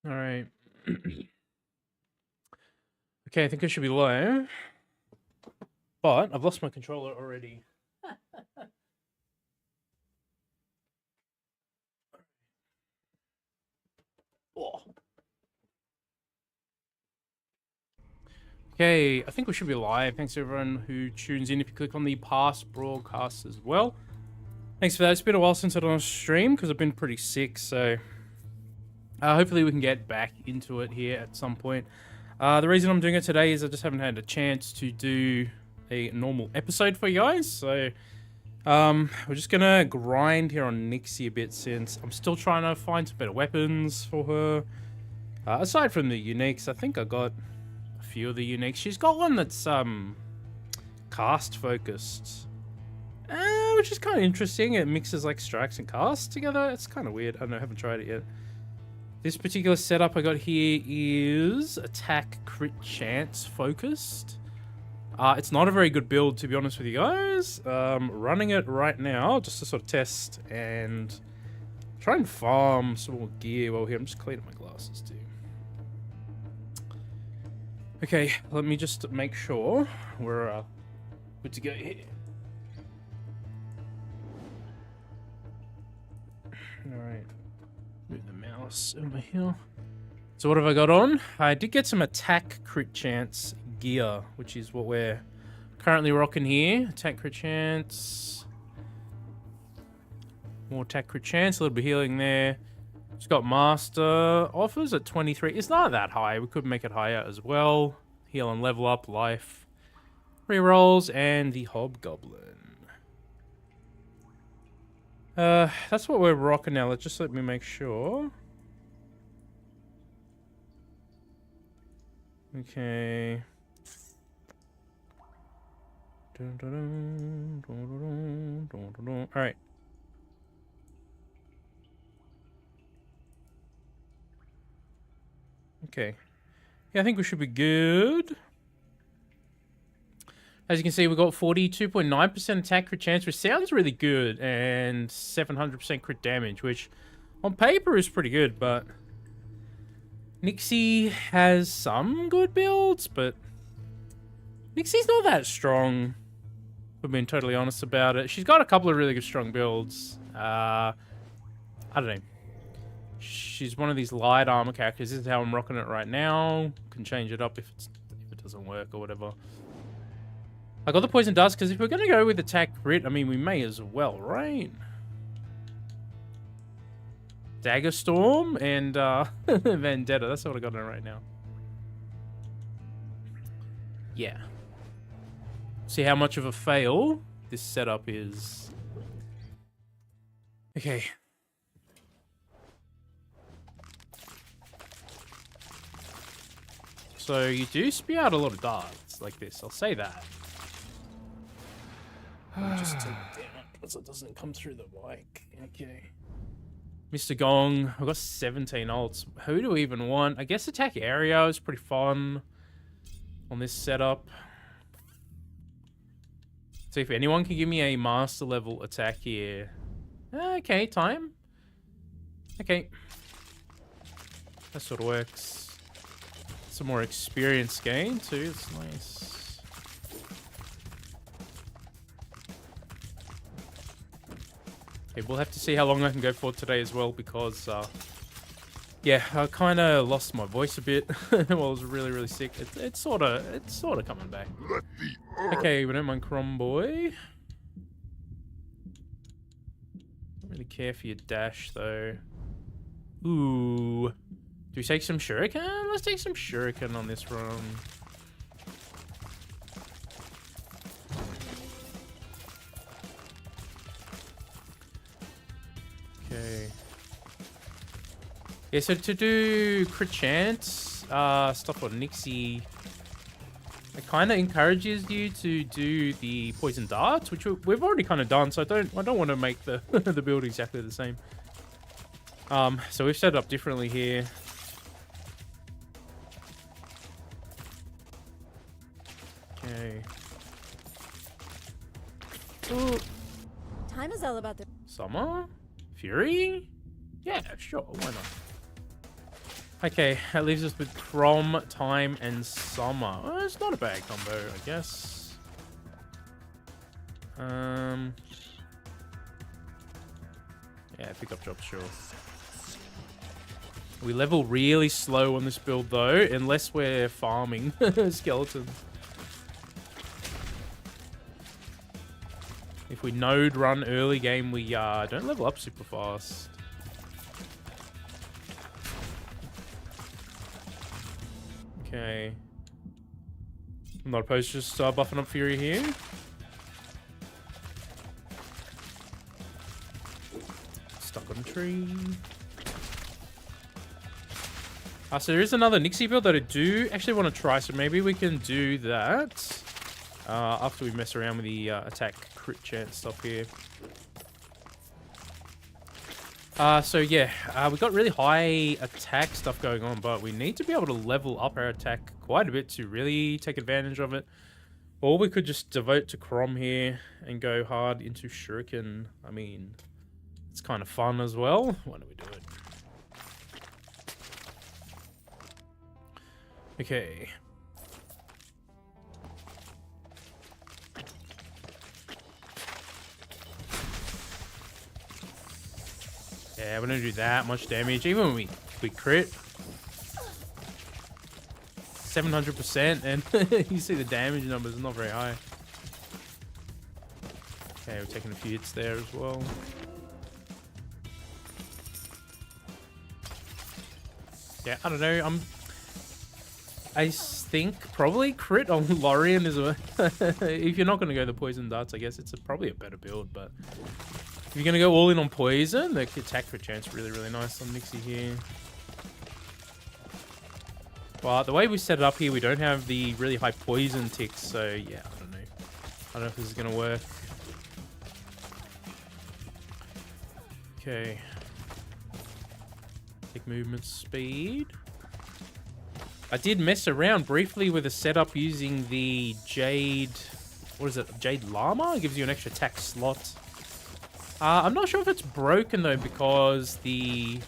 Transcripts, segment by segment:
All right. Okay, I think I should be live. But I've lost my controller already. Oh. Okay, I think we should be live. Thanks everyone who tunes in. If you click on the past broadcasts as well. Thanks for that. It's been a while since I've done a stream because I've been pretty sick, so hopefully we can get back into it here at some point. The reason I'm doing it today is I just haven't had a chance to do a normal episode for you guys, so we're just gonna grind here on Nixi a bit since I'm still trying to find some better weapons for her. Aside from the uniques, I think I got a few of the uniques. She's got one that's cast focused, which is kind of interesting. It mixes like strikes and casts together. It's kind of weird. I don't know, I haven't tried it yet. This particular setup I got here is attack crit chance focused. It's not a very good build, to be honest with you guys. Running it right now just to sort of test and try and farm some more gear while here. I'm just cleaning my glasses too. Okay, let me just make sure we're good to go here. Alright. Move the mouse over here. So what have I got on? I did get some attack crit chance gear, which is what we're currently rocking here. Attack crit chance. More attack crit chance, a little bit of healing there. It's got master offers at 23. It's not that high. We could make it higher as well. Heal and level up, life, rerolls, and the hobgoblin. That's what we're rocking now. Let's just let me make sure. Okay. All right. Okay. Yeah, I think we should be good. As you can see, we got 42.9% attack crit chance, which sounds really good, and 700% crit damage, which on paper is pretty good, but Nixi has some good builds, but Nixi's not that strong. We've been totally honest about it. She's got a couple of really good strong builds. I don't know. She's one of these light armor characters. This is how I'm rocking it right now. Can change it up if it doesn't work or whatever. I got the poison dust because if we're gonna go with attack crit, I mean we may as well, right? Dagger Storm and Vendetta. That's what I got on right now. Yeah. See how much of a fail this setup is. Okay. So you do spew out a lot of darts like this. I'll say that. Just take it down so it doesn't come through the mic. Okay. Mr. Gong, I've got 17 ults. Who do we even want? I guess attack area is pretty fun on this setup. So if anyone can give me a master level attack here. Okay, time. Okay. That sort of works. Some more experience gain too. It's nice. Okay, we'll have to see how long I can go for today as well because, yeah, I kind of lost my voice a bit while I was really, really sick. It's sort of coming back. Okay, we don't mind Cromboy. Don't really care for your dash though. Ooh, do we take some shuriken? Let's take some shuriken on this run. Okay. Yeah, so to do crit chance stuff on Nixi, it kind of encourages you to do the poison darts, which we've already kind of done. So I don't want to make the the build exactly the same. So we've set it up differently here. Okay. Ooh. Time is all about the Summer? Fury? Yeah, sure, why not? Okay, that leaves us with Crom, Time, and Summer. Oh, it's not a bad combo, I guess. Yeah, pick up drop, sure. We level really slow on this build, though, unless we're farming skeletons. If we node run early game, we don't level up super fast. Okay. I'm not opposed to just buffing up Fury here. Stuck on a tree. So there is another Nixi build that I do actually want to try, so maybe we can do that after we mess around with the attack crit chance stuff here. So yeah, we got really high attack stuff going on, but we need to be able to level up our attack quite a bit to really take advantage of it. Or we could just devote to Crom here and go hard into Shuriken. I mean, it's kind of fun as well. Why don't we do it? Okay. Yeah, we don't do that much damage. Even when we crit. 700%, and you see the damage numbers are not very high. Okay, we're taking a few hits there as well. Yeah, I don't know. I think probably crit on Lorien is a... if you're not going to go the poison darts, I guess it's probably a better build, but... if you're going to go all in on poison, the attack crit chance is really, really nice on Nixi here. But the way we set it up here, we don't have the really high poison ticks, so yeah, I don't know. I don't know if this is going to work. Okay. Take movement speed. I did mess around briefly with a setup using the Jade... what is it? Jade Llama? It gives you an extra attack slot. I'm not sure if it's broken, though, because the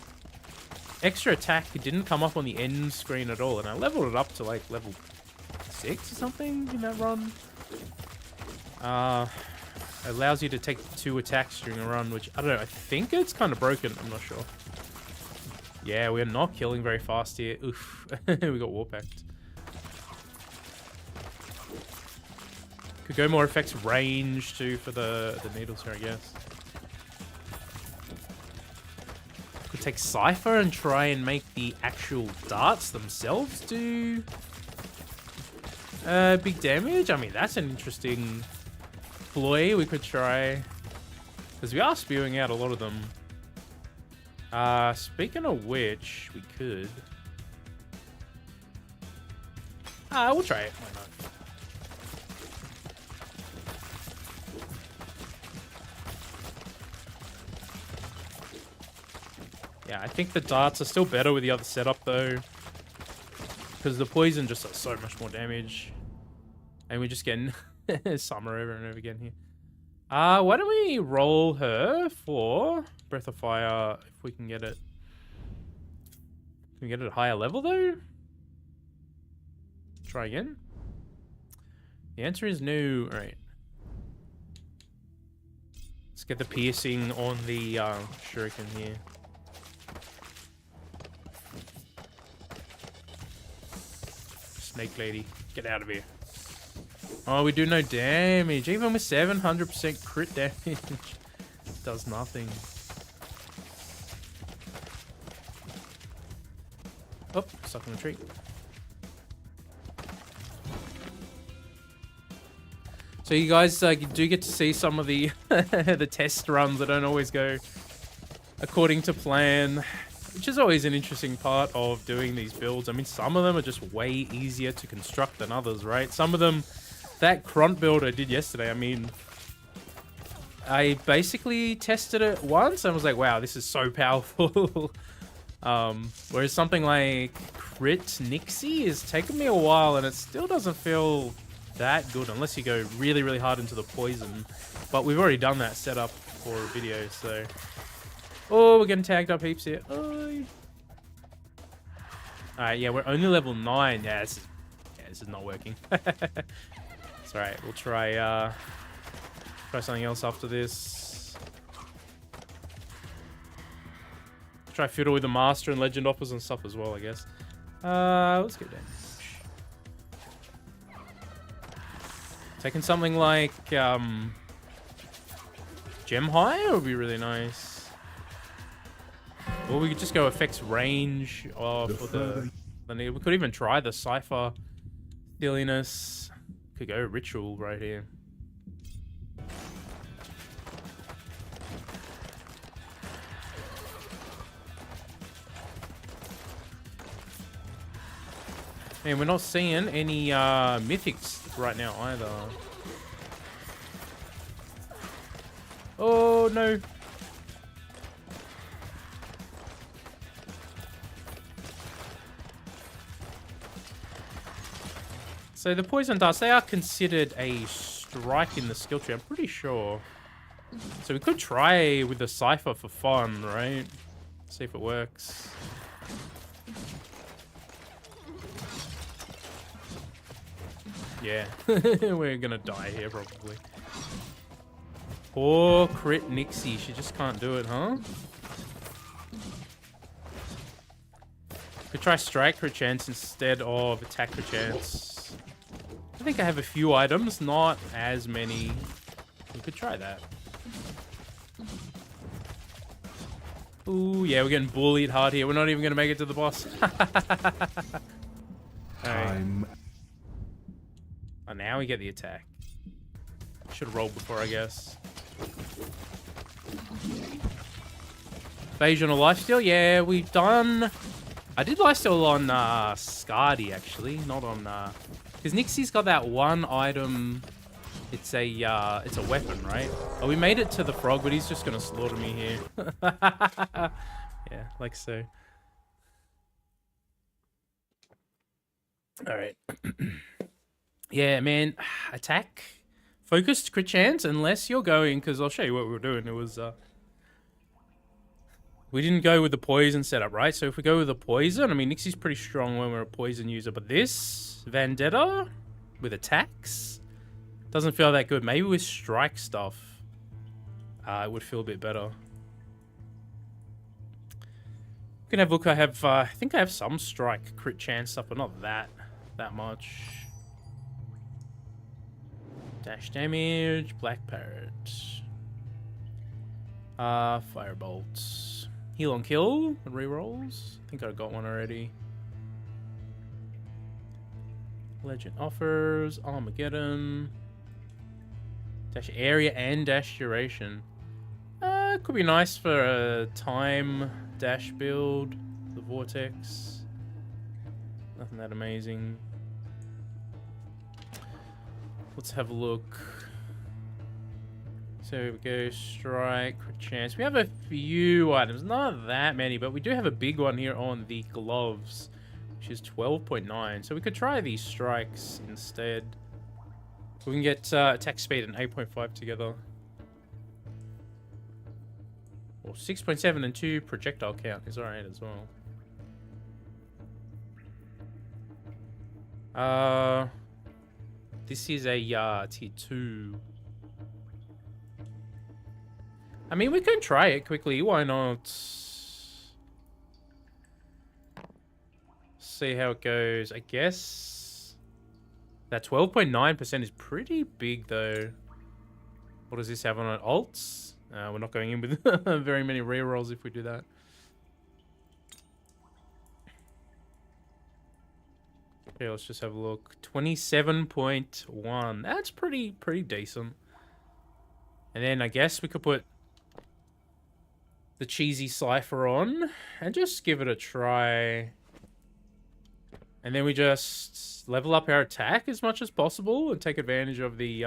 extra attack didn't come up on the end screen at all, and I leveled it up to, like, level 6 or something in that run. It allows you to take 2 attacks during a run, which, I don't know, I think it's kind of broken. I'm not sure. Yeah, we're not killing very fast here. Oof. We got warpacked. Could go more effects range, too, for the needles here, I guess. Could take Cypher and try and make the actual darts themselves do big damage. I mean, that's an interesting ploy we could try. Because we are spewing out a lot of them. Speaking of which, we could... we'll try it. Why not? Yeah, I think the darts are still better with the other setup, though. Because the poison just does so much more damage. And we're just getting Summer over and over again here. Why don't we roll her for Breath of Fire if we can get it? Can we get it at a higher level, though? Try again. The answer is no. All right. Let's get the piercing on the shuriken here. Snake lady, get out of here. Oh, we do no damage. Even with 700% crit damage, does nothing. Oh, stuck in the tree. So you guys do get to see some of the the test runs that don't always go according to plan, which is always an interesting part of doing these builds. I mean, some of them are just way easier to construct than others, right? Some of them, that Crunt build I did yesterday, I mean, I basically tested it once and was like, wow, this is so powerful. Whereas something like Crit Nixi is taking me a while and it still doesn't feel that good unless you go really, really hard into the poison. But we've already done that setup for a video, so... Oh, we're getting tagged up heaps here. Oh. Alright, yeah, we're only level 9. Yeah, this is not working. It's alright, we'll try something else after this. Try fiddle with the master and legend offers and stuff as well, I guess. Let's get damage. Taking something like Gem High would be really nice. Or we could just go effects range for the we could even try the Cypher silliness. Could go ritual right here. Man, we're not seeing any mythics right now either. Oh no. So the poison dust, they are considered a strike in the skill tree, I'm pretty sure. So we could try with the Cypher for fun, right? See if it works. Yeah, we're gonna die here probably. Poor crit Nixi, she just can't do it, huh? Could try strike crit chance instead of attack crit chance. I think I have a few items, not as many. We could try that. Ooh, yeah, we're getting bullied hard here. We're not even gonna make it to the boss. Time. Oh, now we get the attack. Should have rolled before, I guess. Evasion or lifesteal? Yeah, we've done... I did lifesteal on Scardy, actually. Not on... Because Nixi's got that one item... It's a weapon, right? Oh, we made it to the frog, but he's just going to slaughter me here. Yeah, like so. Alright. Yeah, man, attack, focused crit chance, unless you're going, because I'll show you what we were doing. It was, we didn't go with the poison setup, right? So if we go with the poison, I mean, Nixi's pretty strong when we're a poison user, but this Vendetta with attacks doesn't feel that good. Maybe with strike stuff, it would feel a bit better. You can have a look. I have, I think I have some strike crit chance stuff, but not that much. Dash damage, Black Parrot. Firebolts. Heal on kill and rerolls. I think I got one already. Legend offers, Armageddon. Dash area and dash duration. Could be nice for a time dash build. The Vortex. Nothing that amazing. Let's have a look. So here we go, strike, crit chance. We have a few items, not that many, but we do have a big one here on the gloves, which is 12.9. So we could try these strikes instead. We can get attack speed and 8.5 together. Or 6.7 and 2 projectile count is alright as well. This is a tier 2. I mean, we can try it quickly. Why not? See how it goes. I guess that 12.9% is pretty big, though. What does this have on it? Alts? We're not going in with very many rerolls if we do that. Okay, let's just have a look. 27.1. That's pretty decent. And then I guess we could put the cheesy Cypher on and just give it a try. And then we just level up our attack as much as possible and take advantage of the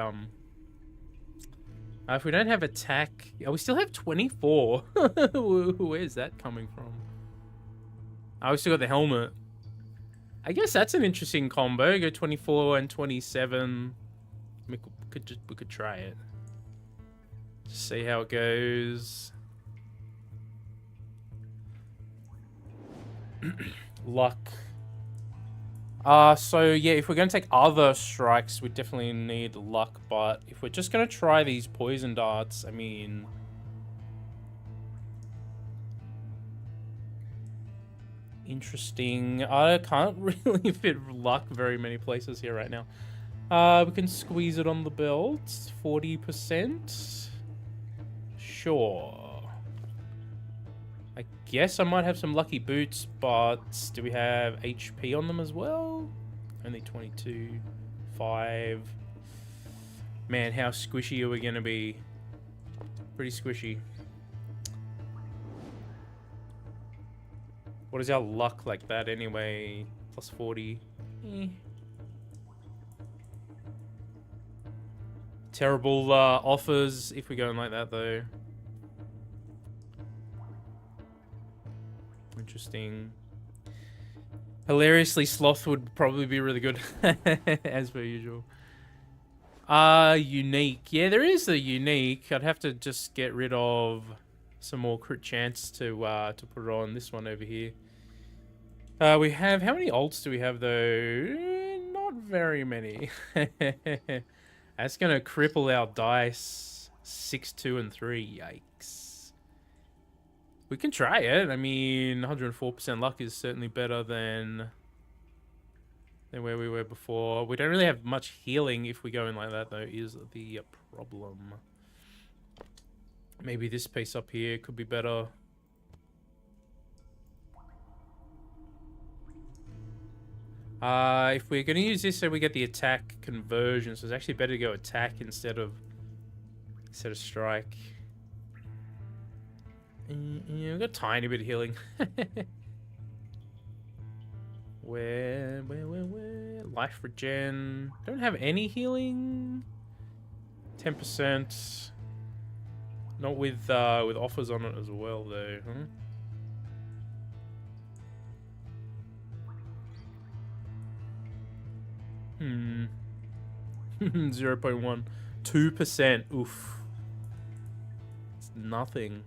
if we don't have attack, oh, we still have 24. Where's that coming from? Oh, we still got the helmet. I guess that's an interesting combo. Go 24 and 27. We could try it. Just see how it goes. Luck. So yeah, if we're going to take other strikes, we definitely need luck, but if we're just going to try these poison darts, I mean... Interesting. I can't really fit luck very many places here right now. We can squeeze it on the belt. 40%. Sure. I guess I might have some lucky boots, but do we have HP on them as well? Only 22. 5. Man, how squishy are we going to be? Pretty squishy. What is our luck like that anyway? Plus 40. Terrible offers if we're going like that though. Interesting. Hilariously, Sloth would probably be really good, as per usual. Unique. Yeah, there is a unique. I'd have to just get rid of some more crit chance to put it on this one over here. We have... How many ults do we have, though? Not very many. That's going to cripple our dice. 6, 2, and 3. Yikes. We can try it. I mean, 104% luck is certainly better than where we were before. We don't really have much healing if we go in like that, though, is the problem. Maybe this piece up here could be better. If we're going to use this so we get the attack conversion, so it's actually better to go attack instead of strike. Yeah, we've got a tiny bit of healing. Where? Life regen. Don't have any healing. 10%. Not with offers on it as well, though, huh? 0.1. 2%. Oof. It's nothing.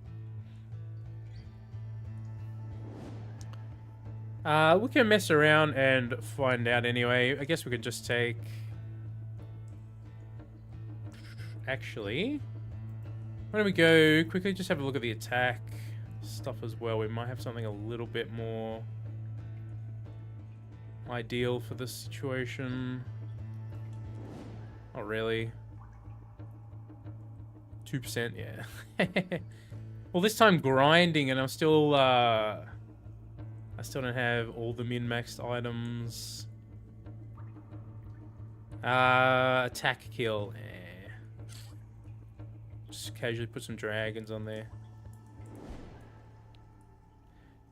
We can mess around and find out anyway. I guess we could just take... Actually... Why don't we go quickly just have a look at the attack stuff as well. We might have something a little bit more ideal for this situation. Not really. 2%, yeah. Well, this time grinding, and I'm still I still don't have all the min-maxed items. Attack kill. Just casually put some dragons on there.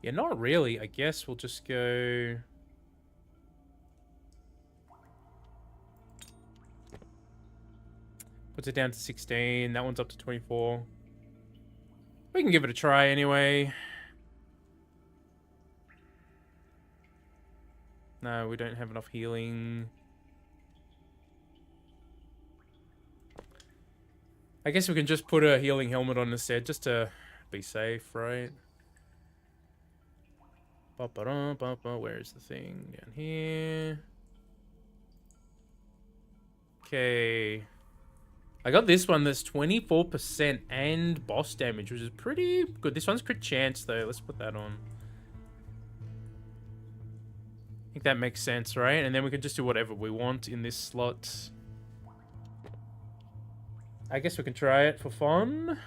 Yeah, not really. I guess we'll just go... Puts it down to 16. That one's up to 24. We can give it a try anyway. No, we don't have enough healing. I guess we can just put a healing helmet on instead, just to be safe, right? Where is the thing? Down here. Okay. I got this one that's 24% and boss damage, which is pretty good. This one's crit chance, though. Let's put that on. I think that makes sense, right? And then we can just do whatever we want in this slot. I guess we can try it for fun.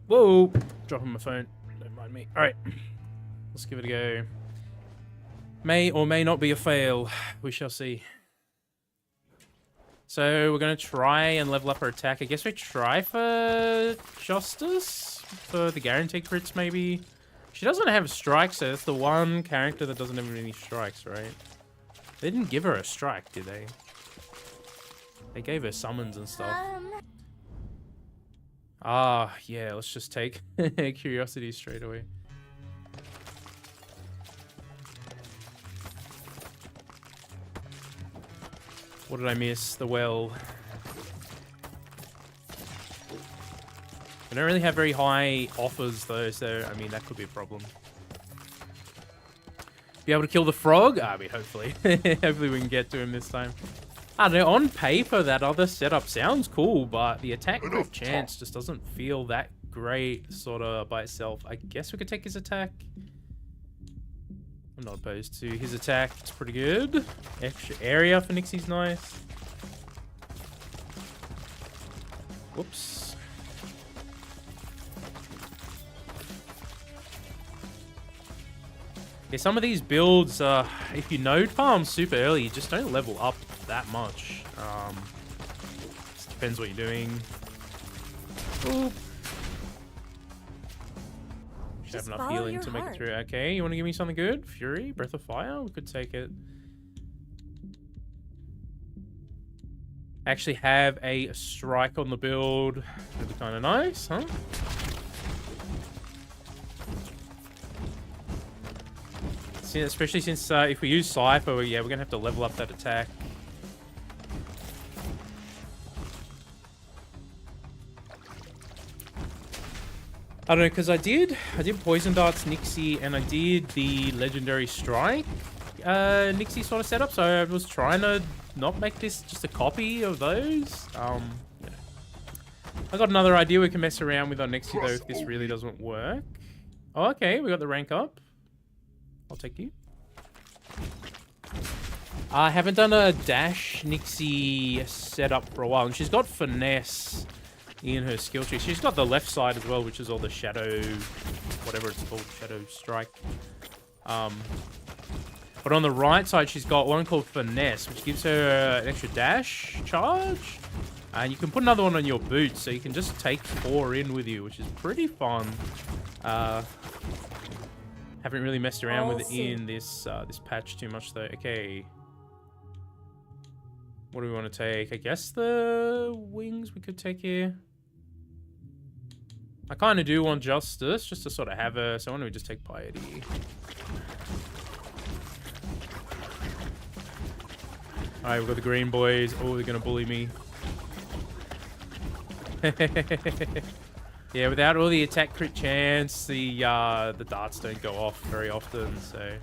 Whoa! Dropping my phone. Don't mind me. Alright. Let's give it a go. May or may not be a fail. We shall see. So we're going to try and level up our attack. I guess we try for Justice? For the guaranteed crits, maybe? She doesn't have strikes, so that's the one character that doesn't have any strikes, right? They didn't give her a strike, did they? They gave her summons and stuff. Ah, yeah, let's just take Curiosity straight away. What did I miss? The well. We don't really have very high offers though, so I mean that could be a problem. Be able to kill the frog? I mean, hopefully. Hopefully we can get to him this time. I don't know, on paper that other setup sounds cool, but the attack crit chance just doesn't feel that great sort of by itself. I guess we could take his attack. I'm not opposed to his attack. It's pretty good. Extra area for Nixi's nice. Whoops. Yeah, some of these builds, if you node farm super early, you just don't level up that much. Just depends what you're doing. Oop. Should have enough healing to make it through. Okay, you want to give me something good? Fury? Breath of Fire? We could take it. Actually have a strike on the build. That'd be kind of nice, huh? Especially since if we use Cypher, yeah, we're going to have to level up that attack. I don't know, because I did Poison Darts Nixi and I did the Legendary Strike Nixi sort of setup, so I was trying to not make this just a copy of those. You know. I got another idea we can mess around with on Nixi though if this really doesn't work. Oh, okay, we got the rank up. I'll take you. I haven't done a dash Nixi setup for a while, and she's got finesse in her skill tree. She's got the left side as well, which is all the shadow, whatever it's called, shadow strike. But on the right side, she's got one called finesse, which gives her an extra dash charge. And you can put another one on your boots, so you can just take 4 in with you, which is pretty fun. Haven't really messed around with it in this this patch too much though. Okay. What do we want to take? I guess the wings we could take here. I kind of do want justice, just to sort of have her. So why don't we just take piety? Alright, we've got the green boys. Oh, they're going to bully me. Yeah, without all the attack crit chance, the darts don't go off very often, so...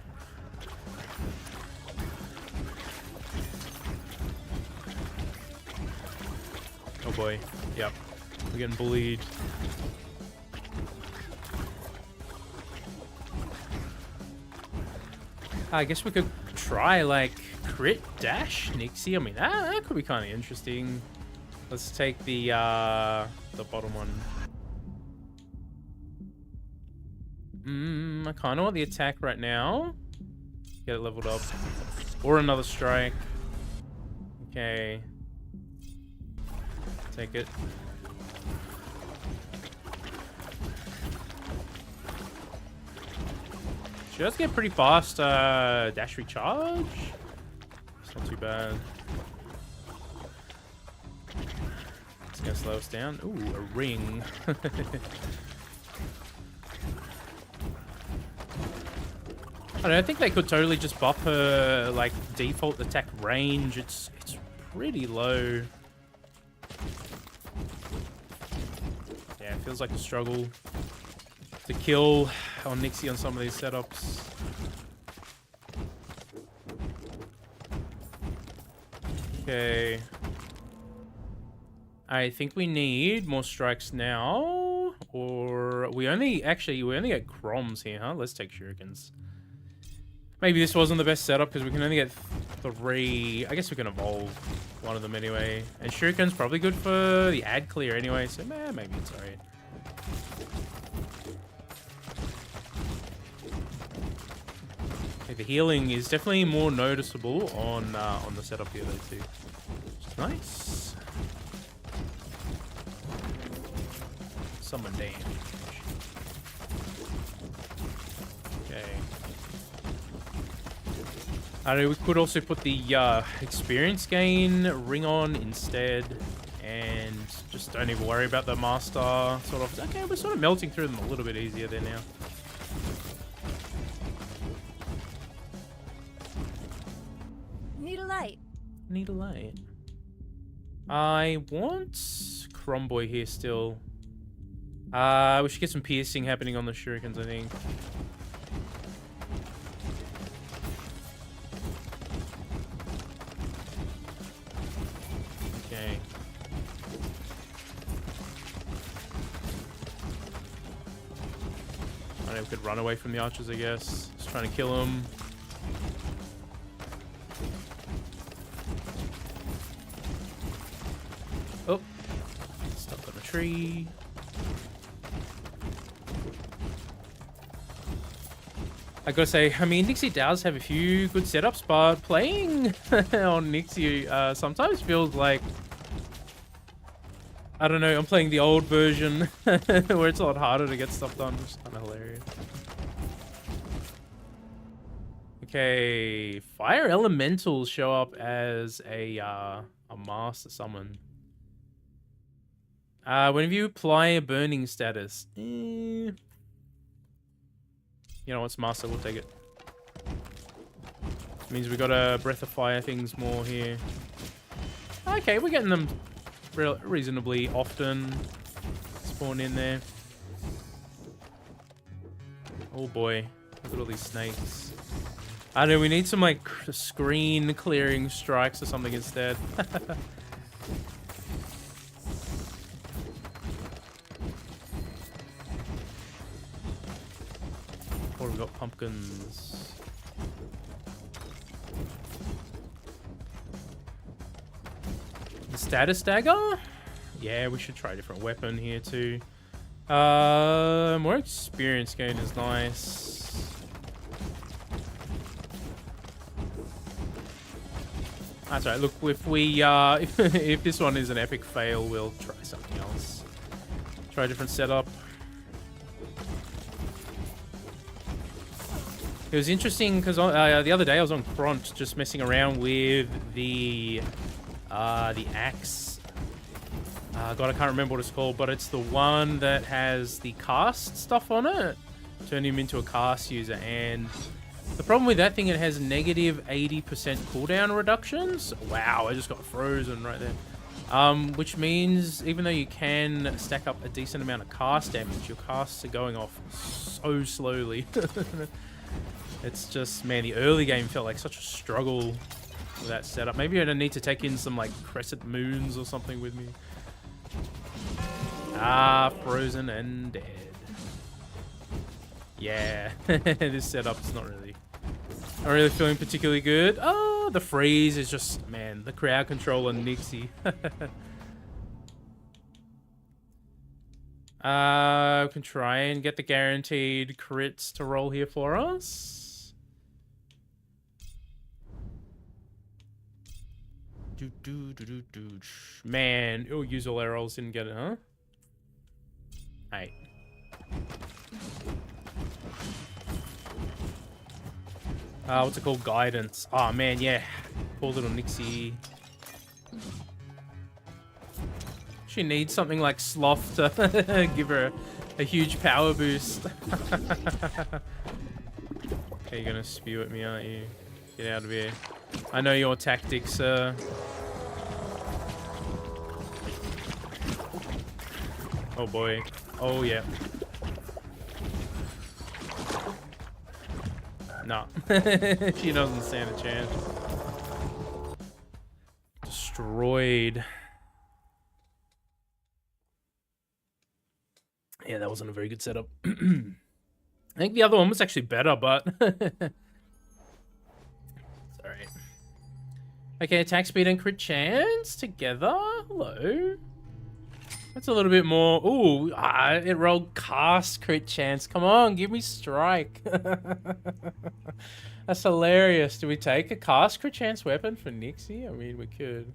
Oh boy. Yep. We're getting bullied. I guess we could try, like, crit dash Nixi. I mean, that could be kind of interesting. Let's take the bottom one. I kind of want the attack right now. Get it leveled up. Or another strike. Okay. Take it. She does get pretty fast dash recharge. It's not too bad. It's gonna slow us down. Ooh, a ring. I think they could totally just buff her like default attack range. It's pretty low. Yeah, it feels like a struggle to kill on Nixi on some of these setups. Okay. I think we need more strikes now, or we only get Chroms here, huh? Let's take shurikens. Maybe this wasn't the best setup because we can only get 3. I guess we can evolve one of them anyway. And shuriken's probably good for the ad clear anyway, so maybe it's alright. Okay, the healing is definitely more noticeable on the setup here though too. Which is nice. Summon damage. Okay. I don't know, we could also put the experience gain ring on instead, and just don't even worry about the master sort of. Okay, we're sort of melting through them a little bit easier there now. Need a light. Need a light. I want Cromboy here still. We should get some piercing happening on the shurikens, I think. Okay. I know we could run away from the archers, I guess. Just trying to kill them. Oh. Stuck on a tree. I gotta say, I mean, Nixi does have a few good setups, but playing on Nixi sometimes feels like, I don't know, I'm playing the old version where it's a lot harder to get stuff done, which is kind of hilarious. Okay, fire elementals show up as a master summon. Whenever you apply a burning status, you know what's master, we'll take it. Means we gotta breath of fire things more here. Okay, we're getting them reasonably often. Spawn in there. Oh boy, look at all these snakes. I don't know, we need some like screen clearing strikes or something instead. Or we've got pumpkins. The status dagger? Yeah, we should try a different weapon here too. More experience gain is nice. That's right. Look, if we if this one is an epic fail, we'll try something else. Try a different setup. It was interesting because the other day I was on Cront just messing around with the axe. God, I can't remember what it's called, but it's the one that has the cast stuff on it. Turn him into a cast user, and the problem with that thing, it has negative 80% cooldown reductions. Wow, I just got frozen right there. Which means even though you can stack up a decent amount of cast damage, your casts are going off so slowly. It's just, man, the early game felt like such a struggle with that setup. Maybe I don't need to take in some like crescent moons or something with me. Ah, frozen and dead. Yeah, this setup's not really feeling particularly good. Oh, the freeze is just, man, the crowd control on Nixi. We can try and get the guaranteed crits to roll here for us. Man, it'll use all our rolls, didn't get it, huh? Hey. What's it called? Guidance. Oh man, yeah. Poor little Nixi. She needs something like Sloth to give her a huge power boost. Okay, you're gonna spew at me, aren't you? Get out of here. I know your tactics, Oh boy. Oh yeah. No. She doesn't stand a chance. Destroyed. Yeah, that wasn't a very good setup. I think the other one was actually better, but... It's alright. Okay, attack speed and crit chance together. Hello. That's a little bit more... Ooh, it rolled cast crit chance. Come on, give me strike. That's hilarious. Do we take a cast crit chance weapon for Nixi? I mean, we could.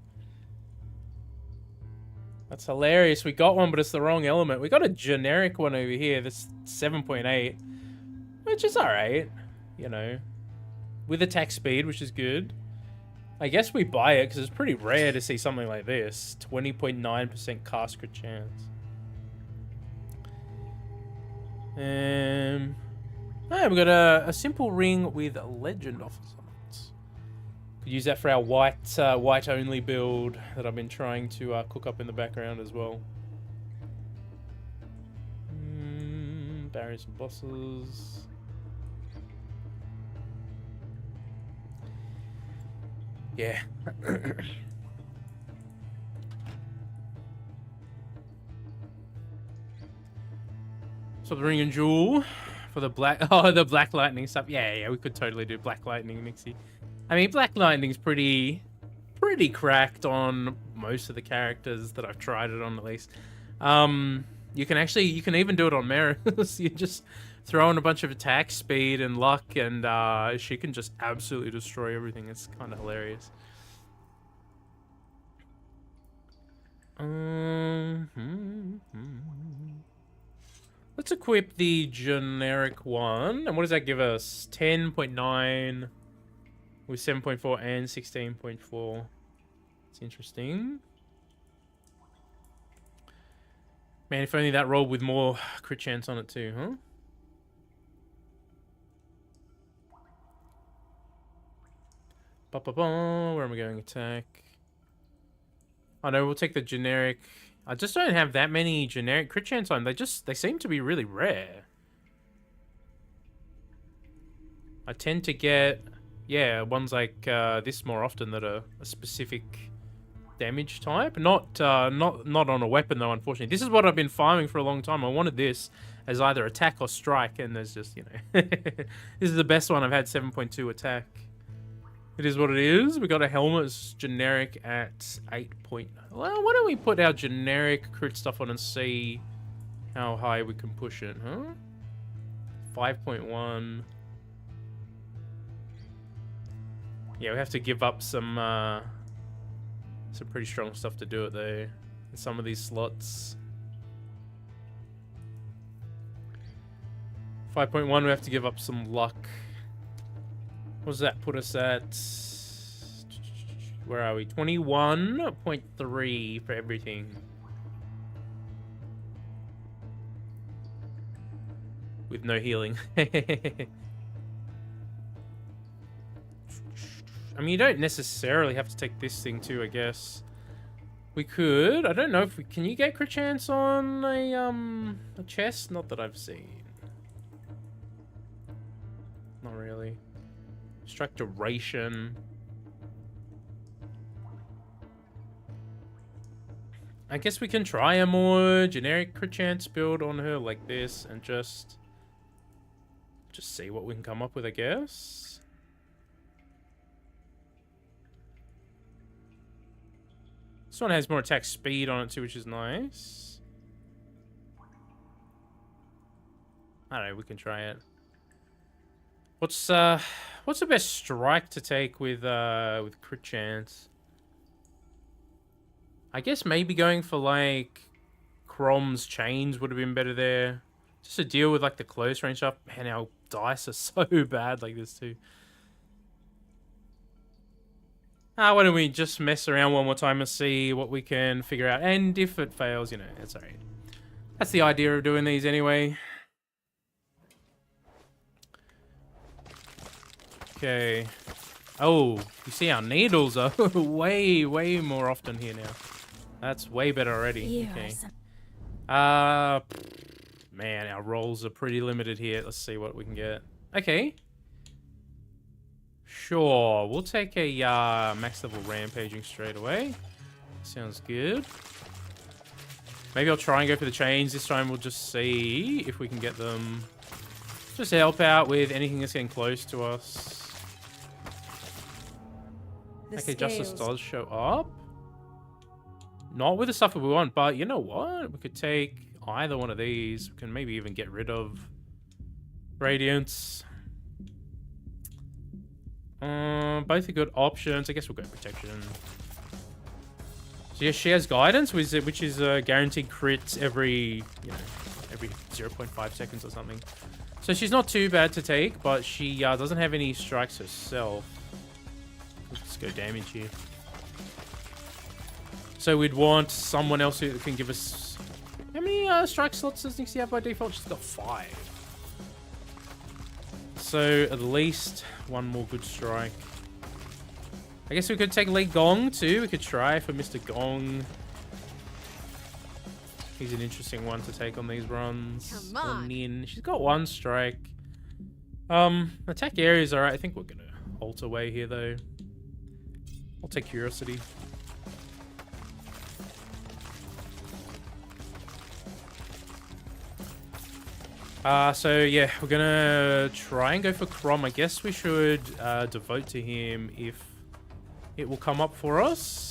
That's hilarious. We got one, but it's the wrong element. We got a generic one over here that's 7.8, which is alright, you know. With attack speed, which is good. I guess we buy it because it's pretty rare to see something like this. 20.9% cast crit chance. Alright, we've got a simple ring with a legend offer summons. Could use that for our white only build that I've been trying to cook up in the background as well. parry some bosses. Yeah. So the ring and jewel for the black. Oh, the black lightning stuff. Yeah, we could totally do black lightning, Nixi. I mean, black lightning's pretty cracked on most of the characters that I've tried it on, at least. You can even do it on Merris. You just throw in a bunch of attack speed and luck, and she can just absolutely destroy everything. It's kind of hilarious. Let's equip the generic one. And what does that give us? 10.9 with 7.4 and 16.4. It's interesting. Man, if only that rolled with more crit chance on it too, huh? Where am I going? Attack. Oh no, we'll take the generic. I just don't have that many generic crit chance on them. They seem to be really rare. I tend to get, yeah, ones like this more often that are a specific damage type. Not on a weapon though, unfortunately. This is what I've been farming for a long time. I wanted this as either attack or strike, and there's just, you know, this is the best one. I've had 7.2 attack. It is what it is. We got a helmet as generic at 8 point. Well, why don't we put our generic crit stuff on and see how high we can push it, huh? 5.1. Yeah, we have to give up some pretty strong stuff to do it though. In some of these slots. 5.1, we have to give up some luck. What does that put us at? Where are we? 21.3 for everything. With no healing. I mean, you don't necessarily have to take this thing too, I guess. We could. I don't know if we... Can you get crit chance on a chest? Not that I've seen. Not really. Strike duration. I guess we can try a more generic crit chance build on her like this and just see what we can come up with, I guess. This one has more attack speed on it too, which is nice. I don't know, we can try it. What's the best strike to take with crit chance? I guess maybe going for like Crom's chains would have been better there. Just to deal with like the close range stuff. Man, our dice are so bad like this too. Why don't we just mess around one more time and see what we can figure out. And if it fails, you know, it's alright. That's the idea of doing these anyway. Okay. Oh, you see our needles are way more often here now. That's way better already. Okay. Man, our rolls are pretty limited here. Let's see what we can get. Okay. Sure, we'll take a max level rampaging straight away. Sounds good. Maybe I'll try and go for the chains. This time we'll just see if we can get them. Just to help out with anything that's getting close to us. Okay, Justice does show up. Not with the stuff that we want, but you know what? We could take either one of these. We can maybe even get rid of Radiance. Both are good options. I guess we'll go Protection. So yeah, she has Guidance, which is guaranteed crits every 0.5 seconds or something. So she's not too bad to take, but she doesn't have any strikes herself. Let's go damage here. So we'd want someone else who can give us... How many strike slots does Nixi have by default? She's got 5. So at least one more good strike. I guess we could take Lee Gong too. We could try for Mr. Gong. He's an interesting one to take on these runs. Come on. Nin. She's got 1 strike. Attack area is alright. I think we're gonna ult away here though. I'll take curiosity. So yeah, we're gonna try and go for Crom. I guess we should devote to him if it will come up for us.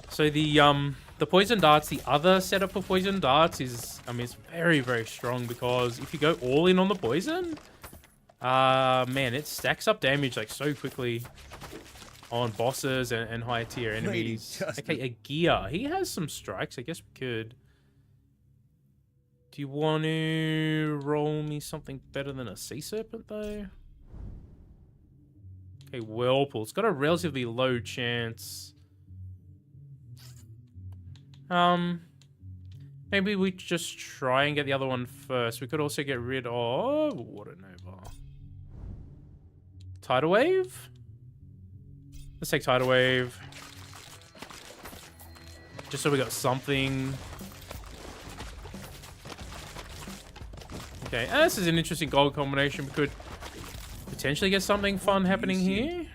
So the poison darts, the other setup for poison darts is, I mean, it's very, very strong because if you go all in on the poison, man, it stacks up damage like so quickly on bosses and higher tier enemies. Okay, a gear. He has some strikes. I guess we could. Do you want to roll me something better than a sea serpent though? Okay, whirlpool. It's got a relatively low chance. Maybe we just try and get the other one first. We could also get rid of Water Nova. Tidal Wave? Let's take Tidal Wave. Just so we got something. Okay, this is an interesting gold combination. We could potentially get something fun happening here.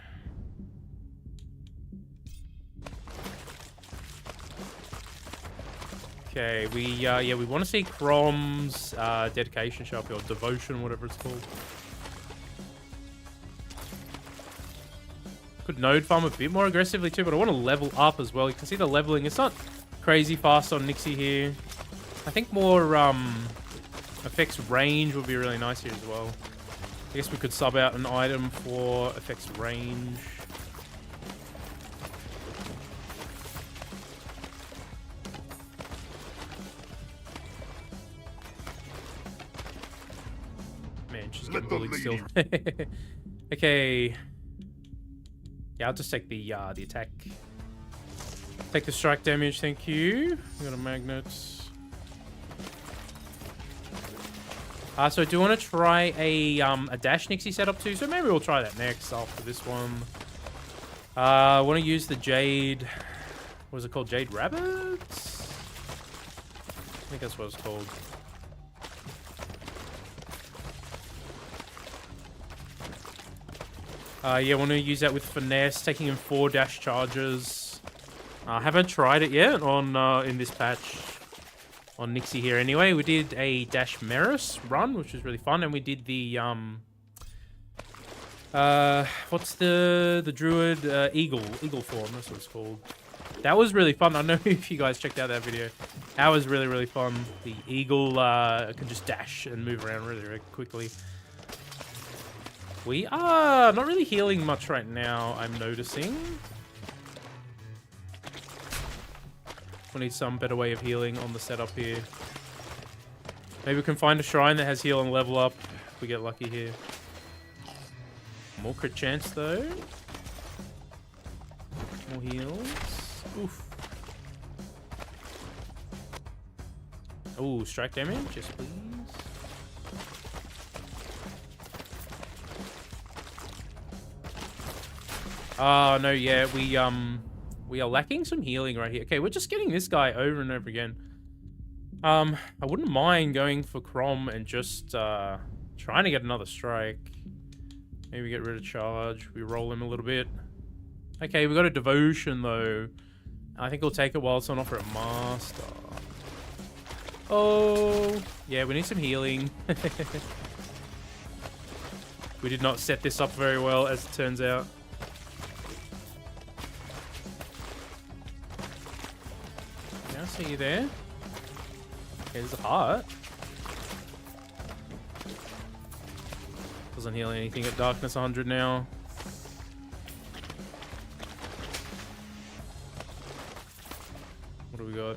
Okay, we want to see Crom's dedication show up, or devotion, whatever it's called. Could node farm a bit more aggressively too, but I want to level up as well. You can see the leveling. It's not crazy fast on Nixi here. I think more effects range would be really nice here as well. I guess we could sub out an item for effects range. Man, she's getting bullied still. Okay. Yeah, I'll just take the attack. Take the strike damage, thank you. We got a magnet. So I do want to try a dash Nixi setup too, so maybe we'll try that next after this one. I want to use the Jade. What is it called? Jade Rabbits? I think that's what it's called. Yeah, I want to use that with finesse, taking in 4 dash charges. I haven't tried it yet on in this patch on Nixi here. Anyway, we did a dash Merris run, which was really fun, and we did the what's the druid eagle form? That's what it's called. That was really fun. I know if you guys checked out that video. That was really, really fun. The eagle can just dash and move around really, really quickly. We are not really healing much right now, I'm noticing. We need some better way of healing on the setup here. Maybe we can find a shrine that has heal and level up if we get lucky here. More crit chance though. More heals. Oof. Oh, strike damage, yes please. Oh, no, yeah, we are lacking some healing right here. Okay, we're just getting this guy over and over again. I wouldn't mind going for Crom and just trying to get another strike. Maybe get rid of charge. We roll him a little bit. Okay, we got a devotion, though. I think we'll take it while it's on offer at Master. Oh, yeah, we need some healing. We did not set this up very well, as it turns out. See you there. Okay, there's a heart. Doesn't heal anything at darkness 100 now. What do we got?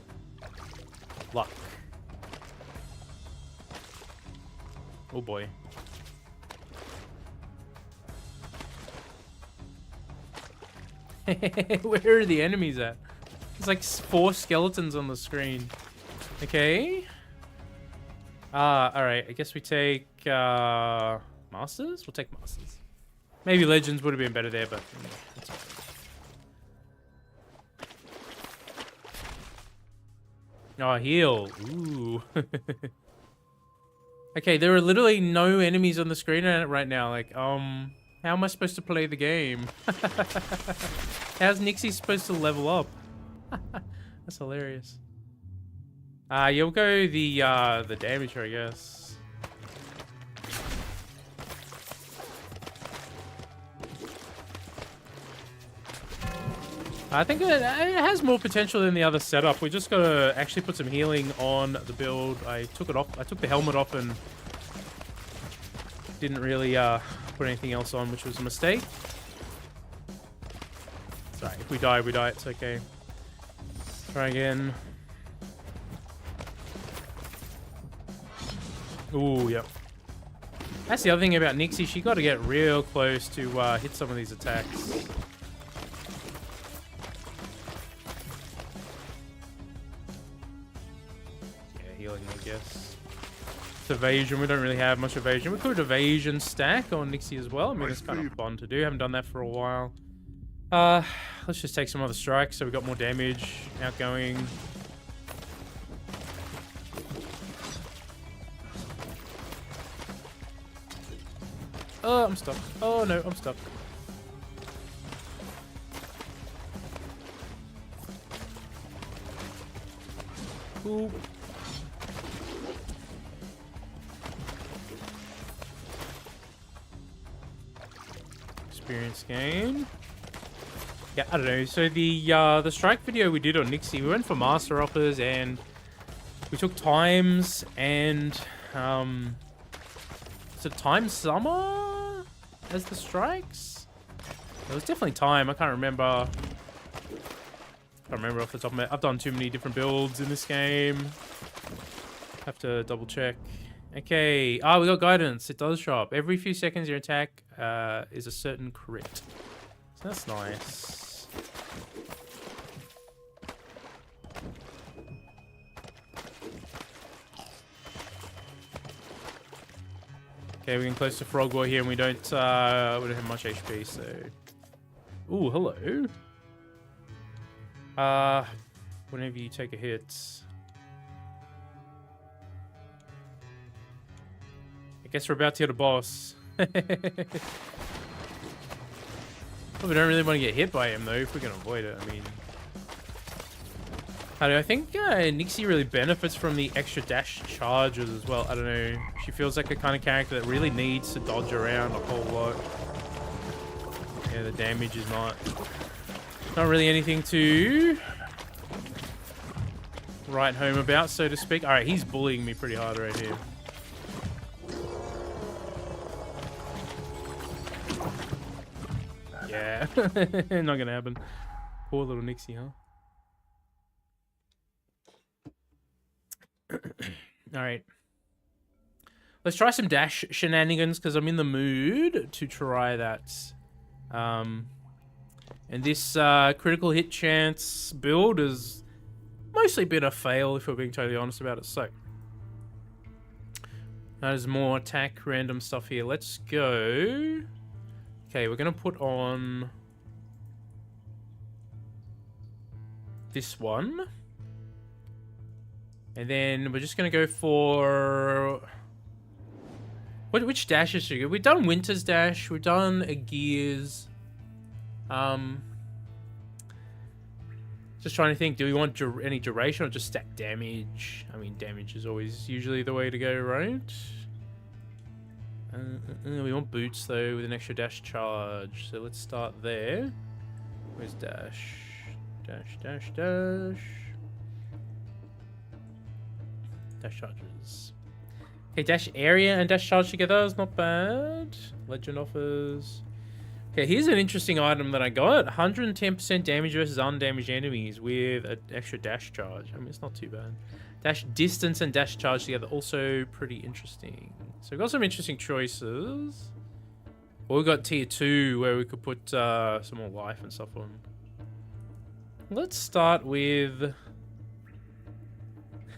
Luck. Oh boy. Where are the enemies at? There's like 4 skeletons on the screen. Okay. Alright. I guess we take Masters? We'll take Masters. Maybe Legends would have been better there, but that's okay. Oh, heal. Ooh. Okay, there are literally no enemies on the screen right now. Like, how am I supposed to play the game? How's Nixi supposed to level up? That's hilarious. You'll go the damager, I guess. I think it has more potential than the other setup. We just gotta actually put some healing on the build. I took it off. I took the helmet off and didn't really put anything else on, which was a mistake. Sorry, if we die, we die. It's okay. Try again. Ooh, yep. That's the other thing about Nixi. She got to get real close to hit some of these attacks. Healing, I guess. It's evasion. We don't really have much evasion. We could evasion stack on Nixi as well. I mean, it's kind of fun to do. Haven't done that for a while. Let's just take some other strikes so we got more damage outgoing. Oh, I'm stuck. Oh no, I'm stuck. Ooh. Experience gain. Yeah, I don't know. So the strike video we did on Nixi, we went for master offers and we took times and is it time summer as the strikes? It was definitely time. I can't remember. I can't remember off the top of my head. I've done too many different builds in this game. Have to double check. Okay. Ah, we got guidance. It does show up. Every few seconds your attack is a certain crit. So that's nice. Okay, we're getting close to Frog Boy here and we don't have much HP, so... Ooh, hello. Whenever you take a hit... I guess we're about to hit a boss. Well, we don't really want to get hit by him, though, if we can avoid it. I mean... I think Nixi really benefits from the extra dash charges as well. I don't know. She feels like a kind of character that really needs to dodge around a whole lot. Yeah, the damage is not really anything to write home about, so to speak. All right, he's bullying me pretty hard right here. Yeah, not gonna happen. Poor little Nixi, huh? All right. Let's try some dash shenanigans because I'm in the mood to try that. And this critical hit chance build has mostly been a fail, if we're being totally honest about it. So, there's more attack random stuff here. Let's go. Okay, we're going to put on this one. And then we're just going to go for... Which dashes should we go? We've done Winter's Dash. We've done a Gears. Just trying to think. Do we want any duration or just stack damage? I mean, damage is always usually the way to go, right? We want boots, though, with an extra dash charge. So let's start there. Where's dash? Dash, dash, dash. Dash charges. Okay, dash area and dash charge together is not bad. Legend offers. Okay, here's an interesting item that I got. 110% damage versus undamaged enemies with an extra dash charge. I mean, it's not too bad. Dash distance and dash charge together. Also pretty interesting. So we've got some interesting choices. Well, we've got tier 2 where we could put some more life and stuff on. Let's start with...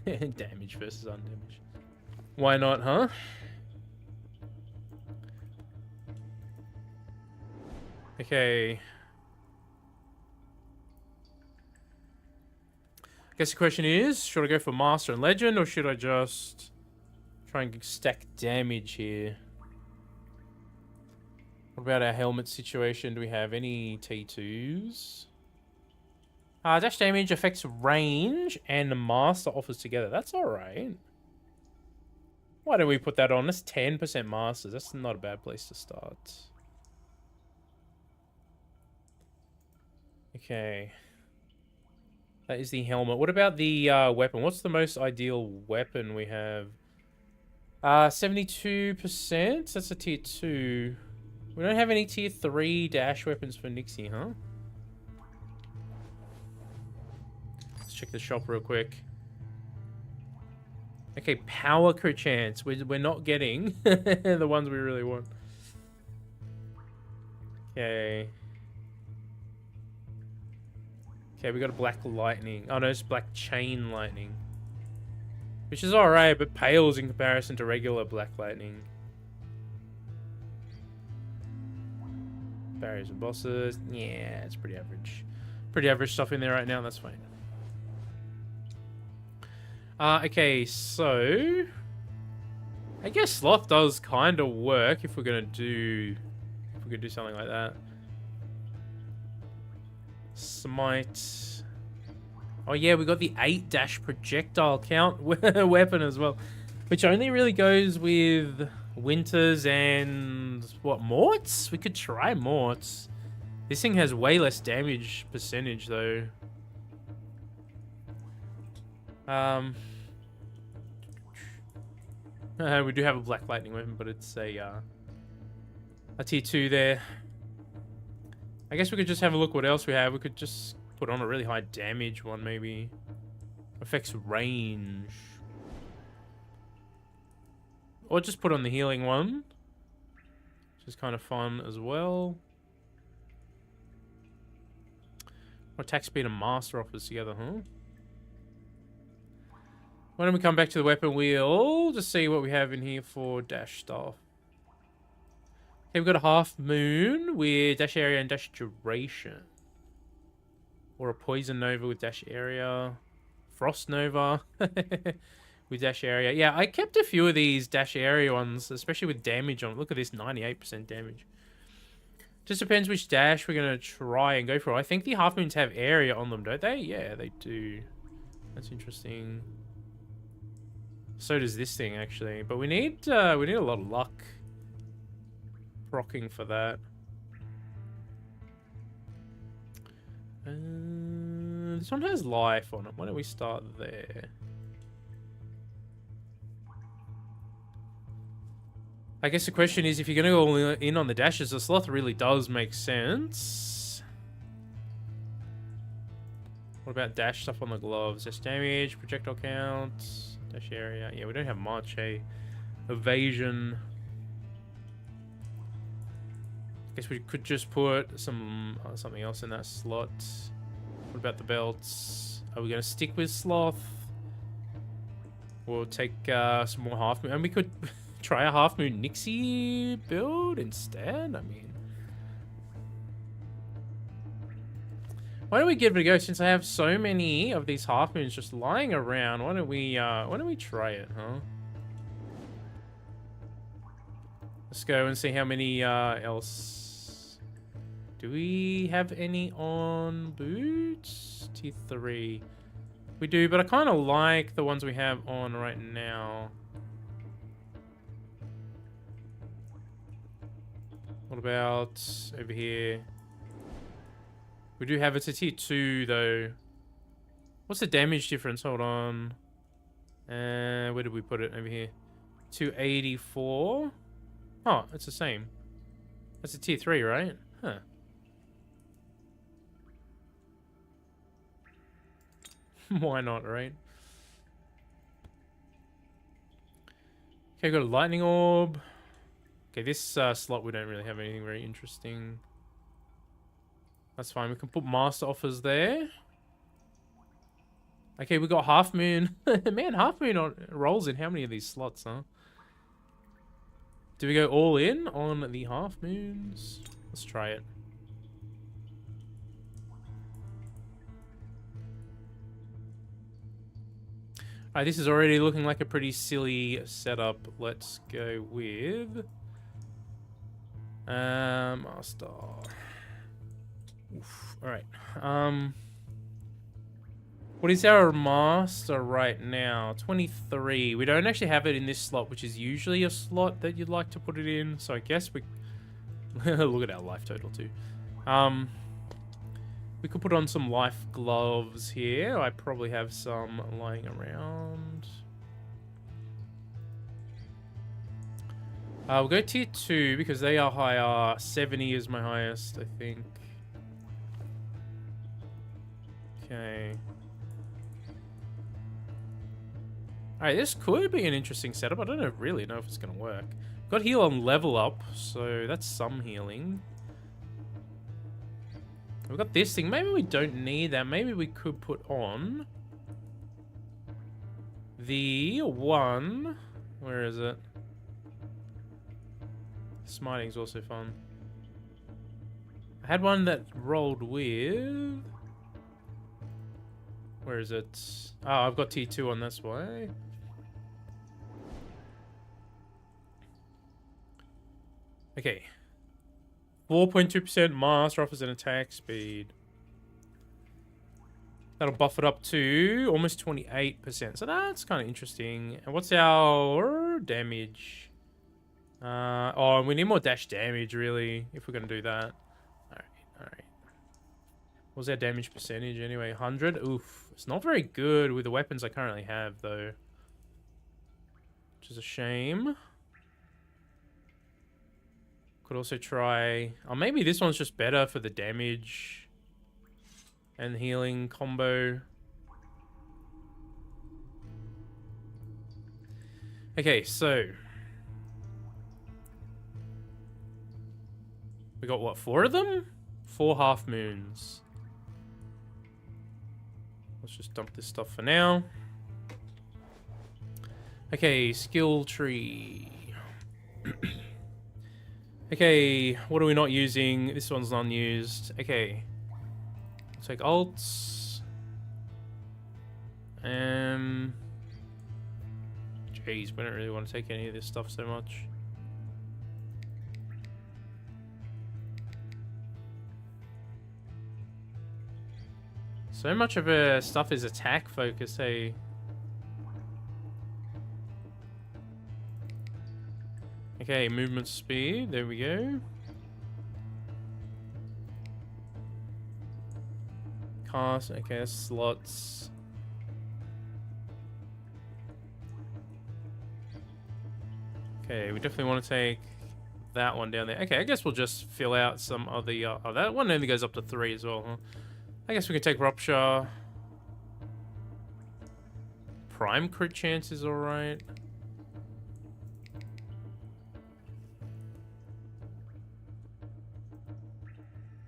damage versus undamaged. Why not, huh? Okay. I guess the question is, should I go for Master and Legend, or should I just try and stack damage here? What about our helmet situation? Do we have any T2s? Dash damage affects range and the Master offers together. That's alright. Why don't we put that on? That's 10% Masters. That's not a bad place to start. Okay. That is the helmet. What about the weapon? What's the most ideal weapon we have? 72%? That's a tier 2. We don't have any tier 3 dash weapons for Nixi, huh? Let's check the shop real quick. Okay, power crit chance. We're not getting the ones we really want. Okay. Okay, we got a black lightning. Oh no, it's black chain lightning. Which is alright, but pales in comparison to regular black lightning. Barriers and bosses. Yeah, it's pretty average. Pretty average stuff in there right now, that's fine. Okay, so I guess sloth does kind of work if we're gonna do something like that. Smite. Oh yeah, we got the 8 dash projectile count weapon as well, which only really goes with Winters and what, Morts? We could try Morts. This thing has way less damage percentage though. We do have a black lightning weapon, but it's a tier 2 there. I guess we could just have a look what else we have. We could just put on a really high damage one, maybe. Affects range. Or just put on the healing one, which is kind of fun as well. Attack speed and master offers together, huh? Why don't we come back to the weapon wheel, just see what we have in here for dash stuff. Okay, we've got a half moon with dash area and dash duration. Or a poison nova with dash area. Frost nova with dash area. Yeah, I kept a few of these dash area ones, especially with damage on it. Look at this, 98% damage. Just depends which dash we're going to try and go for. I think the half moons have area on them, don't they? Yeah, they do. That's interesting. So does this thing, actually. But we need a lot of luck rocking for that. This one has life on it. Why don't we start there? I guess the question is, if you're going to go all in on the dashes, the sloth really does make sense. What about dash stuff on the gloves? Dash damage, projectile count, dash area. Yeah, we don't have much, hey. Evasion. Guess we could just put something else in that slot. What about the belts? Are we going to stick with sloth? We'll take some more half moon. And we could try a half moon Nixi build instead. I mean, why don't we give it a go? Since I have so many of these half moons just lying around, why don't we try it, huh? Let's go and see how many else. Do we have any on boots? Tier 3. We do, but I kind of like the ones we have on right now. What about over here? We do have it to tier 2 though. What's the damage difference? Hold on. Where did we put it? Over here. 284. Oh, it's the same. That's a tier 3, right? Huh. Why not, right? Okay, got a lightning orb. Okay, this slot we don't really have anything very interesting. That's fine. We can put master offers there. Okay, we got half moon. Man, half moon rolls in how many of these slots, huh? Do we go all in on the half moons? Let's try it. Alright, this is already looking like a pretty silly setup. Let's go with... Master. Alright. What is our master right now? 23. We don't actually have it in this slot, which is usually a slot that you'd like to put it in. So I guess we... Look at our life total too. We could put on some life gloves here. I probably have some lying around. We'll go tier 2 because they are higher. 70 is my highest, I think. Okay. Alright, this could be an interesting setup. I don't really know if it's going to work. Got heal on level up, so that's some healing. We've got this thing. Maybe we don't need that. Maybe we could put on the one. Where is it? Smiting's also fun. I had one that rolled with... Where is it? Oh, I've got T2 on this way. Okay. 4.2% master offers an attack speed. That'll buff it up to almost 28%. So that's kind of interesting. And what's our damage? Oh, we need more dash damage, really, if we're going to do that. Alright. What's our damage percentage anyway? 100? Oof. It's not very good with the weapons I currently have, though. Which is a shame. Could also try... Oh, maybe this one's just better for the damage and healing combo. Okay, so... We got, what, 4 of them? 4 half moons. Let's just dump this stuff for now. Okay, skill tree. Okay, what are we not using? This one's unused. Okay. I'll take alts. Jeez, we don't really want to take any of this stuff so much. So much of her stuff is attack focused, hey. Okay, movement speed, there we go. Cast, okay, that's slots. Okay, we definitely want to take that one down there. Okay, I guess we'll just fill out some of the... oh, that one only goes up to 3 as well, huh? I guess we can take Rupture. Prime crit chance is alright.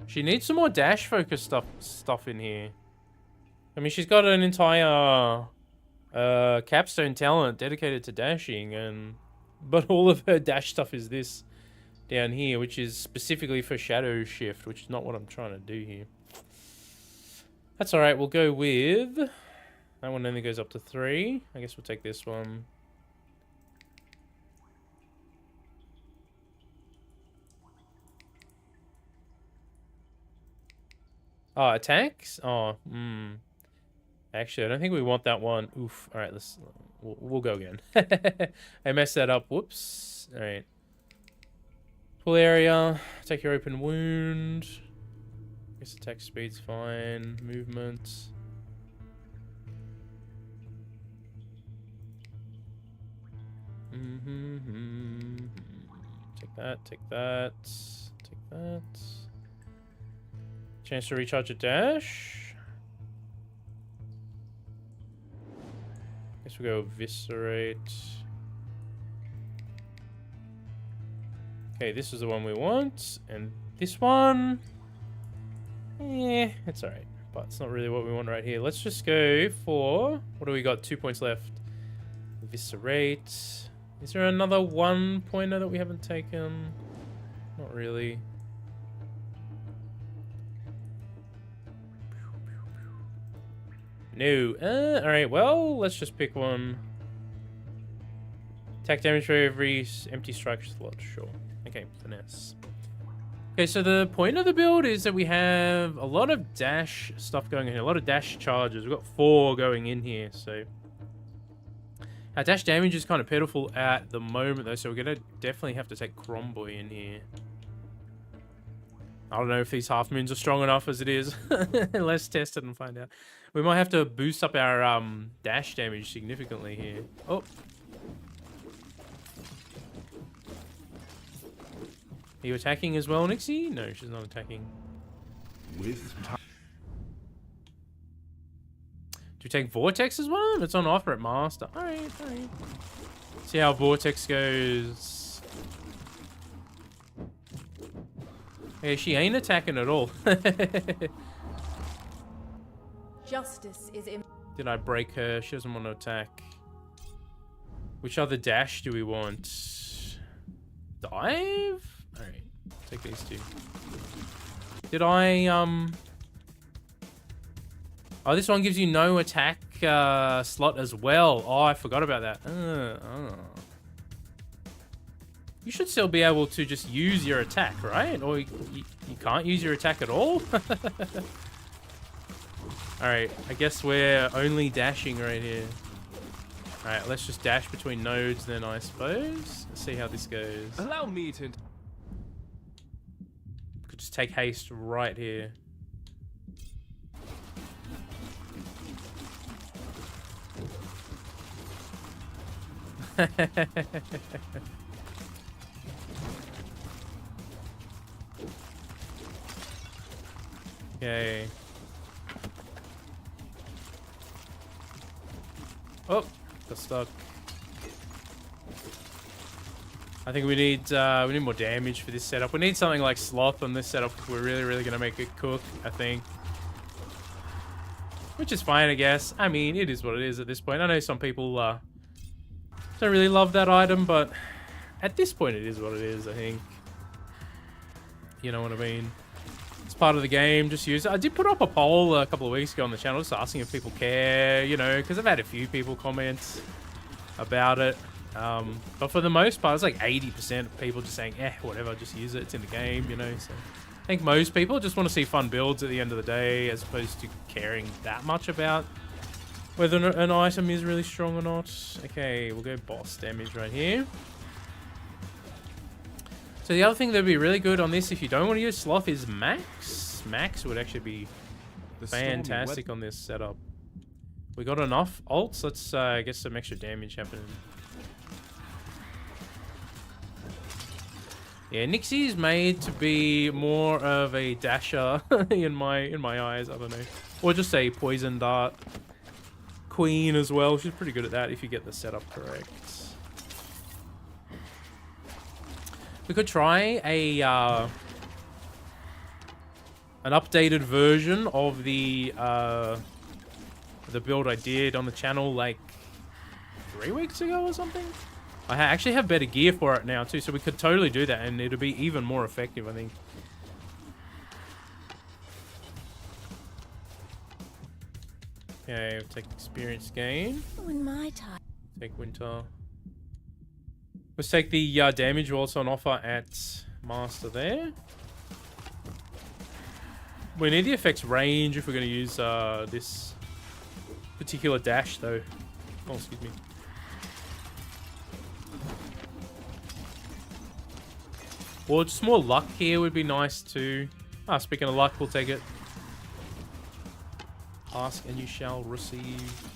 She needs some more dash focus stuff in here. I mean, she's got an entire capstone talent dedicated to dashing, but all of her dash stuff is this down here, which is specifically for Shadow Shift, which is not what I'm trying to do here. That's alright, we'll go with... That one only goes up to 3. I guess we'll take this one. Oh, attacks? Oh, Actually, I don't think we want that one. Oof. Alright, we'll go again. I messed that up. Whoops. Alright. Full area. Take your open wound. I guess attack speed's fine. Movement. Take that, take that, take that. Chance to recharge a dash. Guess we'll go Eviscerate. Okay, this is the one we want. And this one... it's alright. But it's not really what we want right here. Let's just go for... What do we got? 2 points left. Eviscerate. Is there another 1-pointer that we haven't taken? Not really. No. Alright, well, let's just pick one. Attack damage for every empty strike slot. Sure. Okay, finesse. Okay, so the point of the build is that we have a lot of dash stuff going in here. A lot of dash charges. We've got 4 going in here, so... Our dash damage is kind of pitiful at the moment, though, so we're going to definitely have to take Cromboy in here. I don't know if these half moons are strong enough as it is. Let's test it and find out. We might have to boost up our dash damage significantly here. Oh. Are you attacking as well, Nixi? No, she's not attacking. With time. Do we take Vortex as well? It's on offer at Master. Alright, alright. See how Vortex goes. Yeah, she ain't attacking at all. Justice is in. Did I break her? She doesn't want to attack. Which other dash do we want? Dive? Alright, take these 2. Did I, Oh, this one gives you no attack slot as well. Oh, I forgot about that. You should still be able to just use your attack, right? Or you can't use your attack at all? Alright, I guess we're only dashing right here. Alright, let's just dash between nodes then, I suppose. Let's see how this goes. Allow me to... Could just take haste right here. Okay. Oh, got stuck. I think we need more damage for this setup. We need something like Sloth on this setup if we're really gonna make it cook, I think. Which is fine, I guess. I mean, it is what it is at this point. I know some people don't really love that item, but at this point it is what it is, I think. You know what I mean? It's part of the game, just use it. I did put up a poll a couple of weeks ago on the channel just asking if people care, you know, because I've had a few people comment about it. But for the most part, it's like 80% of people just saying, whatever, just use it, it's in the game, you know. So I think most people just want to see fun builds at the end of the day, as opposed to caring that much about whether an item is really strong or not. Okay, we'll go boss damage right here. So the other thing that would be really good on this, if you don't want to use Sloth, is Max. Max would actually be fantastic on this setup. We got enough ults. Let's get some extra damage happening. Yeah, Nixi is made to be more of a dasher in my eyes. I don't know, or just a poison dart queen as well. She's pretty good at that if you get the setup correct. We could try a an updated version of the build I did on the channel like 3 weeks ago or something. I actually have better gear for it now too, so we could totally do that and it'll be even more effective, I think. Okay, we'll take experience gain. When my time. Take winter. Let's take the damage also on offer at Master there. We need the effects range if we're going to use this particular dash though. Oh, excuse me. Or just more luck here would be nice too. Ah, speaking of luck, we'll take it. Ask and you shall receive.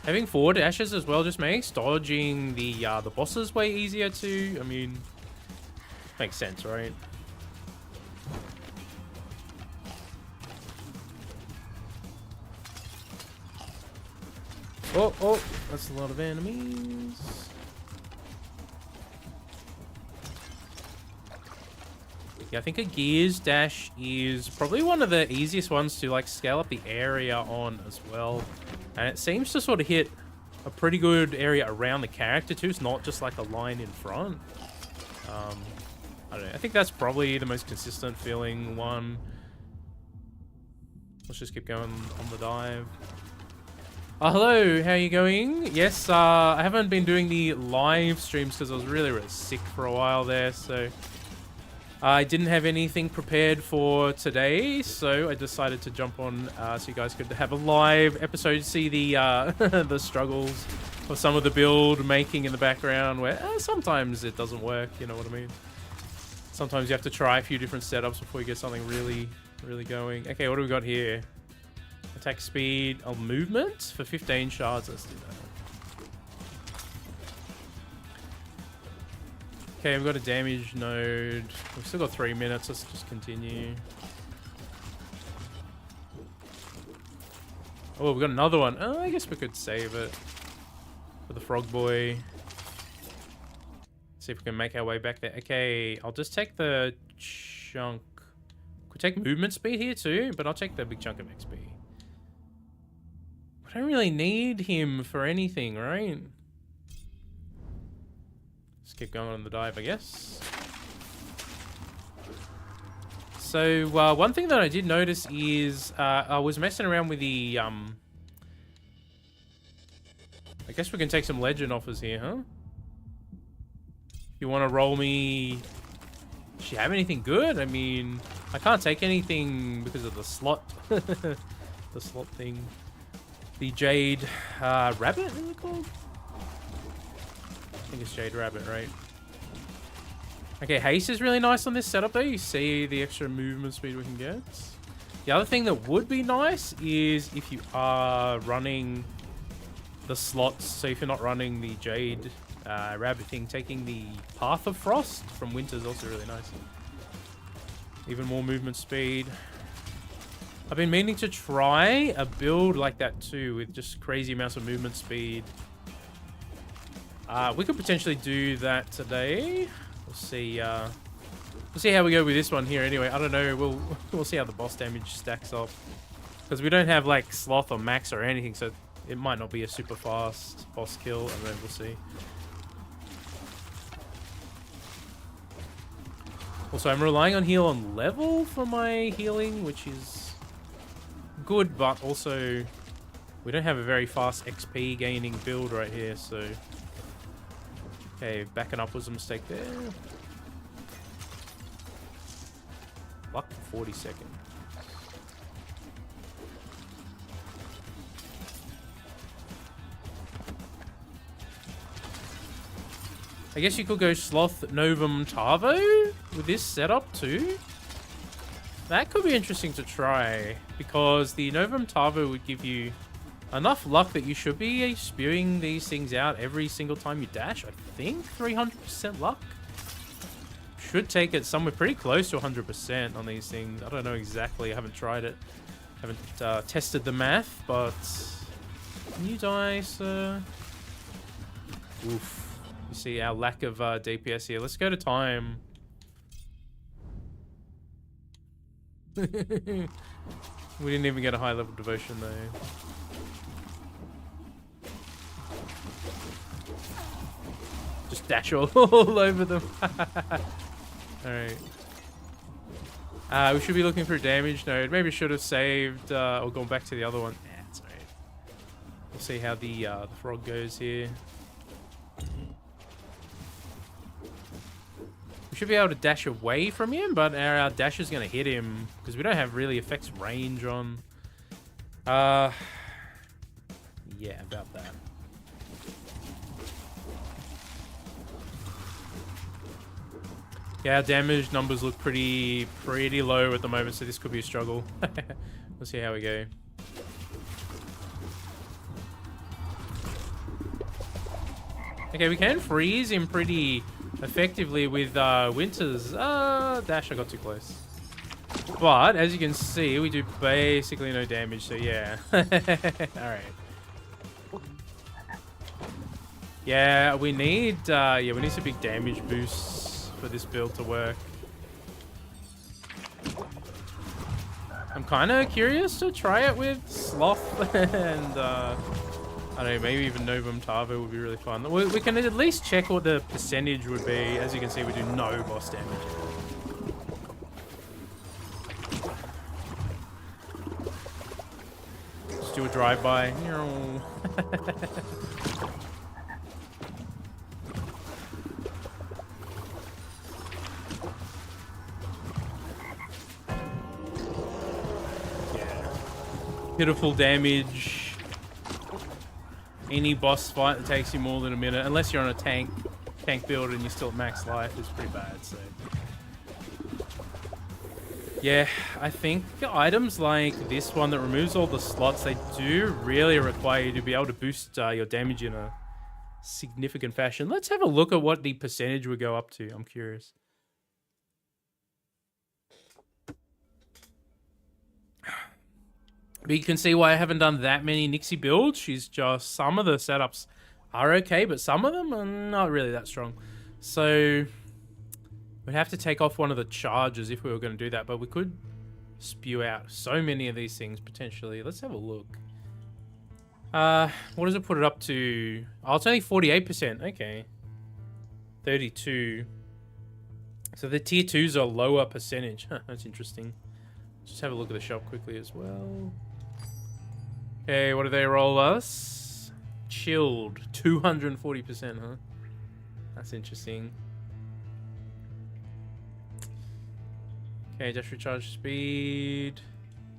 Having 4 dashes as well just makes dodging the bosses way easier too. I mean, makes sense, right? Oh, that's a lot of enemies. Yeah, I think a Gears dash is probably one of the easiest ones to like scale up the area on as well. And it seems to sort of hit a pretty good area around the character too. It's not just like a line in front. I don't know. I think that's probably the most consistent feeling one. Let's just keep going on the dive. Hello, how are you going? Yes, I haven't been doing the live streams because I was really sick for a while there, so I didn't have anything prepared for today, so I decided to jump on so you guys could have a live episode, see the the struggles of some of the build making in the background, where sometimes it doesn't work, you know what I mean? Sometimes you have to try a few different setups before you get something really going. Okay, what do we got here? Attack speed, movement for 15 shards. Let's do that. Okay, we've got a damage node. We've still got 3 minutes. Let's just continue. Oh, we've got another one. Oh, I guess we could save it for the frog boy. See if we can make our way back there. Okay, I'll just take the chunk. Could take movement speed here too, but I'll take the big chunk of XP. I don't really need him for anything, right? Let's keep going on the dive, I guess. So, one thing that I did notice is I was messing around with the... I guess we can take some legend offers here, huh? You want to roll me... Does she have anything good? I mean, I can't take anything because of the slot. The slot thing. The Jade Rabbit, is it called? I think it's Jade Rabbit, right? Okay, haste is really nice on this setup though. You see the extra movement speed we can get. The other thing that would be nice is if you are running the slots. So if you're not running the Jade Rabbit thing, taking the Path of Frost from Winter is also really nice. Even more movement speed. I've been meaning to try a build like that too, with just crazy amounts of movement speed. We could potentially do that today. We'll see. We'll see how we go with this one here. Anyway, I don't know. We'll see how the boss damage stacks up, because we don't have like sloth or max or anything, so it might not be a super fast boss kill, and then we'll see. Also, I'm relying on heal on level for my healing, which is good, but also we don't have a very fast XP gaining build right here, so... Okay, backing up was a mistake there. Luck for 40 seconds. I guess you could go Sloth Novum Tavo with this setup too. That could be interesting to try, because the Novum Tavo would give you enough luck that you should be spewing these things out every single time you dash. I think 300% luck. Should take it somewhere pretty close to 100% on these things. I don't know exactly. I haven't tried it. Haven't tested the math, but... Can you die, sir? Oof. You see our lack of DPS here. Let's go to time. We didn't even get a high level devotion though. Just dash all over them. Alright. We should be looking for a damage node. Maybe should have saved or gone back to the other one. Yeah, it's alright. We'll see how the frog goes here. We should be able to dash away from him, but our dash is going to hit him because we don't have really effects range on. Yeah, about that. Yeah, our damage numbers look pretty low at the moment, so this could be a struggle. We'll see how we go. Okay, we can freeze him pretty effectively with Winter's dash. I got too close. But as you can see, we do basically no damage, so yeah. Alright. Yeah, we need some big damage boosts for this build to work. I'm kind of curious to try it with Sloth and I don't know, maybe even Novum Tavo would be really fun. We can at least check what the percentage would be. As you can see, we do no boss damage. do a drive-by. Pitiful damage. Any boss fight that takes you more than a minute, unless you're on a tank build and you're still at max life, is pretty bad. So yeah, I think items like this one that removes all the slots, they do really require you to be able to boost your damage in a significant fashion. Let's have a look at what the percentage would go up to. I'm curious. But you can see why I haven't done that many Nixi builds. She's just, some of the setups are okay, but some of them are not really that strong. So we'd have to take off one of the charges if we were going to do that, but we could spew out so many of these things potentially. Let's have a look. What does it put it up to? Oh, it's only 48%. Okay. 32. So the tier 2s are lower percentage. Huh, that's interesting. Just have a look at the shop quickly as well. Okay, what do they roll us? Chilled. 240%, huh? That's interesting. Okay, dash recharge speed.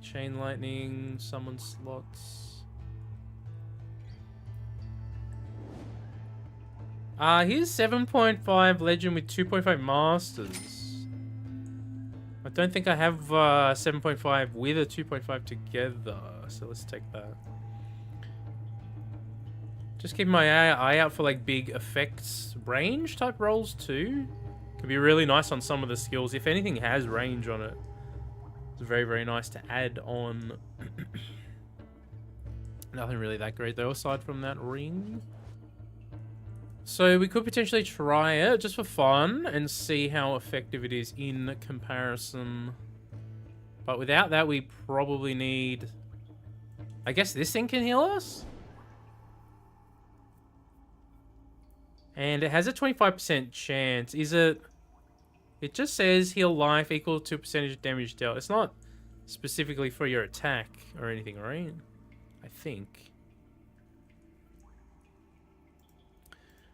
Chain lightning. Summon slots. Here's 7.5 legend with 2.5 masters. I don't think I have 7.5 with a 2.5 together, so let's take that. Just keep my eye out for like big effects range type rolls too. Could be really nice on some of the skills. If anything has range on it, it's very, very nice to add on. Nothing really that great though, aside from that ring. So we could potentially try it just for fun and see how effective it is in comparison. But without that, we probably need... I guess this thing can heal us? And it has a 25% chance. Is it... It just says heal life equal to percentage damage dealt. It's not specifically for your attack or anything, right? I think.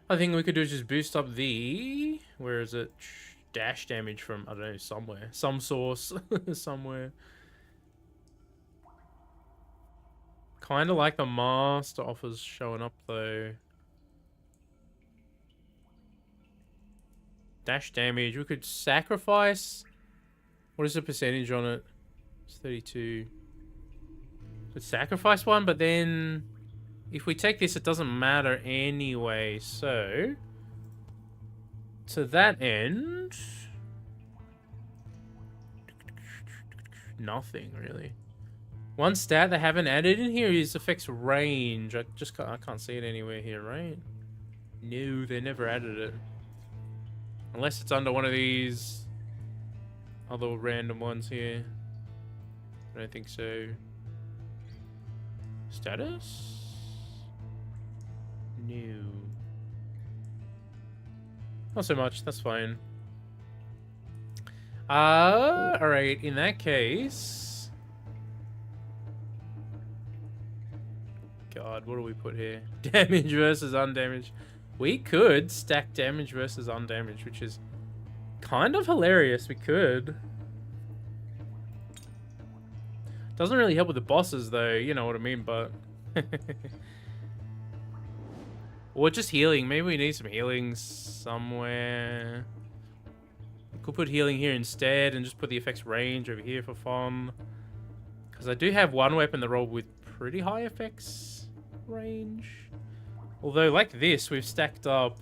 I think we could do is just boost up the... Where is it? Dash damage from, I don't know, somewhere. Some source. Somewhere. Kind of like the master offers showing up, though. Dash damage. We could sacrifice... What is the percentage on it? It's 32. Could sacrifice one, but then... If we take this, it doesn't matter anyway, so... To that end... Nothing, really. One stat they haven't added in here is affects range. I can't see it anywhere here, right? No, they never added it. Unless it's under one of these... other random ones here. I don't think so. Status? No. Not so much, that's fine. Alright, in that case... God, what do we put here? Damage versus undamaged. We could stack damage versus undamaged, which is kind of hilarious. We could. Doesn't really help with the bosses, though. You know what I mean, but... Or just healing. Maybe we need some healing somewhere. We could put healing here instead and just put the effects range over here for fun. Because I do have one weapon that rolled with pretty high effects range. Although, like this, we've stacked up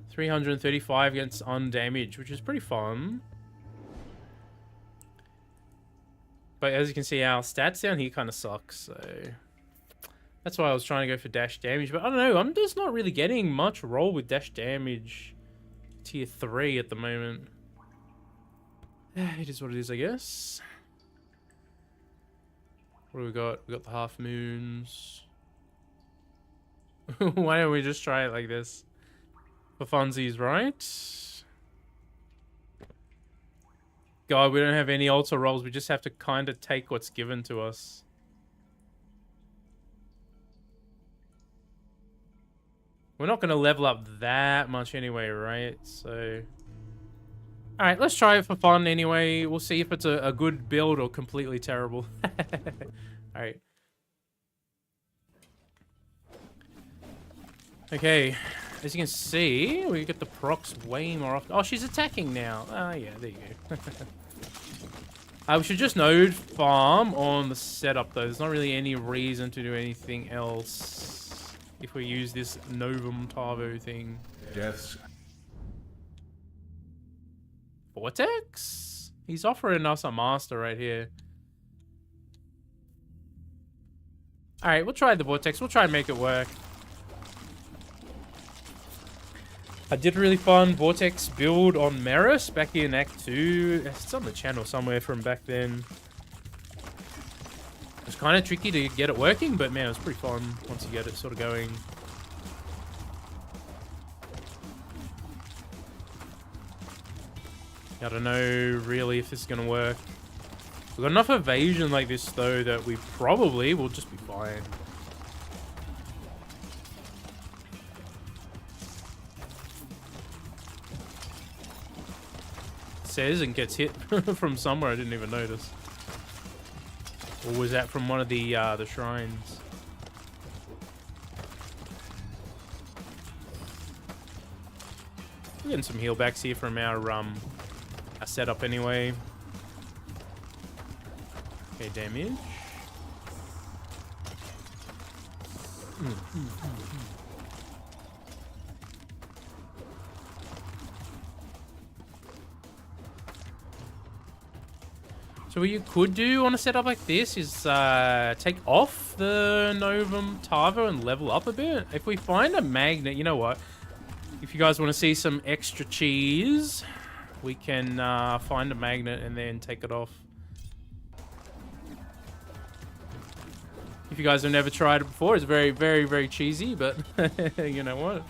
335 against undamaged, which is pretty fun. But as you can see, our stats down here kind of suck, so... That's why I was trying to go for dash damage, but I don't know, I'm just not really getting much roll with dash damage tier 3 at the moment. It is what it is, I guess. What do we got? We got the half moons. Why don't we just try it like this? For funsies, right? God, we don't have any altar rolls, we just have to kind of take what's given to us. We're not going to level up that much anyway, right? So... Alright, let's try it for fun anyway. We'll see if it's a good build or completely terrible. Alright. Okay, as you can see, we get the procs way more often. Oh, she's attacking now. Oh, yeah, there you go. We should just node farm on the setup, though. There's not really any reason to do anything else if we use this Novum Tavo thing. Death's Vortex? He's offering us a master right here. Alright, we'll try the Vortex. We'll try and make it work. I did a really fun Vortex build on Merris back in Act 2. It's on the channel somewhere from back then. It was kind of tricky to get it working, but man, it was pretty fun once you get it sort of going. I don't know really if this is going to work. We've got enough evasion like this though that we probably will just be fine. It says and gets hit from somewhere I didn't even notice. Or was that from one of the shrines? We're getting some heal backs here from our setup anyway. Okay, damage. So what you could do on a setup like this is take off the Novum Tavo and level up a bit. If we find a magnet, you know what? If you guys want to see some extra cheese, we can find a magnet and then take it off. If you guys have never tried it before, it's very, very, very cheesy, but you know what?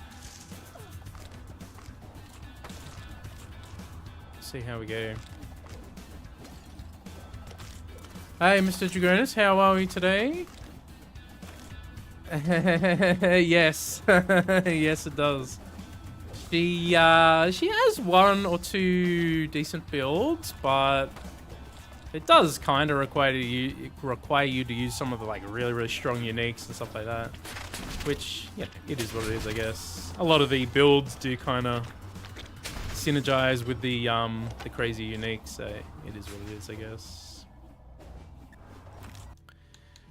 See how we go. Hey, Mr. Dragonis, how are we today? Yes. Yes, it does. She has one or two decent builds, but it does kind of require you to use some of the like really strong uniques and stuff like that. Which, yeah, it is what it is, I guess. A lot of the builds do kind of synergize with the crazy uniques, so it is what it is, I guess.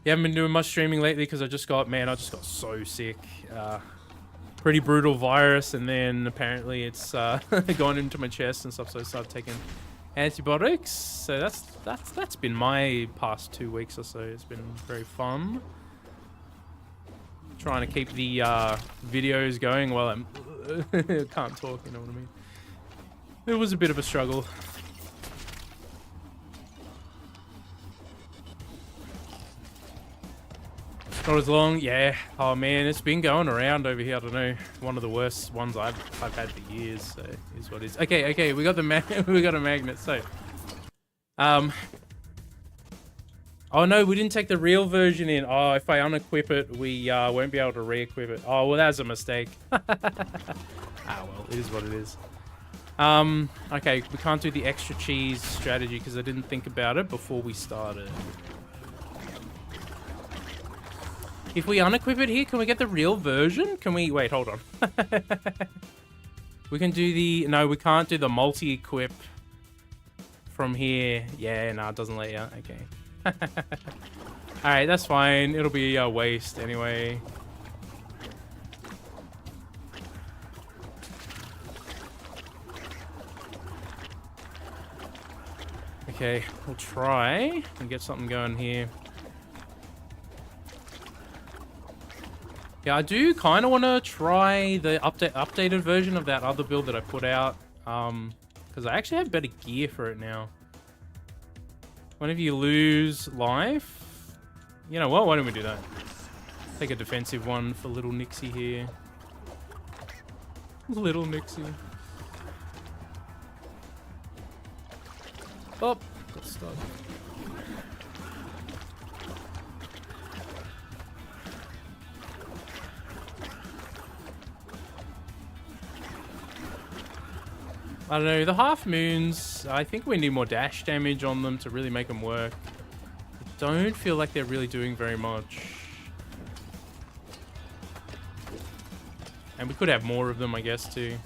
You haven't been doing much streaming lately because I just got so sick. Pretty brutal virus, and then apparently it's gone into my chest and stuff, so I started taking antibiotics. So that's been my past 2 weeks or so. It's been very fun. Trying to keep the videos going while I'm can't talk, you know what I mean? It was a bit of a struggle. Not as long, yeah. Oh man, it's been going around over here. I don't know, one of the worst ones I've had for years. So is what it is. Okay, we got the we got a magnet. So, oh no, we didn't take the real version in. Oh, if I unequip it, we won't be able to re-equip it. Oh well, that's a mistake. Ah well, it is what it is. Okay, we can't do the extra cheese strategy because I didn't think about it before we started. If we unequip it here, can we get the real version? Can we... Wait, hold on. We can do the... No, we can't do the multi-equip from here. Yeah, no, it doesn't let you. Okay. Alright, that's fine. It'll be a waste anyway. Okay, we'll try and get something going here. Yeah, I do kind of want to try the updated version of that other build that I put out, because I actually have better gear for it now. Whenever you lose life, you know what? Why don't we do that? Take a defensive one for little Nixi here. Little Nixi. Oh, got stuck. I don't know, the half moons, I think we need more dash damage on them to really make them work. I don't feel like they're really doing very much. And we could have more of them, I guess, too.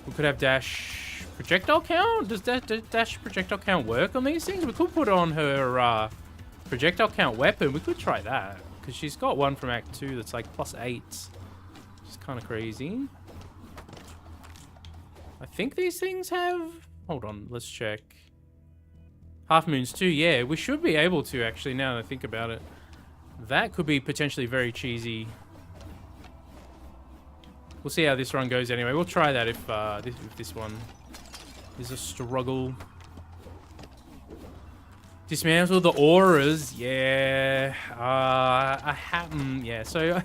We could have dash projectile count? Does dash projectile count work on these things? We could put on her projectile count weapon. We could try that. Because she's got one from Act 2 that's like +8. Which is kind of crazy. I think these things have... Hold on, let's check. Half moons too, yeah. We should be able to, actually, now that I think about it. That could be potentially very cheesy. We'll see how this run goes anyway. We'll try that if this one is a struggle. Dismantle the auras. Yeah. Yeah, so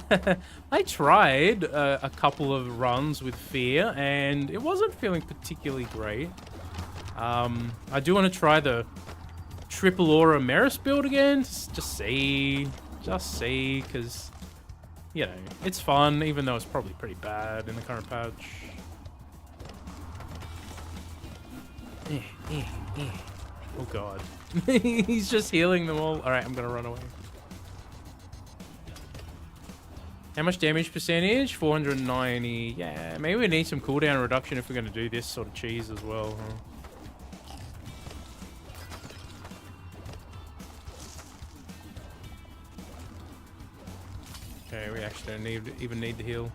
I tried a couple of runs with Fear, and it wasn't feeling particularly great. I do want to try the triple aura Merris build again. Just see, because... You know, it's fun, even though it's probably pretty bad in the current patch. Oh god. He's just healing them all. Alright, I'm gonna run away. How much damage percentage? 490. Yeah, maybe we need some cooldown reduction if we're gonna do this sort of cheese as well, huh? Okay, we actually don't even need the heal.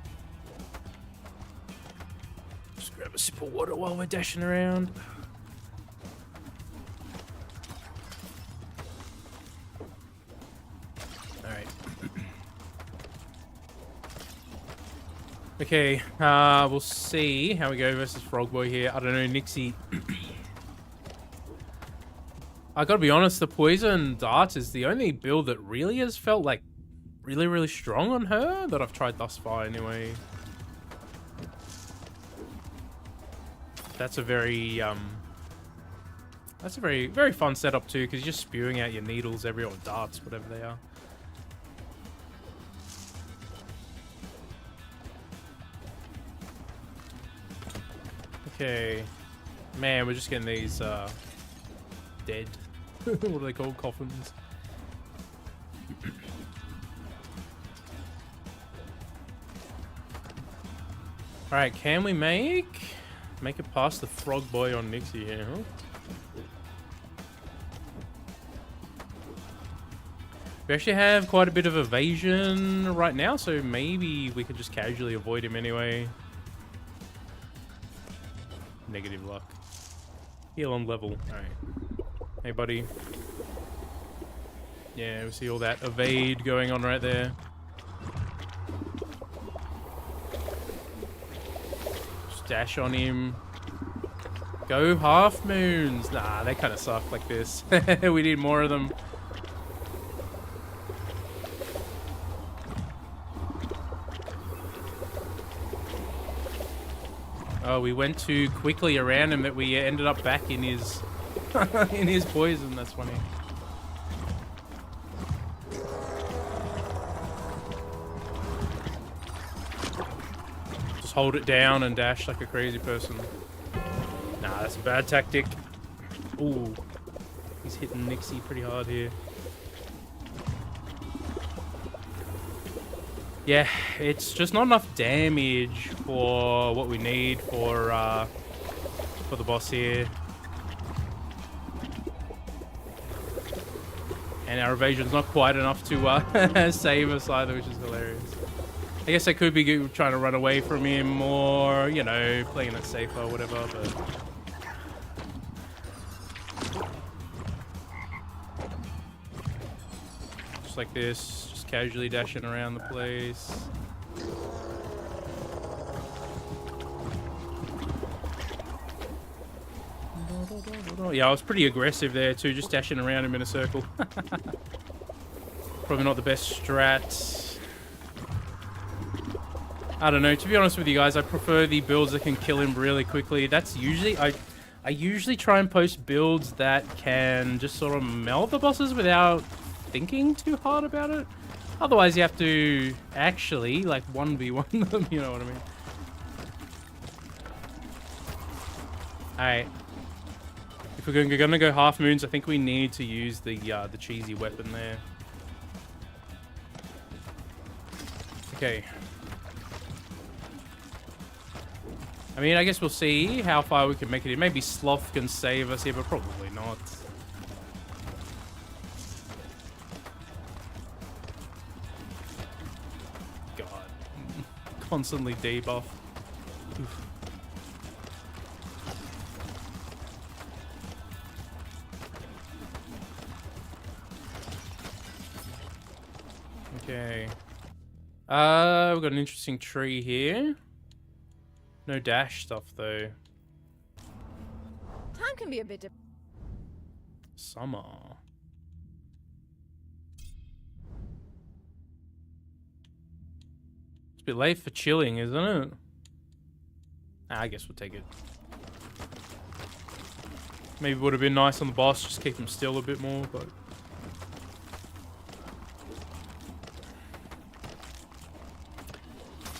Just grab a sip of water while we're dashing around. Alright. Okay, we'll see how we go versus Frog Boy here. I don't know, Nixi. I gotta be honest, the Poison Dart is the only build that really has felt like really strong on her that I've tried thus far anyway. That's a very very fun setup too, because you're just spewing out your needles everywhere, or darts, whatever they are. Okay, man, we're just getting these dead. What are they called? Coffins. Alright, can we make it past the Frog Boy on Nixi here, huh? We actually have quite a bit of evasion right now, so maybe we could just casually avoid him anyway. Negative luck. Heal on level. Alright. Hey, buddy. Yeah, we see all that evade going on right there. Dash on him. Go half moons. Nah, they kind of suck like this. We need more of them. Oh, we went too quickly around him that we ended up back in his in his poison. That's funny. Hold it down and dash like a crazy person. Nah, that's a bad tactic. Ooh, he's hitting Nixi pretty hard here. Yeah, it's just not enough damage for what we need for the boss here. And our evasion's not quite enough to save us either, which is hilarious. I guess I could be trying to run away from him or, you know, playing it safer or whatever, but... Just like this, just casually dashing around the place. Yeah, I was pretty aggressive there too, just dashing around him in a circle. Probably not the best strat. I don't know, to be honest with you guys, I prefer the builds that can kill him really quickly. That's usually, I usually try and post builds that can just sort of melt the bosses without thinking too hard about it. Otherwise you have to actually like 1v1 them, you know what I mean? Alright. If we're gonna go half moons, I think we need to use the cheesy weapon there. Okay. I mean, I guess we'll see how far we can make it in. Maybe Sloth can save us here, but probably not. God. Constantly debuff. Oof. Okay. We've got an interesting tree here. No dash stuff though. Time can be a bit. Summer. It's a bit late for chilling, isn't it? I guess we'll take it. Maybe would have been nice on the boss, just keep him still a bit more, but.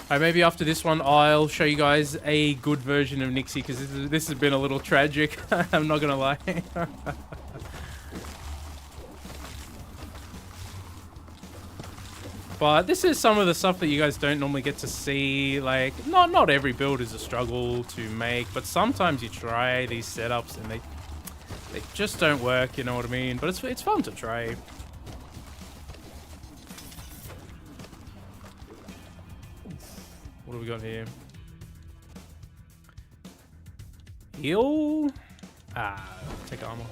Alright, maybe after this one, I'll show you guys a good version of Nixi, because this has been a little tragic. I'm not gonna lie. But this is some of the stuff that you guys don't normally get to see. Like, not every build is a struggle to make, but sometimes you try these setups and they just don't work. You know what I mean? But it's fun to try. What have we got here? Heal? Take armor.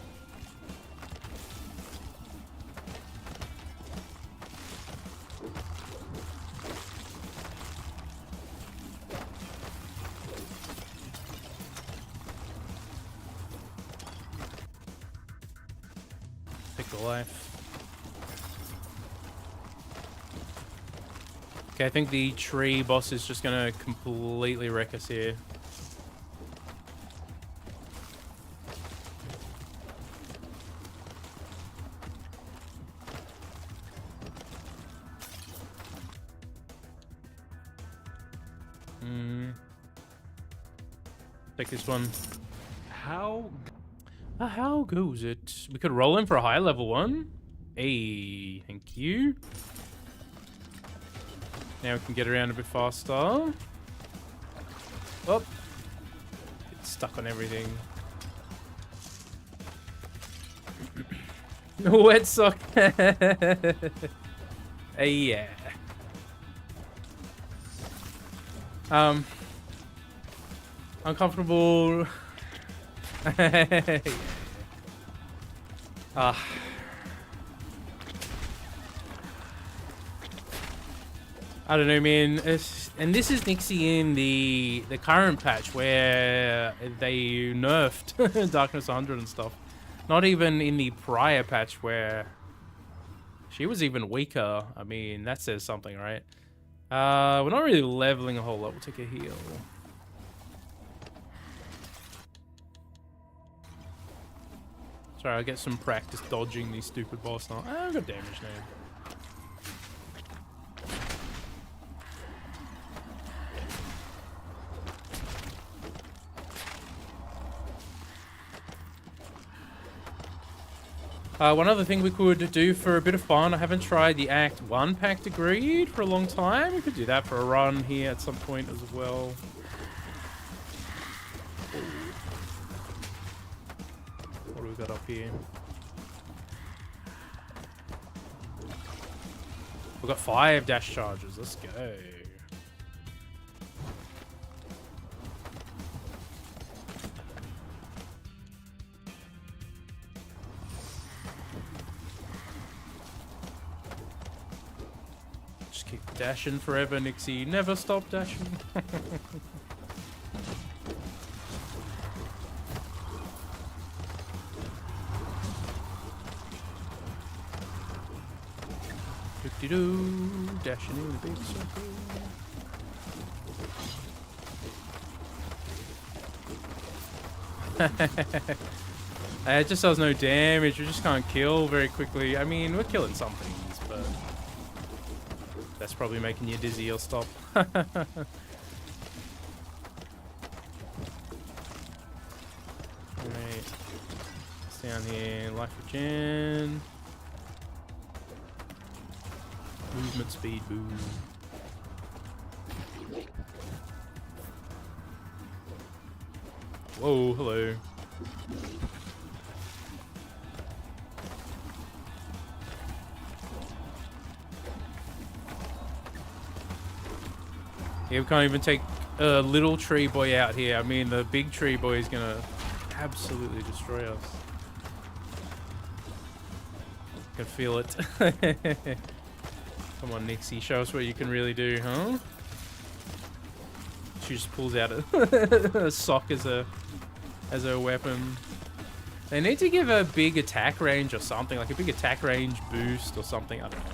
Take the life. Okay, I think the tree boss is just gonna completely wreck us here. Take this one. How goes it? We could roll in for a high level one. Hey, thank you. Now we can get around a bit faster. Oh, it's stuck on everything. Wet sock. Yeah. Uncomfortable. I don't know, man. And this is Nixi in the current patch where they nerfed Darkness 100 and stuff. Not even in the prior patch where she was even weaker. I mean, that says something, right? We're not really leveling a whole lot. We'll take a heal. Sorry, I'll get some practice dodging these stupid boss now. I've got damage now. One other thing we could do for a bit of fun, I haven't tried the Act 1 Pact Agreed for a long time. We could do that for a run here at some point as well. What do we got up here? We've got 5 dash charges. Let's go. Just keep dashing forever, Nixi. Never stop dashing. Dashing in the big circle. It just does no damage. We just can't kill very quickly. I mean, we're killing some things, but that's probably making you dizzy or stop. down here? Life regen. Movement speed boom. Whoa, hello. Yeah, we can't even take a little tree boy out here. I mean, the big tree boy is gonna absolutely destroy us. I can feel it. Come on, Nixi, show us what you can really do, huh? She just pulls out a sock as a weapon. They need to give a big attack range or something, like a big attack range boost or something. I don't know.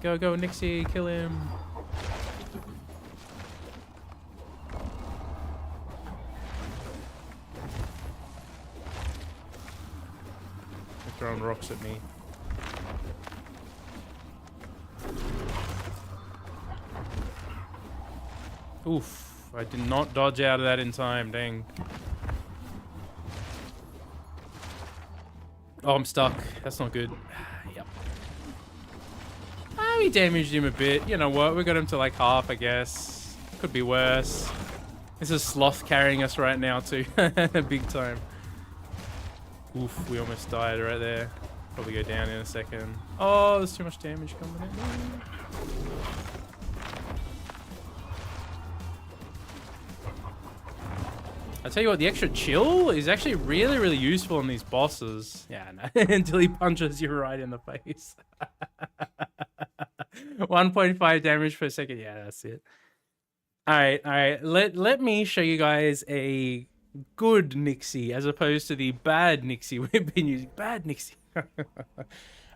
Go, go, Nixi, kill him. They're throwing rocks at me. Oof, I did not dodge out of that in time, dang. Oh, I'm stuck. That's not good. Yep. We damaged him a bit. You know what? We got him to like half, I guess. Could be worse. This is Sloth carrying us right now too. Big time. Oof, we almost died right there. Probably go down in a second. Oh, there's too much damage coming in. I tell you what, the extra chill is actually really, really useful on these bosses. Yeah, no, until he punches you right in the face. 1.5 damage per second. Yeah, that's it. All right. Let me show you guys a good Nixi as opposed to the bad Nixi we've been using. Bad Nixi. All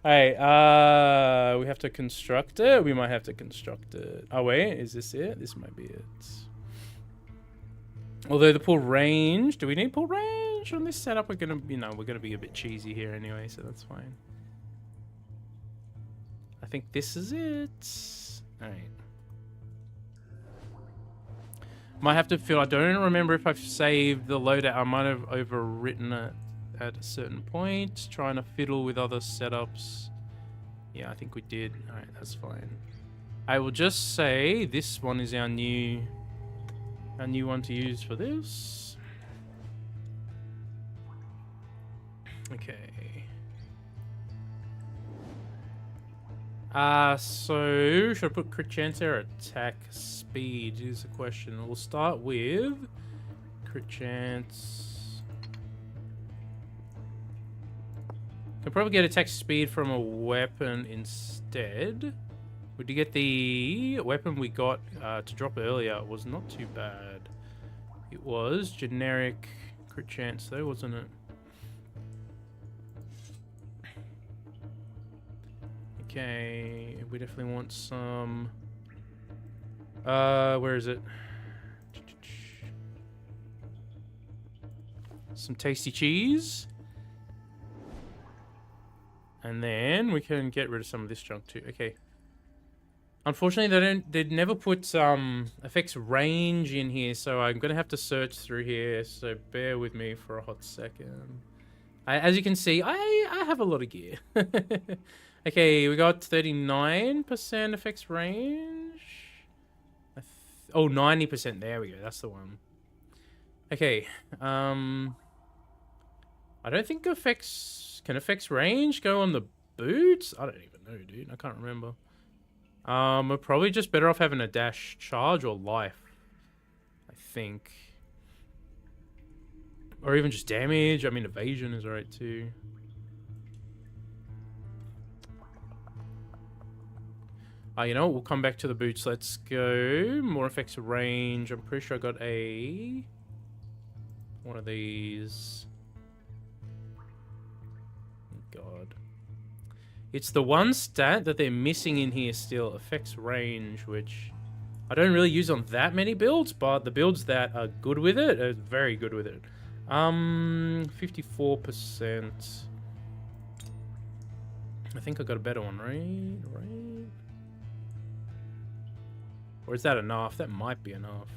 right. We have to construct it. We might have to construct it. Oh wait, is this it? This might be it. Although the pull range, do we need pull range on this setup? We're gonna, we're gonna be a bit cheesy here anyway, so that's fine. I think this is it. All right. Might have to fill. I don't remember if I've saved the loadout. I might have overwritten it at a certain point, trying to fiddle with other setups. Yeah, I think we did. All right, that's fine. I will just say this one is our new one to use for this. Okay. So should I put crit chance or attack speed is the question. We'll start with crit chance. Can probably get attack speed from a weapon instead. We did get the weapon we got to drop earlier. It was not too bad. It was generic crit chance though, wasn't it? Okay, we definitely want some... where is it? Some tasty cheese. And then we can get rid of some of this junk too. Okay. Unfortunately, they never put effects range in here, so I'm gonna have to search through here. So bear with me for a hot second. As you can see, I have a lot of gear. Okay, we got 39% effects range. Oh, 90%. There we go. That's the one. Okay. I don't think can effects range go on the boots? I don't even know, dude. I can't remember. We're probably just better off having a dash charge or life, I think. Or even just damage. I mean, evasion is alright too. You know what? We'll come back to the boots. Let's go. More effects of range. I'm pretty sure I got one of these. God. It's the one stat that they're missing in here still. Effects range, which I don't really use on that many builds, but the builds that are good with it are very good with it. 54%. I think I got a better one, right? Or is that enough? That might be enough.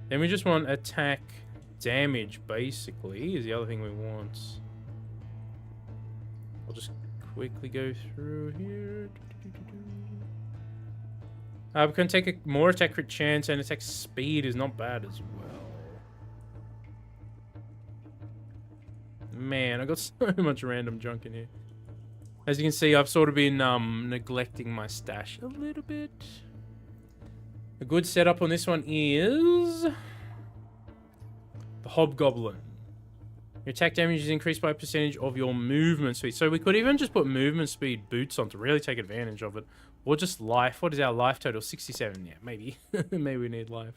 Then we just want attack damage, basically, is the other thing we want. I'll just quickly go through here. We can take a more attack crit chance, and attack speed is not bad as well. Man, I got so much random junk in here. As you can see, I've sort of been neglecting my stash a little bit. A good setup on this one is the Hobgoblin. Your attack damage is increased by a percentage of your movement speed. So we could even just put movement speed boots on to really take advantage of it. Or just life. What is our life total? 67. Yeah, maybe. Maybe we need life.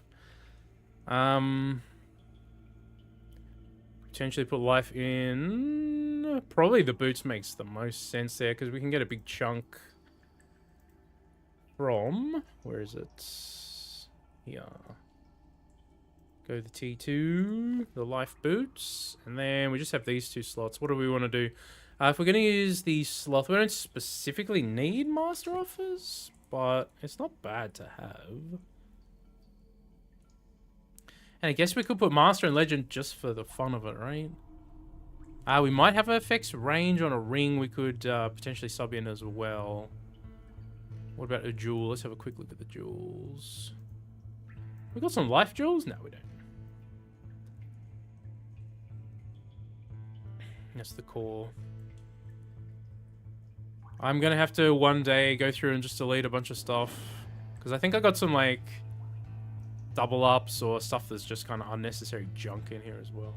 Potentially put life in. Probably the boots makes the most sense there because we can get a big chunk from. Where is it? Here. Go the T2, the life boots, and then we just have these two slots. What do we want to do? If we're going to use the sloth, we don't specifically need master offers, but it's not bad to have. And I guess we could put master and legend just for the fun of it, right? We might have effects range on a ring we could potentially sub in as well. What about a jewel? Let's have a quick look at the jewels. We got some life jewels? No, we don't. That's the core. I'm gonna have to one day go through and just delete a bunch of stuff. Because I think I got some, like, double ups or stuff that's just kind of unnecessary junk in here as well.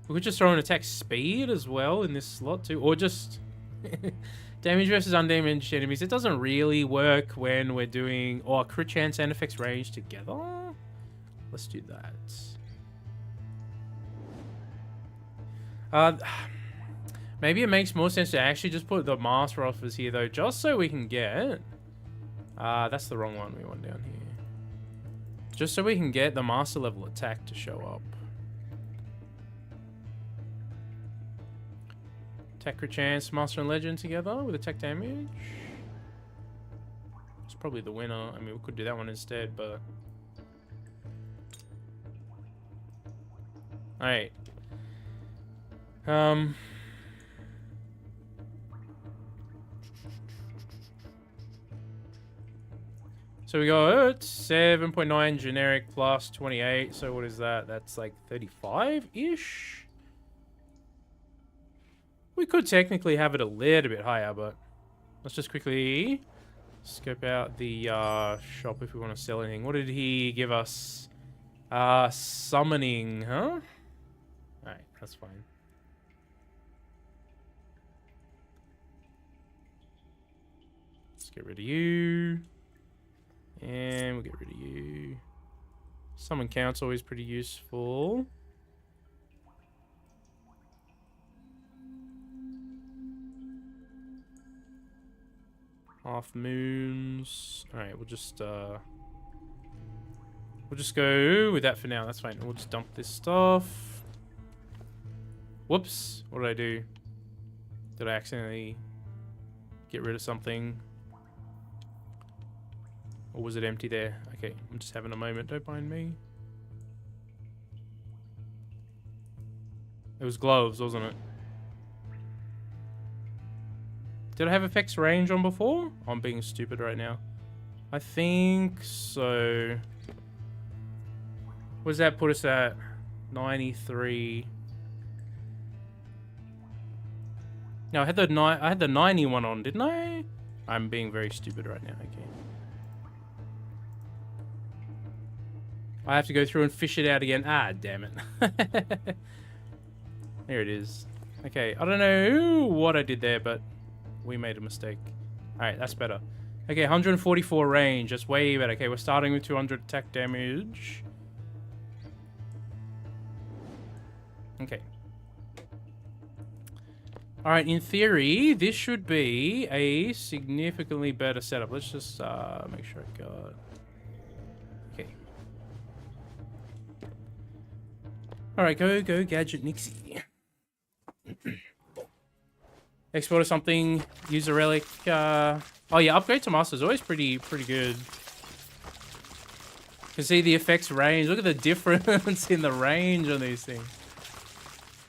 We could just throw an attack speed as well in this slot too. Or just damage versus undamaged enemies. It doesn't really work when we're doing crit chance and effects range together. Let's do that. Maybe it makes more sense to actually just put the master offers here though, just so we can get... that's the wrong one we want down here. Just so we can get the master level attack to show up. Attack crit chance, master and legend together with attack damage. It's probably the winner. I mean, we could do that one instead, but... Alright. So we got 7.9 generic plus 28. So what is that? That's like 35-ish? We could technically have it a little bit higher, but let's just quickly scope out the shop if we want to sell anything. What did he give us? Summoning, huh? Alright, that's fine. Let's get rid of you. And we'll get rid of you. Summon count's always pretty useful. Half moons. Alright, we'll just go with that for now. That's fine. We'll just dump this stuff. Whoops. What did I do? Did I accidentally get rid of something? Or was it empty there? Okay, I'm just having a moment. Don't mind me. It was gloves, wasn't it? Did I have effects range on before? I'm being stupid right now. I think so. What does that put us at? 93. No, I had the 91 on, didn't I? I'm being very stupid right now. Okay. I have to go through and fish it out again. Ah, damn it. There it is. Okay, I don't know what I did there, but we made a mistake. Alright, that's better. Okay, 144 range. That's way better. Okay, we're starting with 200 attack damage. Okay. Alright, in theory, this should be a significantly better setup. Let's just make sure I got... Okay. Alright, go gadget Nixi. Export or something, use a relic. Oh yeah, upgrade to master is always pretty good. can see the effects range. Look at the difference in the range on these things.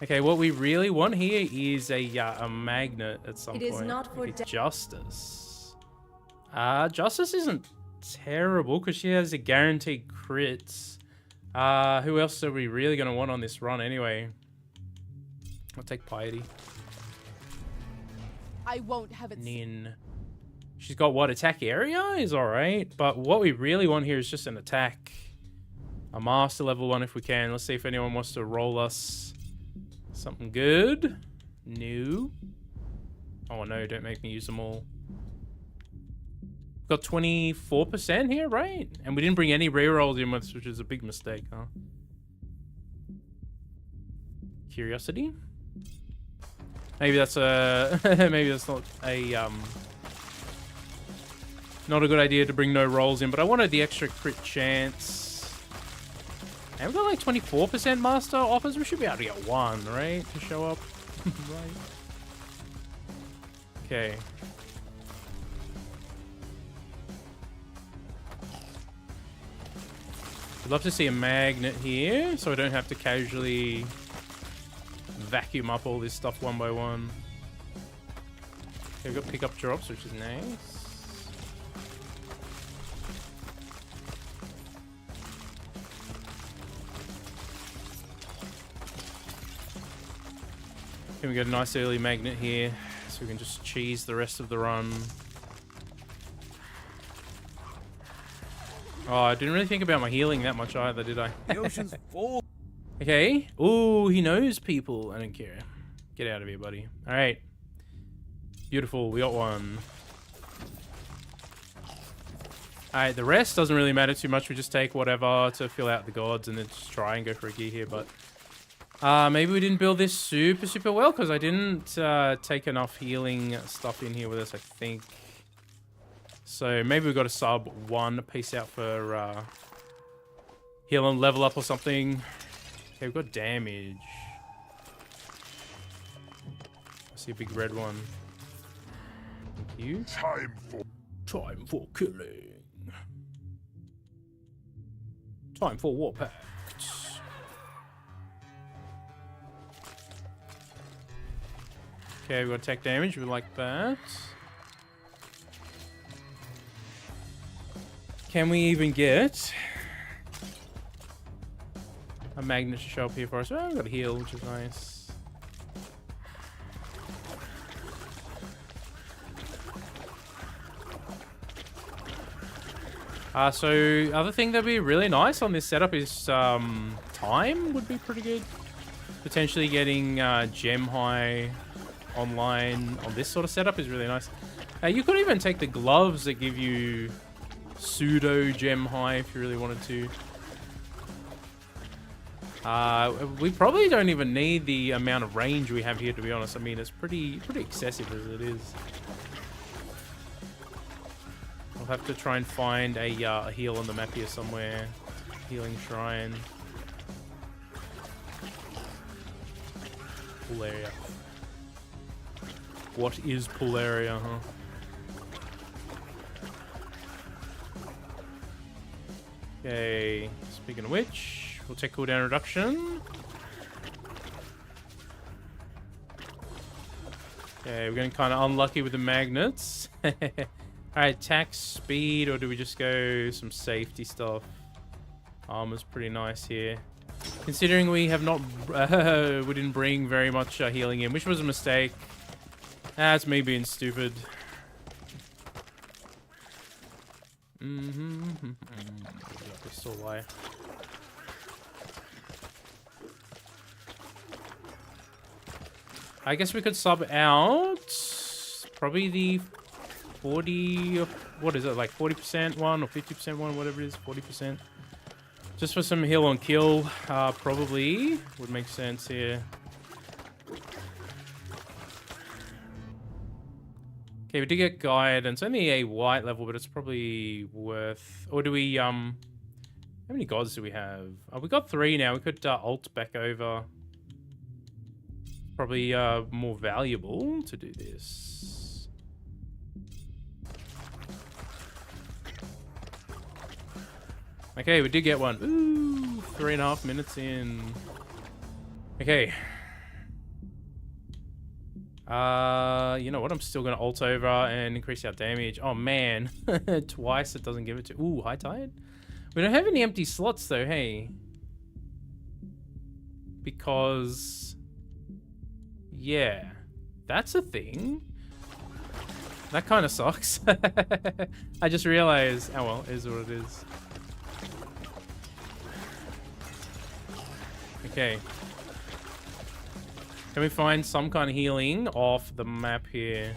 Okay, what we really want here is a magnet at some point. It is not for Justice. Justice isn't terrible because she has a guaranteed crits. Who else are we really going to want on this run anyway? I'll take Piety. I won't have it. Nin. She's got what? Attack area is alright, but what we really want here is just an attack. A master level 1 if we can. Let's see if anyone wants to roll us something good. No. Oh no, don't make me use them all. Got 24% here, right? And we didn't bring any rerolls in with us, which is a big mistake, huh? Curiosity? Maybe that's a maybe that's not a not a good idea to bring no rolls in, but I wanted the extra crit chance. And we've got like 24% master offers. We should be able to get 1, right? To show up. Right. Okay. I'd love to see a magnet here, so I don't have to casually vacuum up all this stuff one by one. Okay, we've got pickup drops, which is nice. Okay, we got a nice early magnet here, so we can just cheese the rest of the run. Oh, I didn't really think about my healing that much either, did I? The ocean's full. Okay. Ooh, he knows people. I don't care. Get out of here, buddy. All right. Beautiful. We got 1. All right. The rest doesn't really matter too much. We just take whatever to fill out the gods and then just try and go for a gear here. But maybe we didn't build this super well because I didn't take enough healing stuff in here with us, I think. So maybe we've got a sub 1 piece out for heal and level up or something. Okay, we've got damage. I see a big red one. Thank you. Time for killing. Time for Warpact. Okay, we've got attack damage. We like that. Can we even get a magnet to show up here for us? Oh, we've got a heal, which is nice. So other thing that'd be really nice on this setup is time would be pretty good. Potentially getting gem high online on this sort of setup is really nice. You could even take the gloves that give you pseudo gem high if you really wanted to. We probably don't even need the amount of range we have here, to be honest. I mean, it's pretty excessive as it is. I'll have to try and find a heal on the map here somewhere. Healing shrine. Pool area. What is pool area, huh? Okay, speaking of which, we'll take cooldown reduction. Okay, we're getting kind of unlucky with the magnets. Alright, attack speed, or do we just go some safety stuff? Armor's pretty nice here. Considering we have not, we didn't bring very much healing in, which was a mistake. That's me being stupid. Still lie. I guess we could sub out probably the 40, what is it, like 40% one or 50% one, whatever it is, 40%. Just for some heal on kill, probably would make sense here. Okay, we did get guidance. Only a white level, but it's probably worth... Or do we... How many gods do we have? Oh, we got 3 now. We could ult back over. Probably more valuable to do this. Okay, we did get one. Ooh, 3.5 minutes in. Okay. You know what? I'm still gonna ult over and increase our damage. Oh man, twice it doesn't give it to. Ooh, high tide. We don't have any empty slots though. Hey, because yeah, that's a thing. That kind of sucks. I just realized. Oh well, it is what it is. Okay. Can we find some kind of healing off the map here?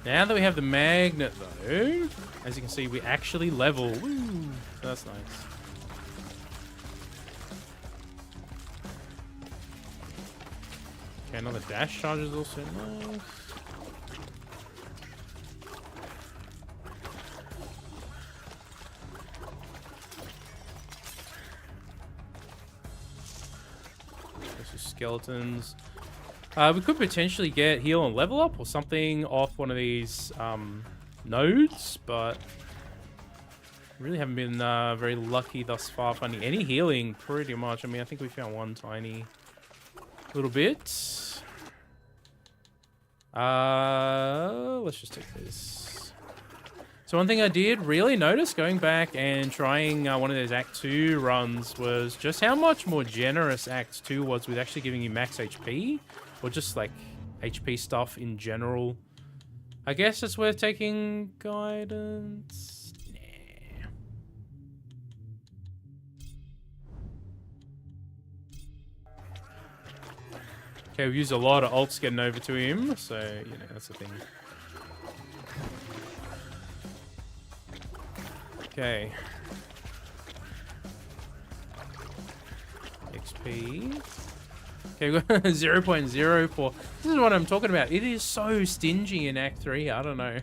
Now that we have the magnet, though, as you can see, we actually level. Woo! So that's nice. Okay, another dash charge is also nice. Skeletons. We could potentially get heal and level up or something off one of these nodes, but really haven't been very lucky thus far finding any healing pretty much. I mean, I think we found one tiny little bit. Let's just take this. So one thing I did really notice going back and trying one of those Act 2 runs was just how much more generous Act 2 was with actually giving you max HP, or just like HP stuff in general. I guess it's worth taking guidance. Nah. Okay, we've used a lot of ults getting over to him, so you know that's the thing. Okay. XP. Okay, we got 0.04. This is what I'm talking about. It is so stingy in Act 3. I don't know.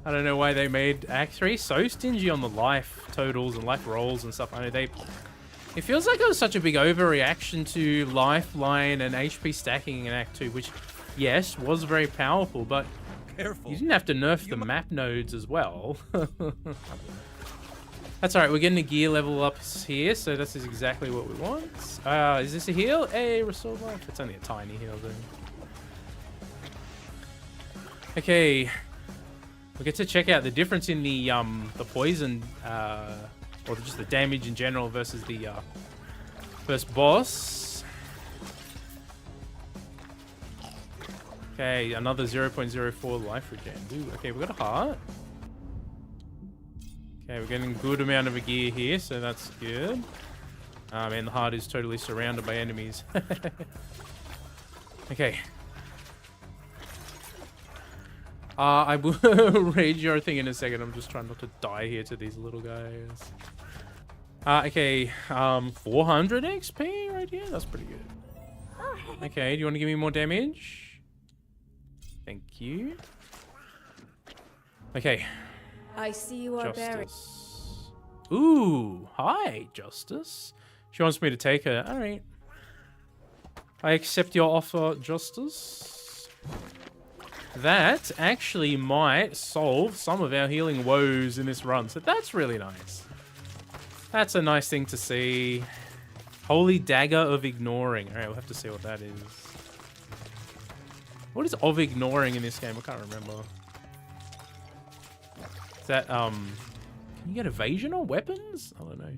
I don't know why they made Act 3 so stingy on the life totals and life rolls and stuff. I know they... It feels like it was such a big overreaction to lifeline and HP stacking in Act 2, which, yes, was very powerful, but... Careful. You didn't have to nerf the map nodes as well. That's alright, we're getting a gear level up here, so this is exactly what we want. Is this a heal? Hey, restore life. It's only a tiny heal though. Okay. We get to check out the difference in the poison, or just the damage in general versus the first boss. Okay, another 0.04 life regen. Ooh, okay, we got a heart. Okay, we're getting a good amount of a gear here, so that's good. And the heart is totally surrounded by enemies. Okay. I will read your thing in a second. I'm just trying not to die here to these little guys. Okay, 400 XP right here? That's pretty good. Okay, do you want to give me more damage? Thank you. Okay. I see you are buried. Justice. Ooh, hi, Justice. She wants me to take her. All right. I accept your offer, Justice. That actually might solve some of our healing woes in this run, so that's really nice. That's a nice thing to see. Holy Dagger of Ignoring. All right, we'll have to see what that is. What is of ignoring in this game? I can't remember. Is that, can you get evasion or weapons? I don't know.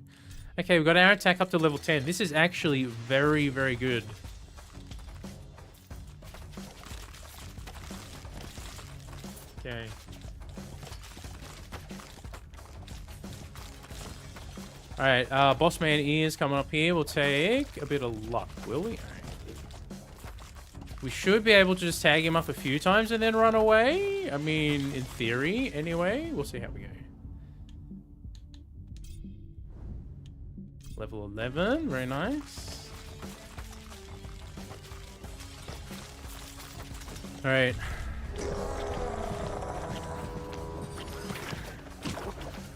Okay, we've got our attack up to level 10. This is actually very, very good. Okay. Alright, Boss Man is coming up here. We'll take a bit of luck, will we? We should be able to just tag him up a few times and then run away. I mean, in theory, anyway. We'll see how we go. Level 11. Very nice. Alright.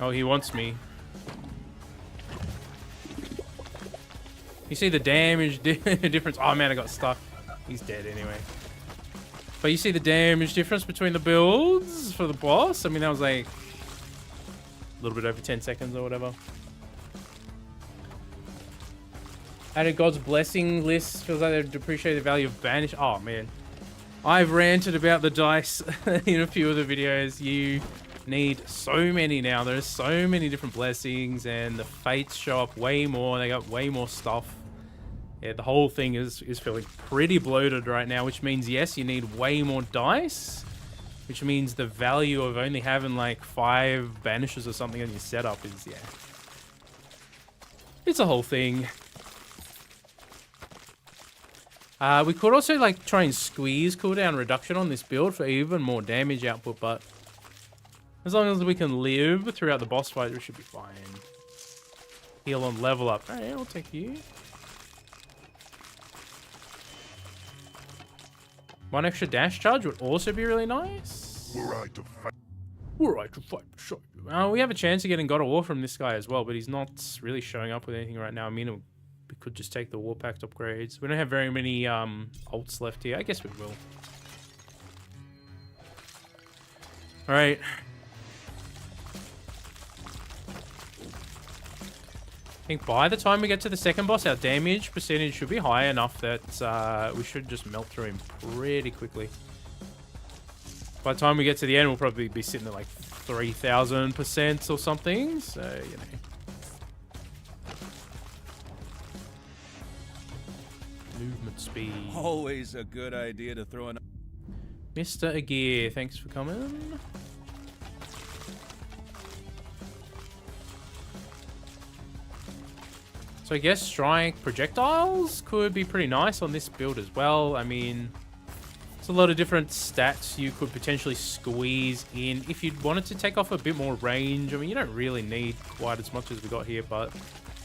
Oh, he wants me. You see the damage difference? Oh man, I got stuck. He's dead anyway. But you see the damage difference between the builds for the boss? I mean, that was like A little bit over 10 seconds or whatever. Added God's Blessing list. Feels like they've depreciated the value of Banish. Oh, man. I've ranted about the dice in a few of the videos. You need so many now. There's so many different blessings, and the fates show up way more. They got way more stuff. Yeah, the whole thing is feeling pretty bloated right now, which means, yes, you need way more dice, which means the value of only having like 5 banishes or something on your setup is, yeah. It's a whole thing. We could also like try and squeeze cooldown reduction on this build for even more damage output, but as long as we can live throughout the boss fight, we should be fine. Heal on level up. Alright, I'll take you. 1 extra dash charge would also be really nice. We're right to fight. We're right to fight. We have a chance of getting God of War from this guy as well, but he's not really showing up with anything right now. I mean, we could just take the War Pact upgrades. We don't have very many ults left here. I guess we will. Alright. I think by the time we get to the second boss, our damage percentage should be high enough that we should just melt through him pretty quickly. By the time we get to the end, we'll probably be sitting at like 3,000% or something. So, you know. Movement speed. Always a good idea to throw an... Mr. Agir, thanks for coming. So I guess strike projectiles could be pretty nice on this build as well. I mean, there's a lot of different stats you could potentially squeeze in if you wanted to take off a bit more range. I mean, you don't really need quite as much as we got here, but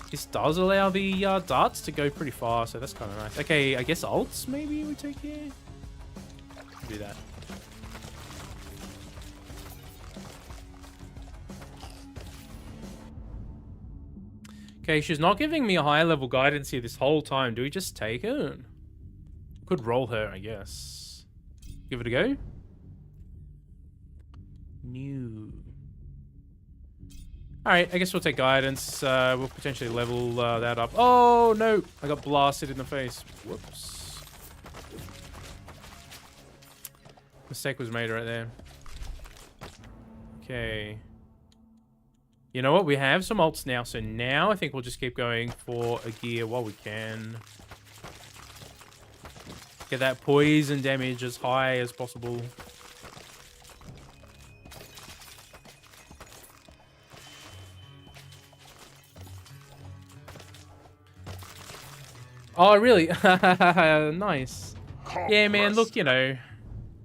this does allow the darts to go pretty far, so that's kind of nice. Okay, I guess ults maybe we take here. Do that. Okay, she's not giving me a higher level guidance here this whole time. Do we just take it? Could roll her, I guess. Give it a go. New. Alright, I guess we'll take guidance. We'll potentially level that up. Oh, no! I got blasted in the face. Whoops. Mistake was made right there. Okay. You know what? We have some ults now, so now I think we'll just keep going for a gear while we can. Get that poison damage as high as possible. Oh, really? Nice. Yeah, man, look, you know,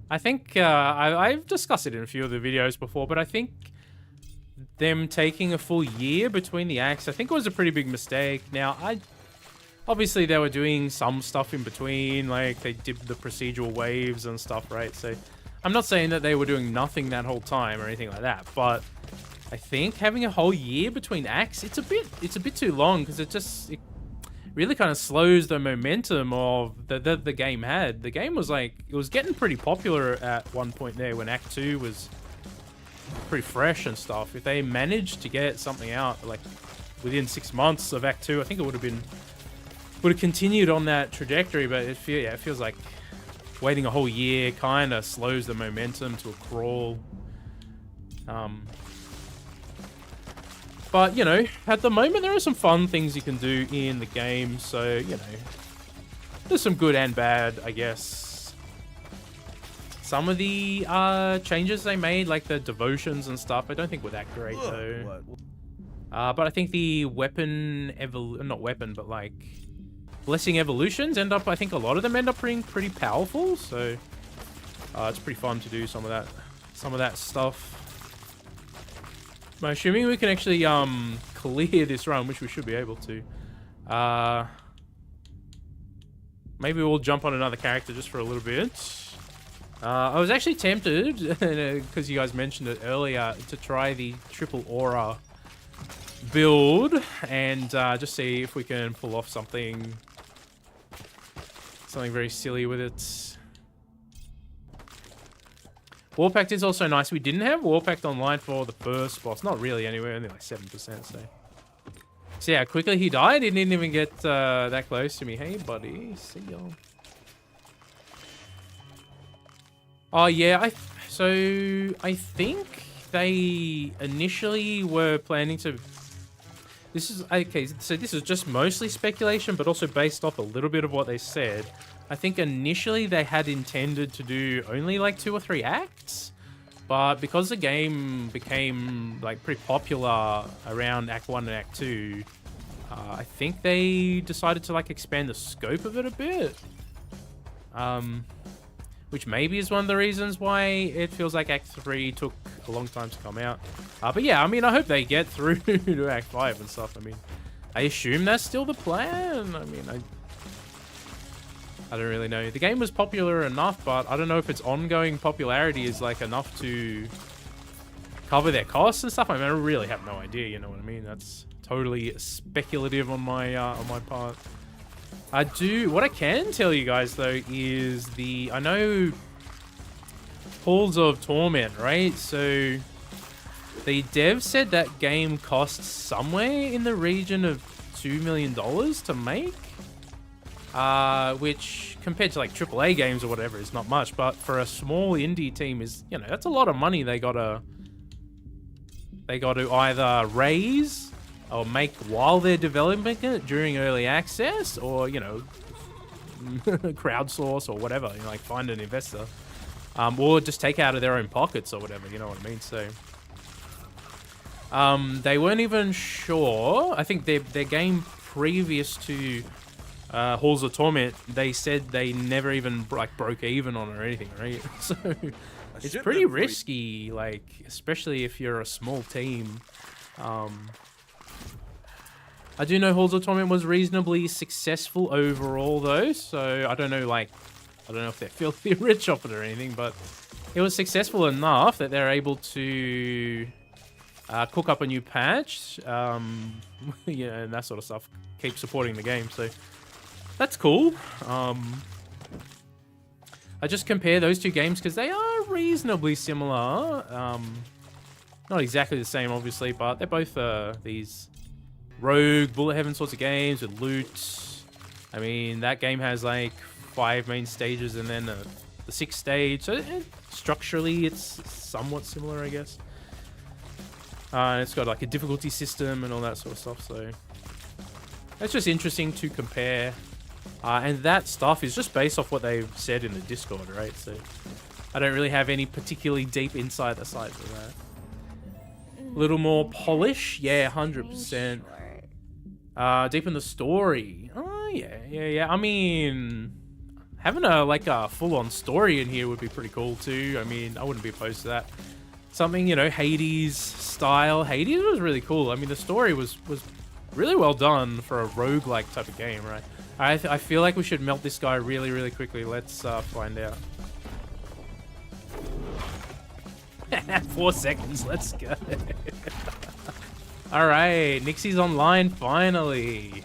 I think I've discussed it in a few of the videos before, but I think them taking a full year between the acts, I think it was a pretty big mistake. Now, obviously they were doing some stuff in between, like they did the procedural waves and stuff, right? So I'm not saying that they were doing nothing that whole time or anything like that, but I think having a whole year between acts, it's a bit too long, because it really kind of slows the momentum of the game had. The game was like, it was getting pretty popular at one point there when Act 2 was pretty fresh and stuff. If they managed to get something out like within 6 months of Act 2, I think it would have continued on that trajectory, but it feels like waiting a whole year kind of slows the momentum to a crawl. But, you know, at the moment, there are some fun things you can do in the game. So, you know, there's some good and bad, I guess. Some of the changes they made, like the devotions and stuff, I don't think were that great, though. But I think the weapon, not weapon, but like blessing evolutions I think a lot of them end up being pretty powerful. So, it's pretty fun to do some of that stuff. I'm assuming we can actually clear this run, which we should be able to. Maybe we'll jump on another character just for a little bit. I was actually tempted, because you guys mentioned it earlier, to try the triple aura build and just see if we can pull off something very silly with it. Warpact is also nice. We didn't have Warpact online for the first boss. Not really anyway, only like 7%, so. See how quickly he died? He didn't even get that close to me. Hey, buddy. See y'all. Oh, yeah. I think they initially were planning to... This is... Okay, so this is just mostly speculation, but also based off a little bit of what they said. I think initially they had intended to do only like 2 or 3 acts, but because the game became like pretty popular around Act 1 and Act 2, I think they decided to like expand the scope of it a bit, which maybe is one of the reasons why it feels like Act 3 took a long time to come out. But yeah, I mean, I hope they get through to Act 5 and stuff. I mean, I assume that's still the plan. I mean, I don't really know. The game was popular enough, but I don't know if its ongoing popularity is like enough to cover their costs and stuff. I mean, I really have no idea. You know what I mean? That's totally speculative on my part. What I can tell you guys though is I know Halls of Torment, right? So the dev said that game cost somewhere in the region of $2 million to make. Which compared to like AAA games or whatever is not much, but for a small indie team is, you know, that's a lot of money they gotta either raise or make while they're developing it during early access, or, you know, crowdsource or whatever, you know, like find an investor, or just take out of their own pockets or whatever, you know what I mean? So they weren't even sure. I think their game previous to Halls of Torment, they said they never even like broke even on it or anything, right? So it's pretty risky, like, especially if you're a small team. I do know Halls of Torment was reasonably successful overall though, so I don't know if they're filthy rich off it or anything, but it was successful enough that they're able to cook up a new patch, yeah, and that sort of stuff, keep supporting the game, so that's cool. I just compare those two games because they are reasonably similar. Not exactly the same, obviously, but they're both these rogue, bullet heaven sorts of games with loot. I mean, that game has like 5 main stages and then the 6th stage. So structurally, it's somewhat similar, I guess. It's got like a difficulty system and all that sort of stuff. So it's just interesting to compare. And that stuff is just based off what they've said in the Discord, right? So I don't really have any particularly deep insight aside from that. A little more polish, yeah, 100%. Deep in the story, oh yeah. I mean, having a full-on story in here would be pretty cool too. I mean, I wouldn't be opposed to that. Something, you know, Hades style. Hades was really cool. I mean, the story was really well done for a roguelike type of game, right? I feel like we should melt this guy really, really quickly. Let's find out. 4 seconds, let's go. Alright, Nixi's online finally.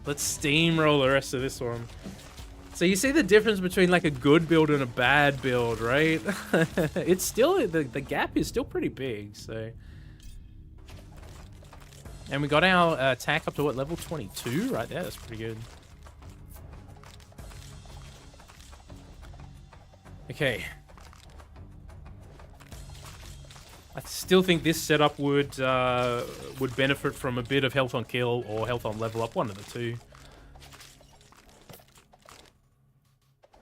Let's steamroll the rest of this one. So you see the difference between like a good build and a bad build, right? It's still, the gap is still pretty big, so. And we got our attack up to what, level 22 right there? That's pretty good. Okay. I still think this setup would benefit from a bit of health on kill or health on level up, one of the two.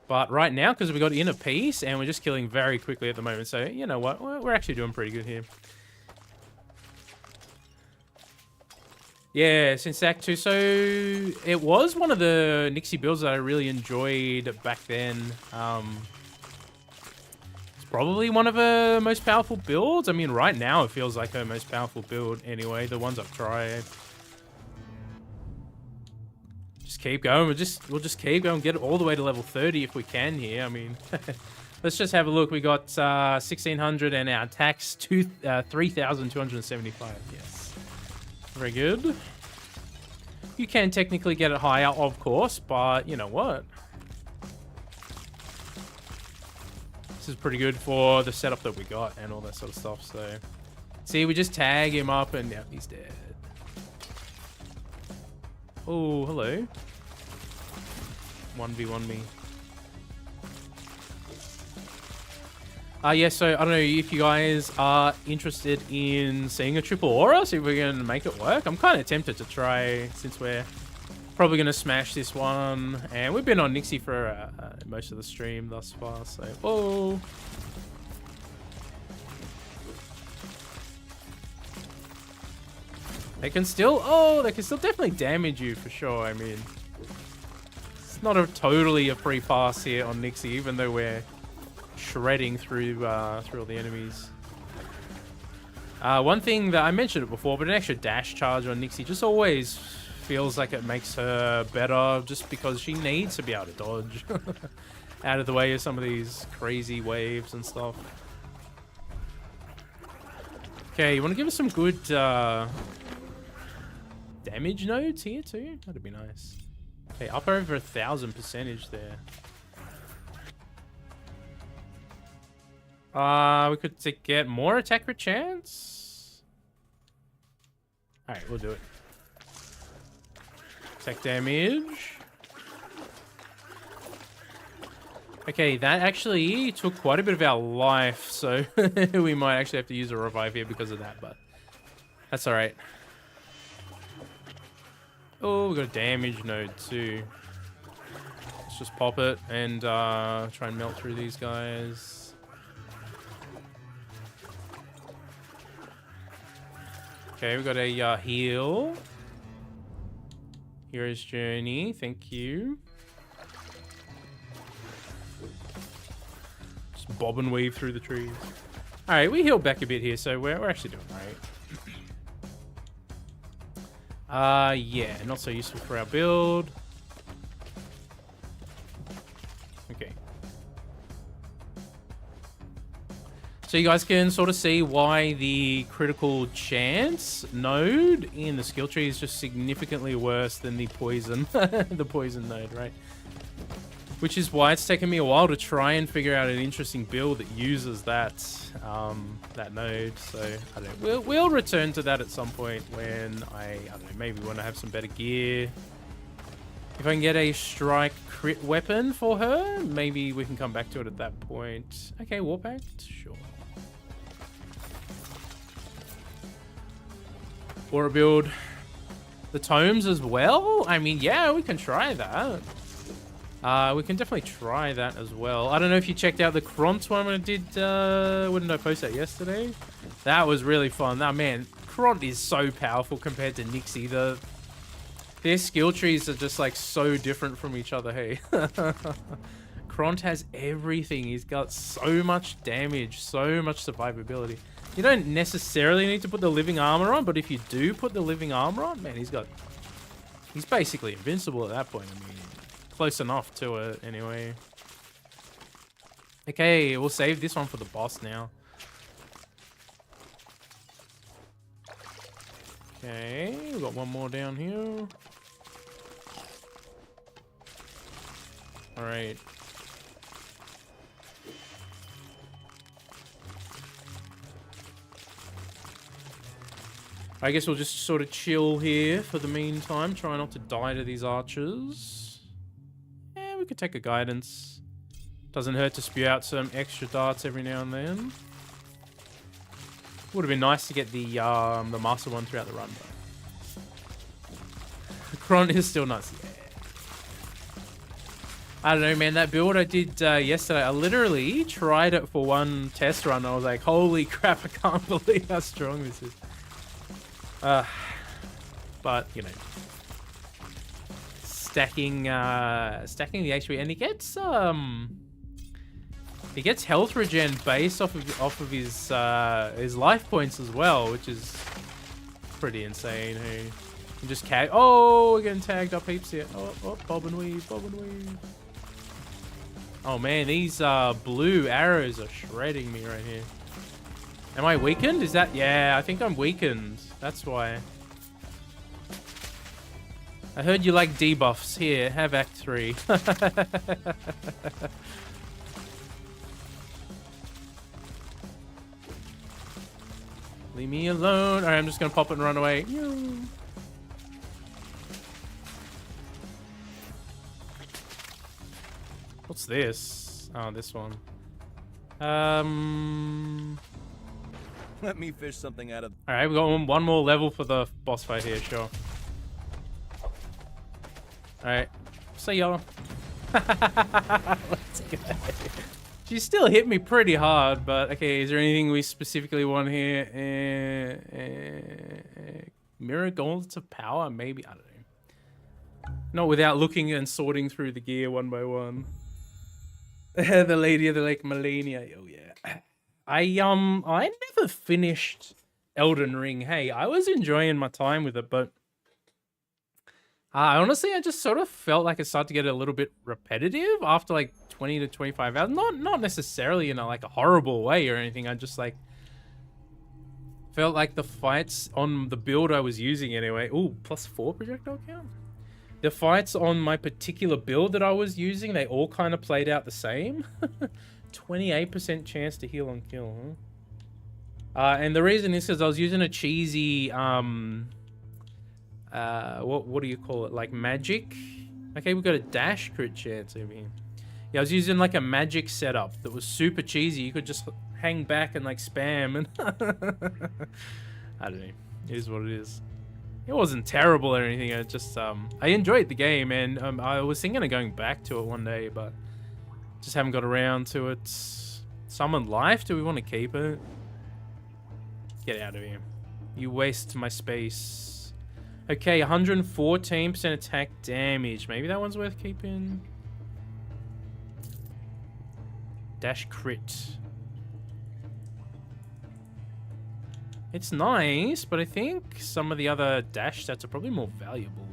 But right now, because we got inner peace and we're just killing very quickly at the moment, so you know what, we're actually doing pretty good here. Yeah, since Act 2, so it was one of the Nixi builds that I really enjoyed back then. Probably one of her most powerful builds. I mean, right now it feels like her most powerful build anyway, the ones I've tried. Just keep going. We'll just keep going, get it all the way to level 30 if we can here. I mean, let's just have a look. We got 1600 and our attack's 3275. Yes. Very good. You can technically get it higher, of course, but you know what? This is pretty good for the setup that we got and all that sort of stuff. So, see, we just tag him up and yeah, he's dead. Oh, hello. 1v1 me. Yeah, so I don't know if you guys are interested in seeing a triple aura, see if we can make it work. I'm kind of tempted to try since we're probably going to smash this one. And we've been on Nixi for most of the stream thus far, so... Whoa! They can still... Oh, they can still definitely damage you for sure. I mean... It's not totally a free pass here on Nixi, even though we're shredding through all the enemies. One thing that I mentioned it before, but an extra dash charge on Nixi just always feels like it makes her better, just because she needs to be able to dodge out of the way of some of these crazy waves and stuff. Okay, you want to give us some good damage nodes here too? That'd be nice. Okay, up over 1,000% there. We could get more attack crit chance. Alright, we'll do it. Attack damage. Okay, that actually took quite a bit of our life, so we might actually have to use a revive here because of that, but that's alright. Oh, we got a damage node too. Let's just pop it and try and melt through these guys. Okay, we got a heal. Hero's Journey, thank you. Just bob and weave through the trees. Alright, we healed back a bit here, so we're actually doing alright. Yeah, not so useful for our build. Okay. So you guys can sort of see why the critical chance node in the skill tree is just significantly worse than the poison, the poison node, right? Which is why it's taken me a while to try and figure out an interesting build that uses that that node. So I don't know. We'll return to that at some point when I don't know, maybe want to have some better gear. If I can get a strike crit weapon for her, maybe we can come back to it at that point. Okay, Warpact, sure. Or build the tomes as well. I mean, yeah, we can try that. We can definitely try that as well. I don't know if you checked out the Kront one when I did. When did I post that yesterday? That was really fun. Oh, man, Kront is so powerful compared to Nixi. Their skill trees are just like so different from each other. Hey, Kront has everything. He's got so much damage, so much survivability. You don't necessarily need to put the living armor on, but if you do put the living armor on, man, he's basically invincible at that point. I mean, close enough to it anyway. Okay, we'll save this one for the boss now. Okay, we've got one more down here. All right. I guess we'll just sort of chill here for the meantime. Try not to die to these archers. Yeah, we could take a guidance. Doesn't hurt to spew out some extra darts every now and then. Would have been nice to get the master one throughout the run, but Kront is still nice. Yeah. I don't know, man. That build I did yesterday, I literally tried it for one test run. I was like, holy crap, I can't believe how strong this is. But you know, stacking the HP, and he gets health regen based off of his life points as well, which is pretty insane. Hey, you just we're getting tagged up heaps here. Oh, bob and weave, bob and weave. Oh man, these blue arrows are shredding me right here. Am I weakened? Is that... Yeah, I think I'm weakened. That's why. I heard you like debuffs. Here, have Act 3. Leave me alone. Alright, I'm just gonna pop it and run away. What's this? Oh, this one. Let me fish something out of. Alright, we got one more level for the boss fight here, sure. Alright. See ya. Let's go. She still hit me pretty hard, but okay, is there anything we specifically want here? Mirror gauntlets of power? Maybe, I don't know. Not without looking and sorting through the gear one by one. The Lady of the Lake Melania. Oh yeah. I never finished Elden Ring. Hey, I was enjoying my time with it, but honestly, I just sort of felt like it started to get a little bit repetitive after like 20 to 25 hours. Not necessarily in like a horrible way or anything. I just like felt like the fights on the build I was using anyway. Ooh, +4 projectile count. The fights on my particular build that I was using, they all kind of played out the same. 28% chance to heal on kill, huh? And the reason is because I was using a cheesy, what do you call it? Like magic? Okay, we've got a dash crit chance over here. Yeah, I was using like a magic setup that was super cheesy. You could just hang back and like spam and... I don't know. It is what it is. It wasn't terrible or anything. I just, I enjoyed the game, and I was thinking of going back to it one day, but just haven't got around to it. Summon life? Do we want to keep it? Get out of here. You waste my space. Okay, 114% attack damage. Maybe that one's worth keeping. Dash crit. It's nice, but I think some of the other dash stats are probably more valuable.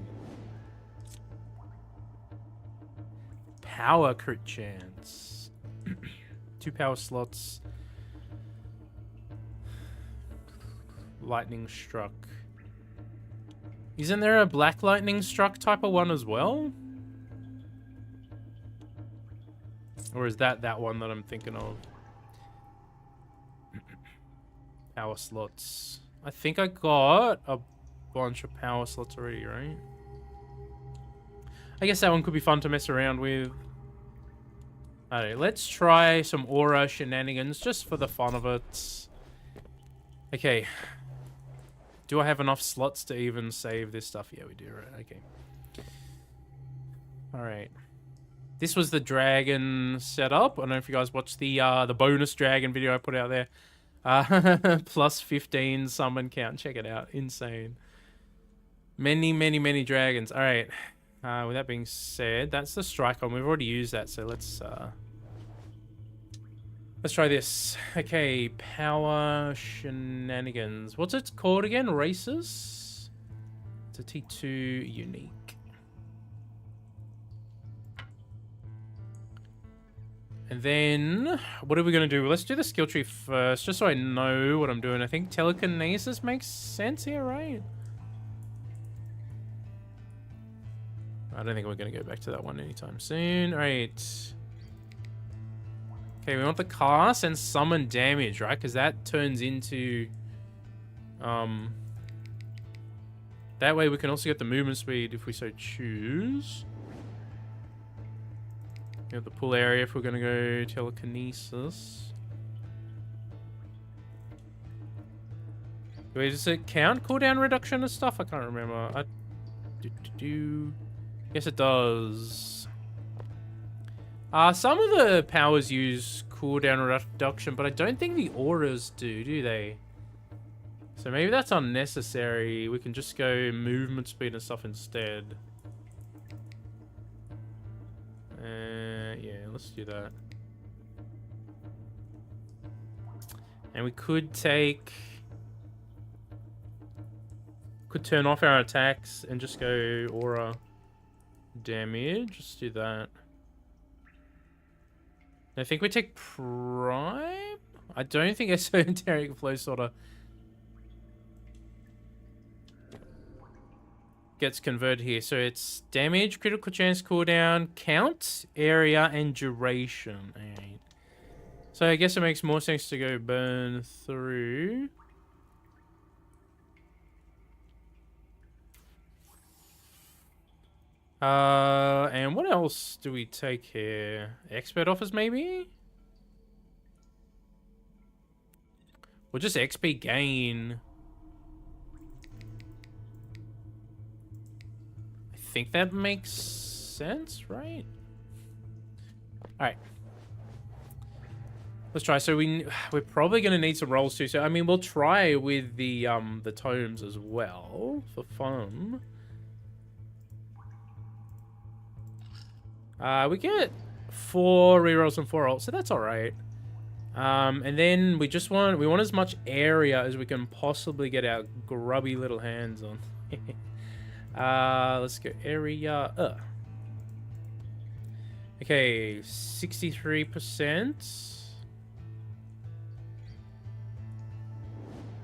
Power crit chance. 2 power slots. Lightning struck. Isn't there a black lightning struck type of one as well? Or is that one that I'm thinking of? Power slots. I think I got a bunch of power slots already, right? I guess that one could be fun to mess around with. Alright, let's try some aura shenanigans just for the fun of it. Okay. Do I have enough slots to even save this stuff? Yeah, we do, right? Okay. Alright. This was the dragon setup. I don't know if you guys watched the bonus dragon video I put out there. +15 summon count. Check it out. Insane. Many dragons. Alright. With that being said, that's the strike on. We've already used that, so let's try this. Okay, power shenanigans. What's it called again? Races? It's a T2 unique. And then, what are we going to do? Let's do the skill tree first, just so I know what I'm doing. I think telekinesis makes sense here, right? I don't think we're going to go back to that one anytime soon. All right. Okay, we want the cast and summon damage, right? Because that turns into... that way we can also get the movement speed if we so choose. We have the pull area if we're going to go telekinesis. Wait, does it count cooldown reduction and stuff? I can't remember. Yes, it does. Some of the powers use cooldown reduction, but I don't think the auras do they? So maybe that's unnecessary. We can just go movement speed and stuff instead. Yeah, let's do that. And we could turn off our attacks and just go aura damage. Let's do that. I think we take prime. I don't think esoteric flow sort of gets converted here. So it's damage, critical chance, cooldown, count, area, and duration. Alright. So I guess it makes more sense to go burn through. And what else do we take here? Expert offers, maybe? Or just XP gain. I think that makes sense, right? Alright. Let's try. So we're probably going to need some rolls too. So, I mean, we'll try with the tomes as well for fun. We get 4 rerolls and 4 ults, so that's alright. And then we want as much area as we can possibly get our grubby little hands on. Let's go area. Okay, 63%.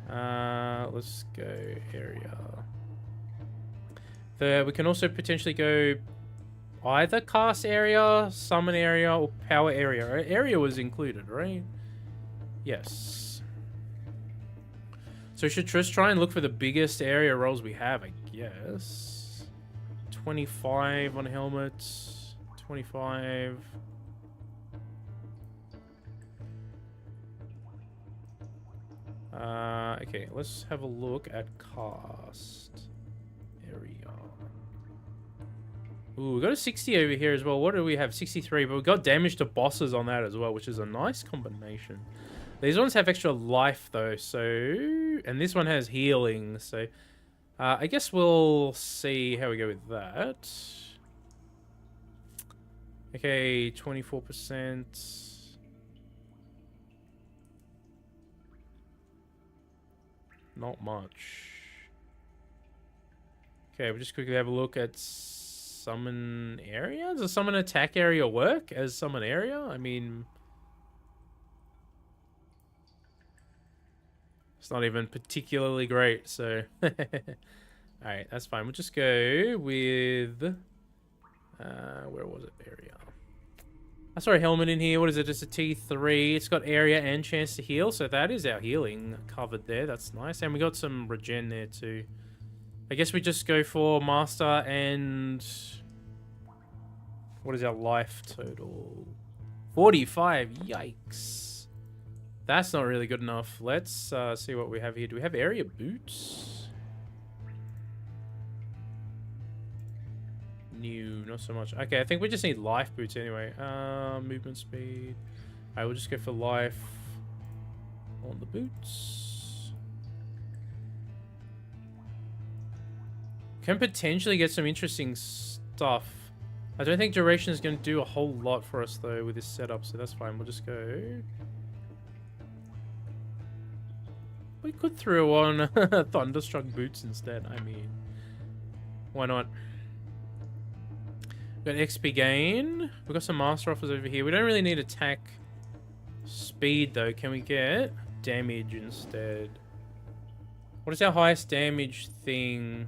Let's go area. We can also potentially go either cast area, summon area, or power area. Area was included, right? Yes. So we should just try and look for the biggest area rolls we have, I guess. 25 on helmets. 25. Okay, let's have a look at cast area. Ooh, we got a 60 over here as well. What do we have? 63, but we got damage to bosses on that as well, which is a nice combination. These ones have extra life though, so... And this one has healing, so... I guess we'll see how we go with that. Okay, 24%. Not much. Okay, we'll just quickly have a look at summon area. Does summon attack area work as summon area? I mean... It's not even particularly great, so... Alright, that's fine. We'll just go with... where was it? Area. I saw a helmet in here. What is it? It's a T3. It's got area and chance to heal, so that is our healing covered there. That's nice. And we got some regen there too. I guess we just go for master and... What is our life total? 45. Yikes. That's not really good enough. Let's see what we have here. Do we have area boots? New, not so much. Okay, I think we just need life boots anyway. Movement speed. Alright, we'll just go for life on the boots. Can potentially get some interesting stuff. I don't think duration is going to do a whole lot for us though with this setup, so that's fine. We'll just go. We could throw on Thunderstruck boots instead. I mean, why not? Got XP gain. We've got some master offers over here. We don't really need attack speed though. Can we get damage instead? What is our highest damage thing?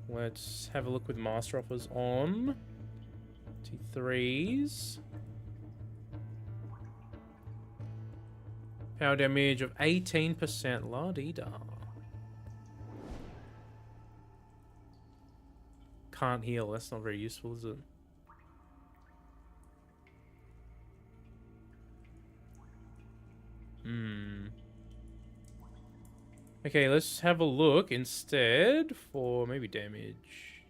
Let's have a look with master offers on. T3s. Power damage of 18%. La-dee-da. Can't heal. That's not very useful, is it? Okay, let's have a look instead for maybe damage.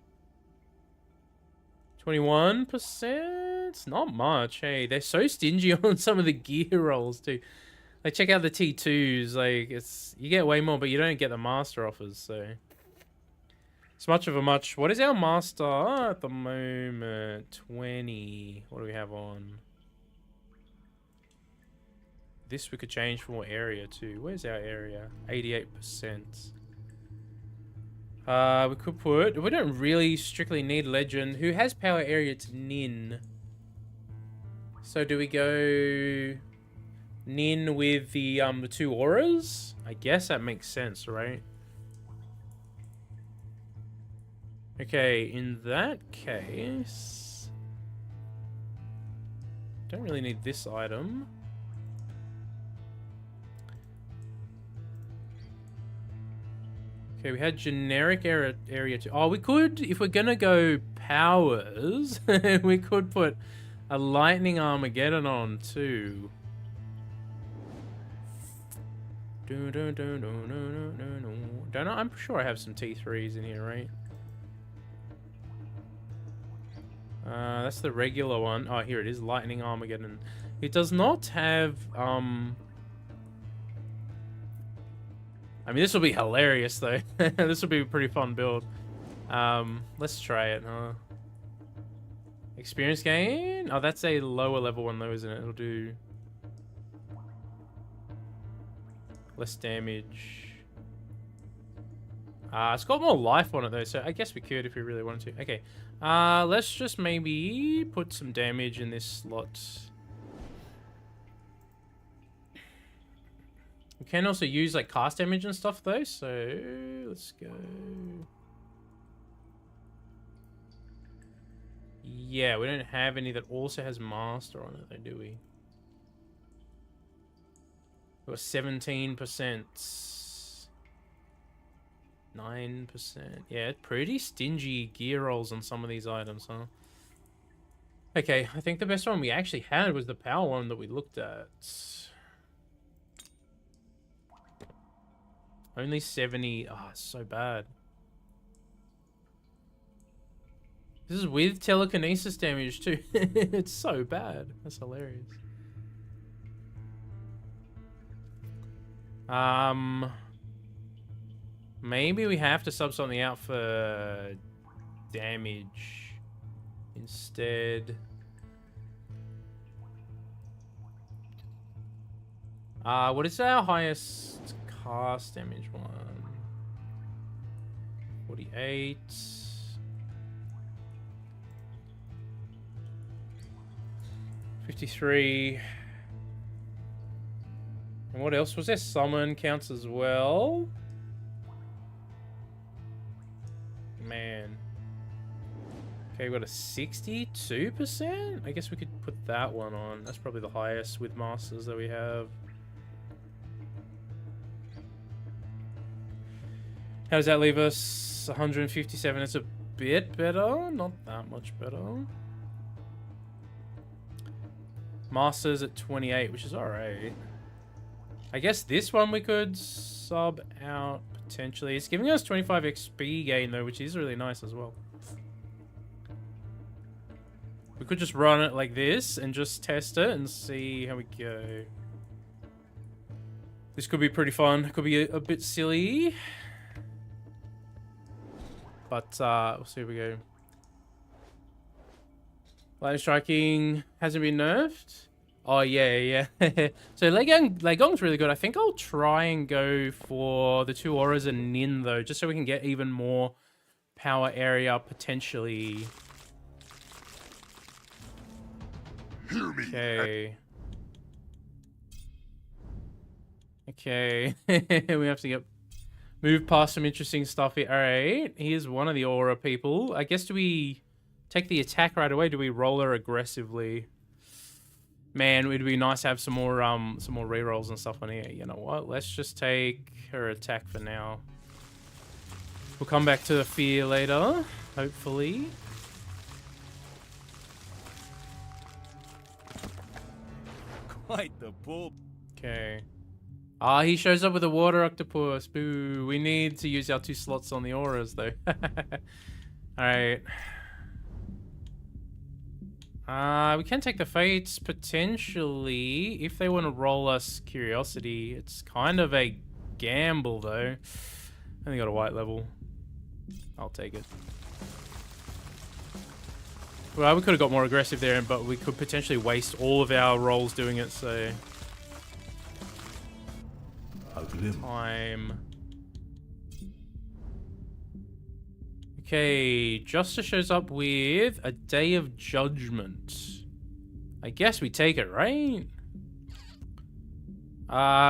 21%? Not much. Hey, they're so stingy on some of the gear rolls too. Like, check out the T2s. Like, it's you get way more, but you don't get the master offers. So it's much of a much. What is our master at the moment? 20. What do we have on? This we could change for more area too. Where's our area? 88%. We could put... We don't really strictly need legend. Who has power area to Nin? So do we go Nin with the 2 auras? I guess that makes sense, right? Okay, in that case... Don't really need this item. Okay, we had generic area 2. Oh, we could, if we're gonna go powers, we could put a lightning Armageddon on too. Don't know. I'm sure I have some T3s in here, right? That's the regular one. Oh, here it is, lightning Armageddon. It does not have I mean, this will be hilarious though. This will be a pretty fun build. Let's try it, huh? Experience gain? Oh, that's a lower level one though, isn't it? It'll do less damage. It's got more life on it though, so I guess we could if we really wanted to. Okay. Let's just maybe put some damage in this slot. We can also use like cast damage and stuff though, so let's go. Yeah, we don't have any that also has master on it though, do we? We've got 17%. 9%. Yeah, pretty stingy gear rolls on some of these items, huh? Okay, I think the best one we actually had was the power one that we looked at. Only 70. Oh, it's so bad. This is with telekinesis damage too. It's so bad. That's hilarious. Maybe we have to sub something out for damage instead. What is our highest cast damage one? 48. 53. And what else was there? Summon counts as well. Man. Okay, we got a 62%? I guess we could put that one on. That's probably the highest with masters that we have. How does that leave us? 157. It's a bit better. Not that much better. Masters at 28, which is alright. I guess this one we could sub out potentially. It's giving us 25 XP gain though, which is really nice as well. We could just run it like this and just test it and see how we go. This could be pretty fun. It could be a bit silly. But we'll see how we go. Lightning striking hasn't been nerfed. Oh yeah. So Legong's really good. I think I'll try and go for the 2 auras and Nin though, just so we can get even more power area potentially. Okay. Okay. We have to move past some interesting stuff here. Alright. Here's one of the aura people. I guess do we take the attack right away? Do we roll her aggressively? Man, it'd be nice to have some more rerolls and stuff on here. You know what? Let's just take her attack for now. We'll come back to the fear later, hopefully. Quite the bull. Okay. Ah, he shows up with a water octopus. Boo. We need to use our 2 slots on the auras though. Alright. We can take the fates potentially if they want to roll us curiosity. It's kind of a gamble though. Only got a white level. I'll take it. Well, we could have got more aggressive there, but we could potentially waste all of our rolls doing it, so... Time. Okay, Justice shows up with a Day of Judgment. I guess we take it, right?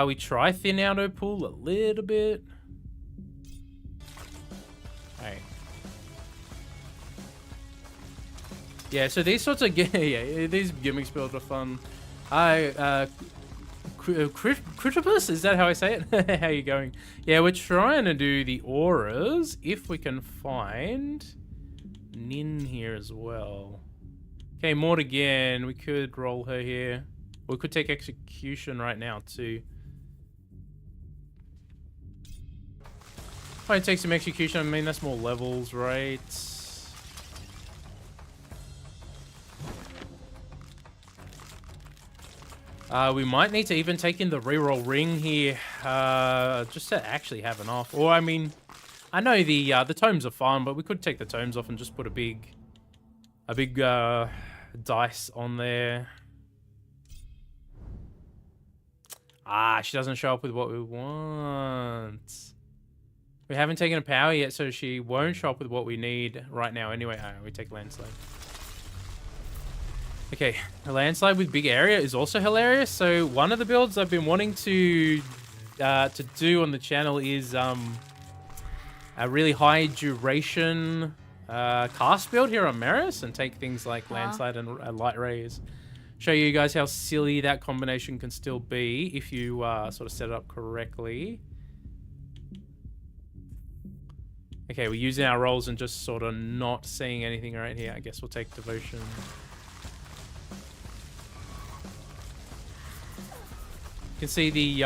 We try Thin Auto Pool a little bit. Hey. Yeah, so these sorts of these gimmicks builds are fun. Critopus? Is that how I say it? How you going? Yeah, we're trying to do the auras if we can find Nin here as well. Okay, Maud again. We could roll her here. We could take execution right now too. Might take some execution. I mean, that's more levels, right? We might need to even take in the reroll ring here, just to actually have enough. Or I mean, I know the tomes are fun, but we could take the tomes off and just put a big dice on there. Ah, she doesn't show up with what we want. We haven't taken a power yet, so she won't show up with what we need right now. Anyway, we take landslide. Okay, a landslide with big area is also hilarious. So one of the builds I've been wanting to do on the channel is a really high duration cast build here on Merris and take things like landslide and light rays. Show you guys how silly that combination can still be if you sort of set it up correctly. Okay, we're using our rolls and just sort of not seeing anything right here. I guess we'll take devotion. You can see the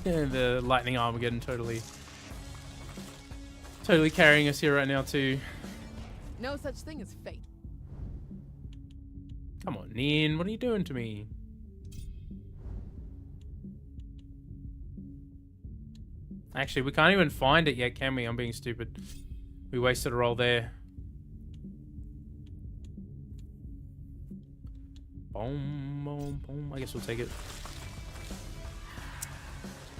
the lightning Armageddon totally carrying us here right now too. No such thing as fate. Come on, Nin, what are you doing to me? Actually, we can't even find it yet, can we? I'm being stupid. We wasted a roll there. Boom, boom, boom. I guess we'll take it.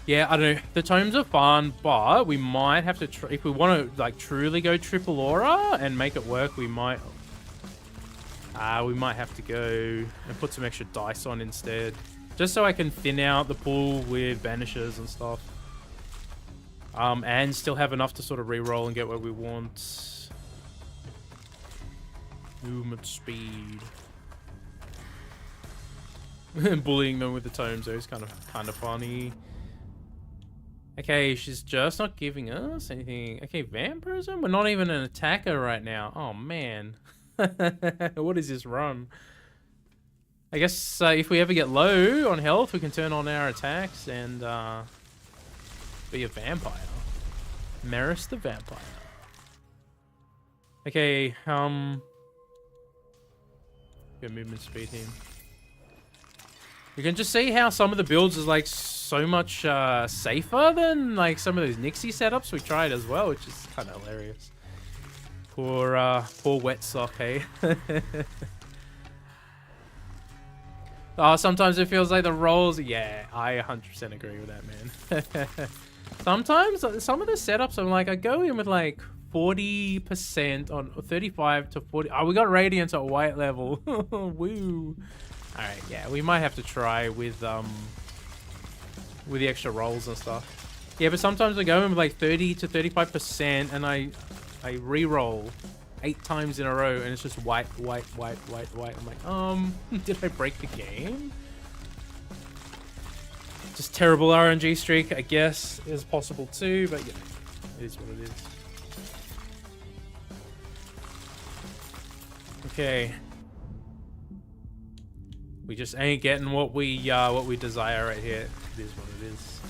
Yeah, I don't know. The tomes are fun, but we might have to... if we want to, like, truly go triple aura and make it work, we might have to go and put some extra dice on instead. Just so I can thin out the pool with banishes and stuff. And still have enough to sort of re-roll and get what we want. Movement speed. Bullying them with the tomes though is kind of funny. Okay, she's just not giving us anything. Okay, vampirism? We're not even an attacker right now. Oh man. What is this run? I guess if we ever get low on health, we can turn on our attacks and be a vampire. Merris the vampire. Okay, got movement speed here. You can just see how some of the builds is like so much safer than like some of those Nixi setups we tried as well, which is kind of hilarious. Poor wet sock, hey. Oh, sometimes it feels like the rolls. Yeah, I 100% agree with that, man. Sometimes some of the setups, I'm like, I go in with like 40% on 35 to 40. Oh, we got Radiance at white level. Woo. All right, yeah, we might have to try with the extra rolls and stuff. Yeah, but sometimes I go in with like 30 to 35%, and I re-roll 8 times in a row, and it's just white. I'm like, did I break the game? Just terrible RNG streak, I guess, is possible too, but yeah, it is what it is. Okay. We just ain't getting what we desire right here. It is what it is.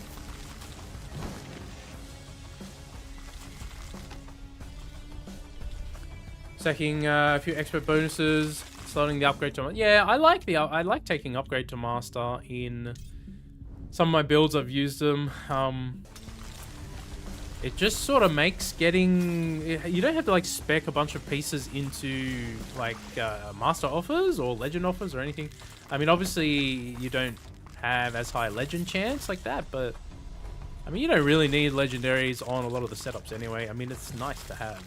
Stacking a few expert bonuses, slotting the upgrade to yeah. I like taking upgrade to master in some of my builds. I've used them. It just sort of makes getting... You don't have to like spec a bunch of pieces into like master offers or legend offers or anything. I mean, obviously you don't have as high legend chance like that, but I mean, you don't really need legendaries on a lot of the setups anyway. I mean, it's nice to have,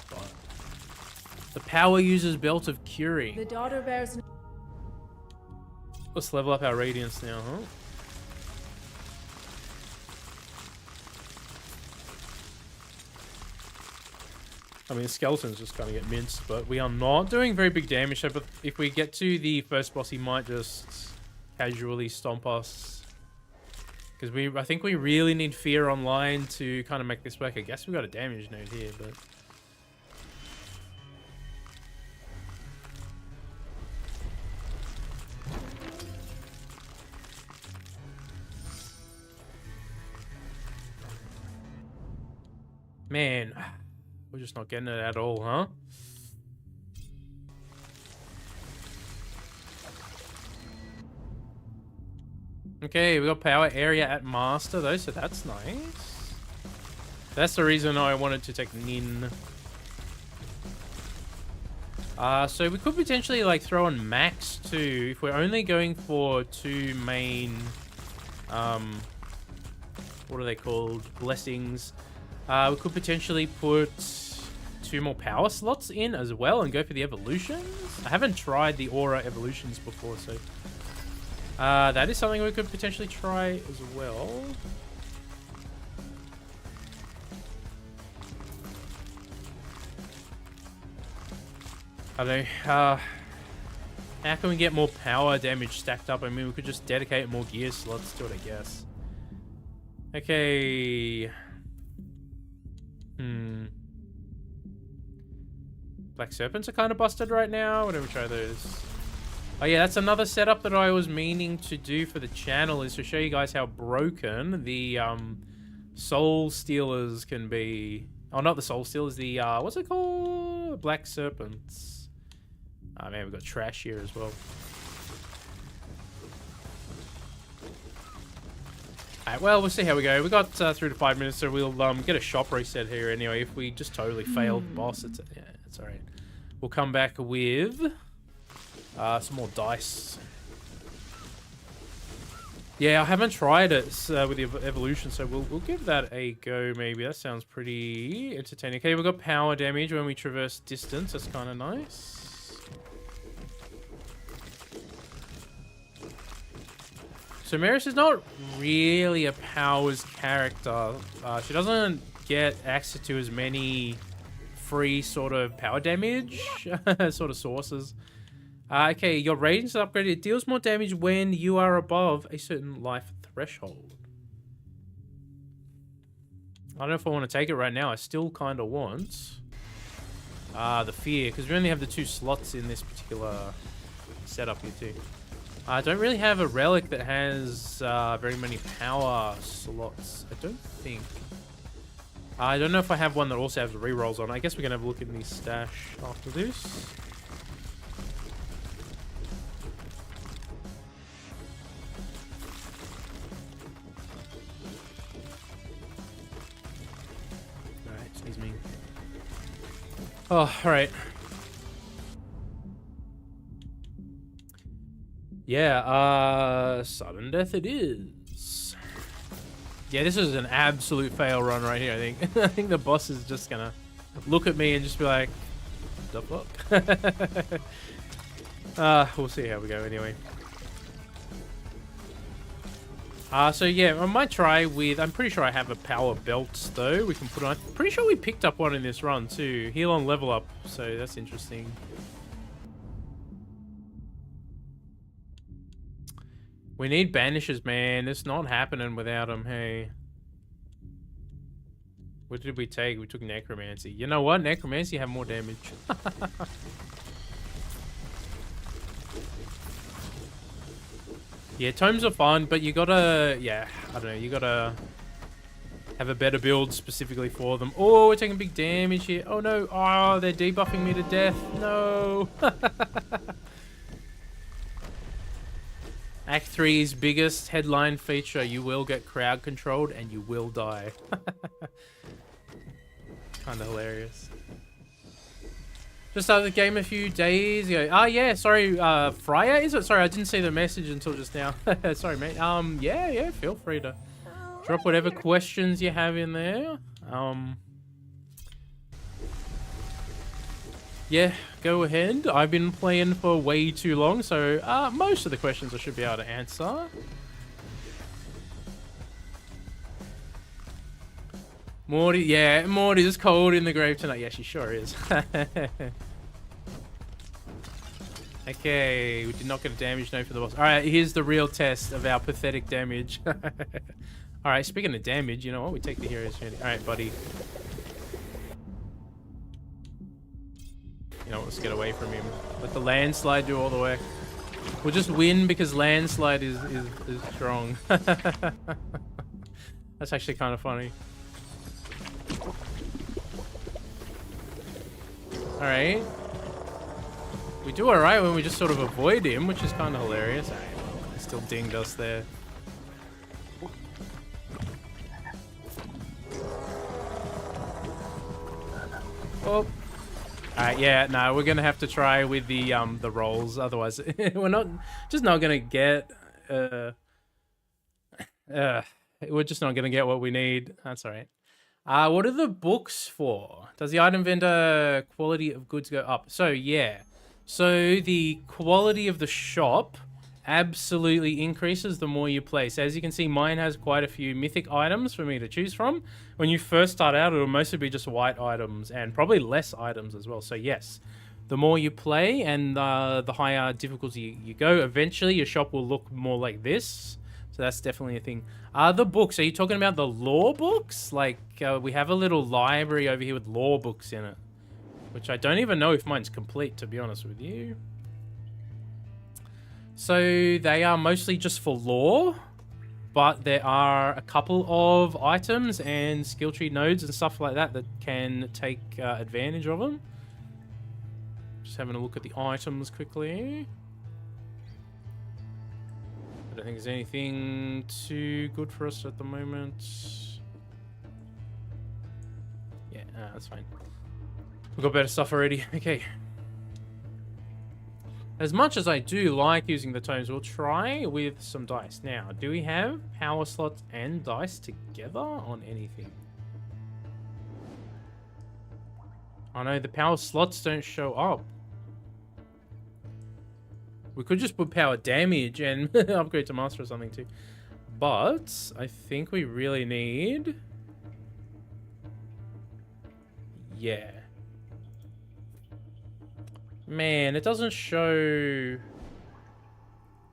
but the power user's belt of curing. The daughter bears... Let's level up our radiance now, huh? I mean, skeletons just kind of get minced, but we are not doing very big damage. So, but if we get to the first boss, he might just casually stomp us. Because I think we really need Fear online to kind of make this work. I guess we got a damage node here, but... Man, we're just not getting it at all, huh? Okay, we got power area at master though, so that's nice. That's the reason I wanted to take Nin. So we could potentially like throw on max too if we're only going for 2 main what are they called? Blessings. We could potentially put 2 more power slots in as well and go for the evolutions. I haven't tried the aura evolutions before, so that is something we could potentially try as well. I don't know. How can we get more power damage stacked up? I mean, we could just dedicate more gear slots to it, I guess. Okay. Black Serpents are kind of busted right now. Why don't we try those? Oh yeah, that's another setup that I was meaning to do for the channel, is to show you guys how broken the Soul Stealers can be. Oh, not the Soul Stealers, the what's it called? Black Serpents. Oh man, we've got trash here as well. Alright, well, we'll see how we go. We got 3 to 5 minutes, so we'll get a shop reset here anyway. If we just totally failed the boss, it's alright. We'll come back with some more dice. Yeah, I haven't tried it with the evolution, so we'll give that a go maybe. That sounds pretty entertaining. Okay, we've got power damage when we traverse distance. That's kind of nice. So Merris is not really a powers character. She doesn't get access to as many free sort of power damage sort of sources. Okay, your ratings is upgraded. It deals more damage when you are above a certain life threshold. I don't know if I want to take it right now. I still kind of want the fear, because we only have the 2 slots in this particular setup here too. I don't really have a relic that has very many power slots. I don't think. I don't know if I have one that also has rerolls on. I guess we're going to have a look in the stash after this. Alright, excuse me. Oh, alright. Yeah, sudden death it is. Yeah, this is an absolute fail run right here, I think. I think the boss is just gonna look at me and just be like, the fuck? We'll see how we go anyway. So yeah, I might try with, I'm pretty sure I have a power belt though we can put on. I'm pretty sure we picked up one in this run too. Heal on level up, so that's interesting. We need banishes, man. It's not happening without them, hey. What did we take? We took necromancy. You know what? Necromancy have more damage. Yeah, tomes are fun, but you gotta, yeah, I don't know, you gotta have a better build specifically for them. Oh, we're taking big damage here. Oh no, oh, they're debuffing me to death. No. Act 3's biggest headline feature, you will get crowd controlled and you will die. Kinda hilarious. Just started the game a few days ago. Ah, yeah, sorry, Freya, is it? Sorry, I didn't see the message until just now. Sorry, mate. Yeah, feel free to drop whatever questions you have in there. Yeah, go ahead. I've been playing for way too long, so most of the questions I should be able to answer. Morty, yeah, Morty is cold in the grave tonight. Yeah, she sure is. Okay, we did not get a damage note for the boss. Alright, here's the real test of our pathetic damage. Alright, speaking of damage, you know what? We take the hero's journey. Alright, buddy. You know what? Let's get away from him. Let the landslide do all the work. We'll just win because landslide is strong. That's actually kind of funny. Alright. We do alright when we just sort of avoid him, which is kind of hilarious. Alright, well, he still dinged us there. Oh. Alright, yeah, no, we're gonna have to try with the rolls, otherwise we're just not gonna get we're just not gonna get what we need. That's alright. What are the books for? Does the item vendor quality of goods go up? So yeah. So the quality of the shop absolutely increases the more you place. As you can see, mine has quite a few mythic items for me to choose from. When you first start out, it'll mostly be just white items and probably less items as well. So yes, the more you play and the higher difficulty you go, eventually your shop will look more like this. So that's definitely a thing. The books, are you talking about the lore books? Like, we have a little library over here with lore books in it. Which I don't even know if mine's complete, to be honest with you. So they are mostly just for lore, but there are a couple of items and skill tree nodes and stuff like that that can take advantage of them. Just having a look at the items quickly. I don't think there's anything too good for us at the moment. Yeah, that's fine. We've got better stuff already. Okay. As much as I do like using the tomes, we'll try with some dice. Now, do we have power slots and dice together on anything? Oh no, the power slots don't show up. We could just put power damage and upgrade to master or something too. But I think we really need... Yeah. Man, it doesn't show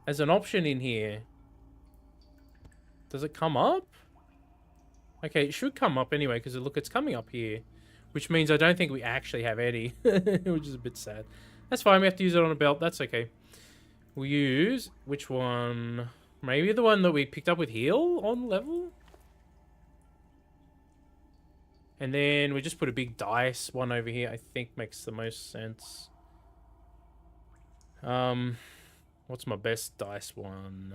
as an option in here. Does it come up? Okay, it should come up anyway, because look, it's coming up here. Which means I don't think we actually have any, which is a bit sad. That's fine, we have to use it on a belt, that's okay. We'll use, which one? Maybe the one that we picked up with heal on level? And then we just put a big dice one over here, I think makes the most sense. What's my best dice one?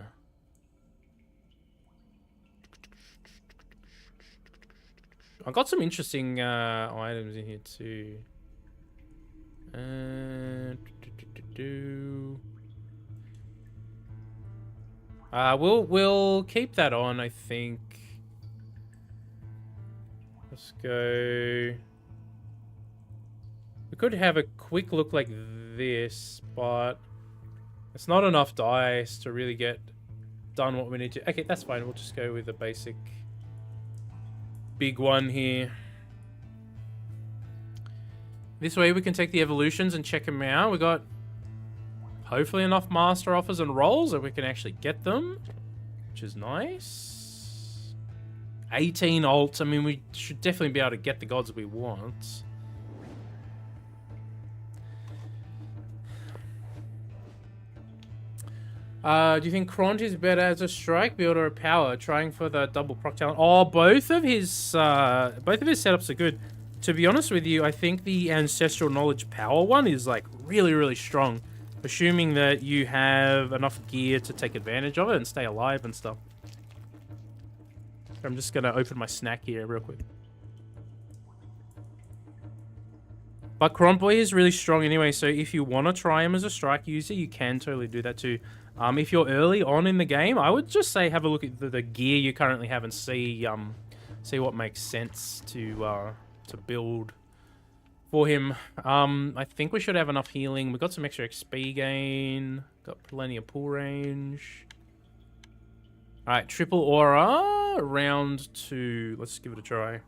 I got some interesting items in here too. We'll keep that on, I think. Let's go. We could have a quick look like this, but it's not enough dice to really get done what we need to. Okay, that's fine. We'll just go with the basic big one here. This way we can take the evolutions and check them out. We got hopefully enough master offers and rolls that we can actually get them, which is nice. 18 alts. I mean, we should definitely be able to get the gods we want. Do you think Kront is better as a strike build or a power? Trying for the double proc talent. Oh, both of his setups are good. To be honest with you, I think the ancestral knowledge power one is like really, really strong. Assuming that you have enough gear to take advantage of it and stay alive and stuff. I'm just gonna open my snack here real quick. But Kront Boy is really strong anyway, so if you want to try him as a strike user, you can totally do that too. If you're early on in the game, I would just say have a look at the gear you currently have and see what makes sense to build for him. I think we should have enough healing. We've got some extra XP gain. Got plenty of pull range. Alright, triple aura, round 2. Let's give it a try.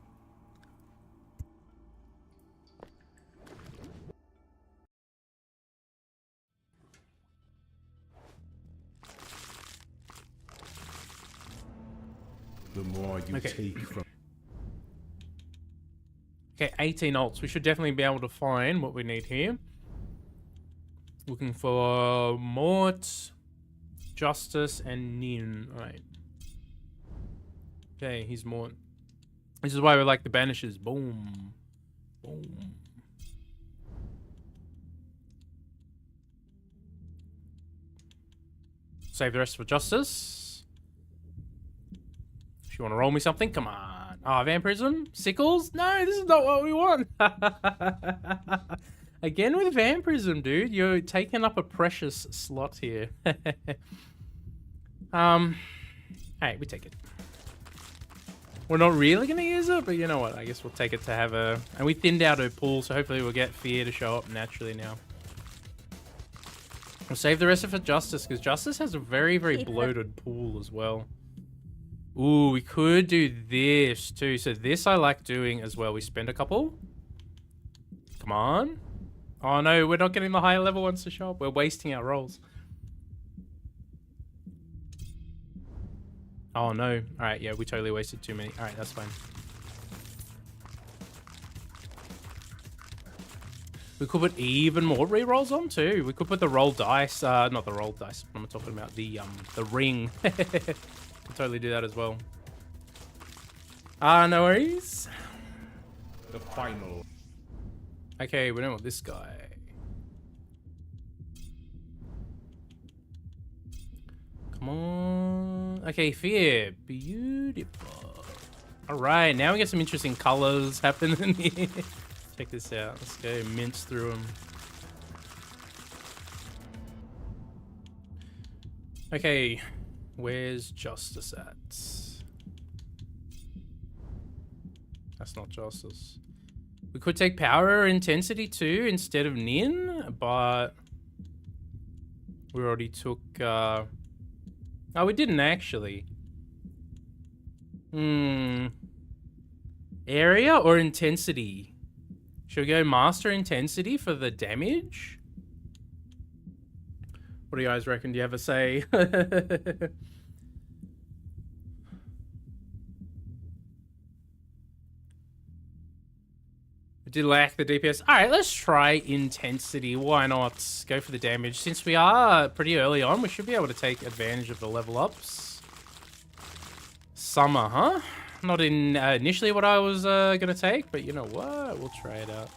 more you Okay. take from. Okay, 18 ults. We should definitely be able to find what we need here. Looking for Mort, Justice, and Nin. Alright. Okay, he's Mort. This is why we like the banishes. Boom. Boom. Save the rest for Justice. If you want to roll me something, come on. Oh, Vampirism? Sickles? No, this is not what we want. Again with Vampirism, dude. You're taking up a precious slot here. Hey, we take it. We're not really going to use it, but you know what? I guess we'll take it to have a... And we thinned out her pool, so hopefully we'll get Fear to show up naturally now. We'll save the rest of it for Justice, because Justice has a very, very bloated pool as well. Ooh, we could do this too. So this I like doing as well. We spend a couple. Come on. Oh no, we're not getting the higher level ones to show up. We're wasting our rolls. Oh no. Alright, yeah, we totally wasted too many. Alright, that's fine. We could put even more rerolls on too. We could put the roll dice, not the roll dice. I'm talking about the ring. Could totally do that as well. No worries. The final. Okay, we don't want this guy. Come on. Okay, Fear. Beautiful. Alright, now we get some interesting colors happening here. Check this out. Let's go mince through them. Okay, where's Justice at? That's not Justice. We could take Power or Intensity too instead of Nin, but we already took... Oh, we didn't actually. Area or Intensity? Should we go Master Intensity for the damage? What do you guys reckon? Do you have a say? Did lack the DPS. Alright, let's try Intensity. Why not? Go for the damage. Since we are pretty early on, we should be able to take advantage of the level ups. Summer, huh? Not in initially what I was going to take, but you know what? We'll try it out.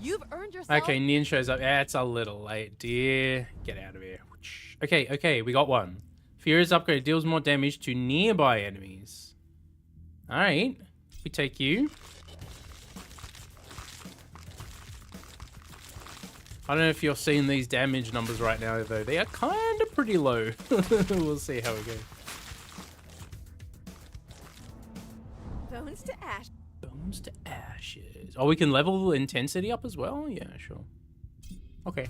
You've earned yourself. Okay, Nin shows up. Yeah, it's a little late, dear. Get out of here. Okay, okay, we got one. Furious upgrade deals more damage to nearby enemies. Alright. We take you. I don't know if you're seeing these damage numbers right now, though. They are kind of pretty low. We'll see how we go. Bones to ash. Bones to ashes. Oh, we can level intensity up as well? Yeah, sure. Okay.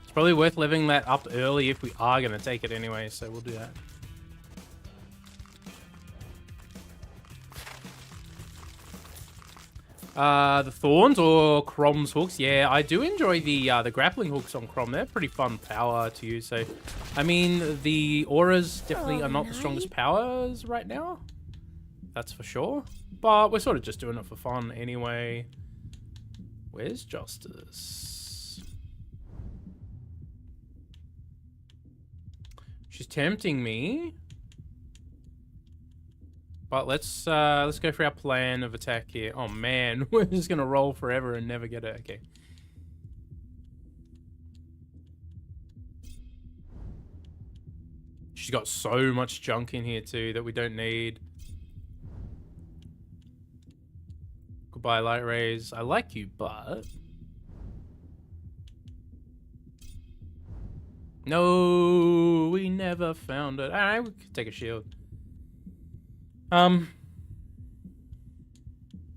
It's probably worth leveling that up early if we are going to take it anyway, so we'll do that. The Thorns or Crom's hooks. Yeah, I do enjoy the grappling hooks on Crom. They're pretty fun power to use. So, I mean, the auras definitely are not the strongest powers right now. That's for sure. But we're sort of just doing it for fun anyway. Where's Justice? She's tempting me. But let's go for our plan of attack here. Oh man, we're just gonna roll forever and never get it. Okay. She's got so much junk in here too that we don't need. Goodbye, light rays. I like you, but no, we never found it. All right, we could take a shield.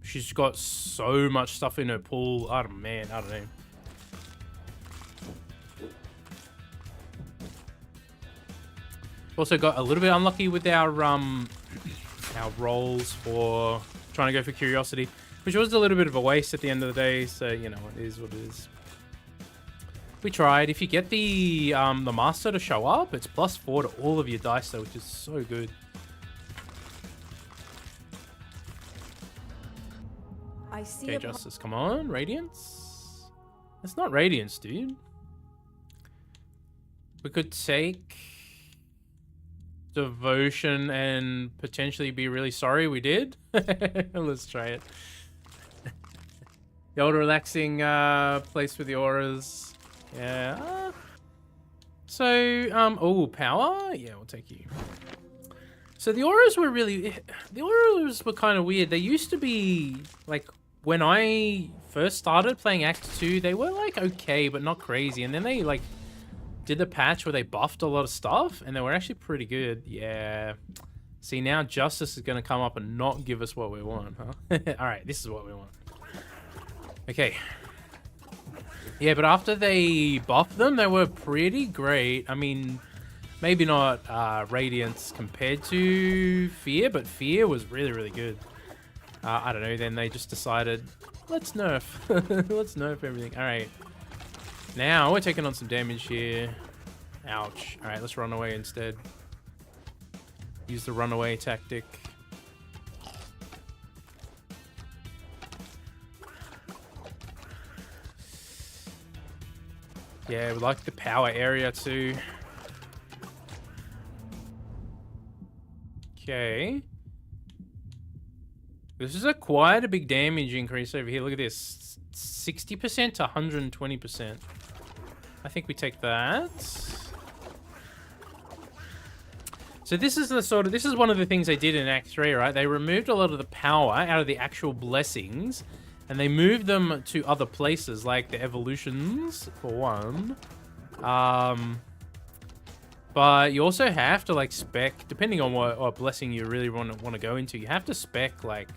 She's got so much stuff in her pool. Oh man, I don't know. Also got a little bit unlucky with our rolls for trying to go for curiosity, which was a little bit of a waste at the end of the day. So you know, it is what it is. We tried. If you get the master to show up, it's +4 to all of your dice though, which is so good. I see Okay, a Justice, come on. Radiance? It's not Radiance, dude. We could take Devotion and potentially be really sorry we did. Let's try it. The old relaxing place with the auras. Yeah. Oh, power? Yeah, we'll take you. So the auras were kind of weird. They used to be, like, when I first started playing Act 2, they were, like, okay, but not crazy. And then they, like, did the patch where they buffed a lot of stuff, and they were actually pretty good. Yeah. See, now Justice is going to come up and not give us what we want, huh? Alright, this is what we want. Okay. Yeah, but after they buffed them, they were pretty great. I mean, maybe not Radiance compared to Fear, but Fear was really, really good. I don't know, then they just decided, let's nerf. Let's nerf everything. Alright. Now, we're taking on some damage here. Ouch. Alright, let's run away instead. Use the runaway tactic. Yeah, we like the power area too. Okay. This is quite a big damage increase over here. Look at this. 60% to 120%. I think we take that. So this is one of the things they did in Act 3, right? They removed a lot of the power out of the actual blessings, and they moved them to other places, like the evolutions, for one. But you also have to, like, spec, depending on what blessing you really want to go into, you have to spec, like,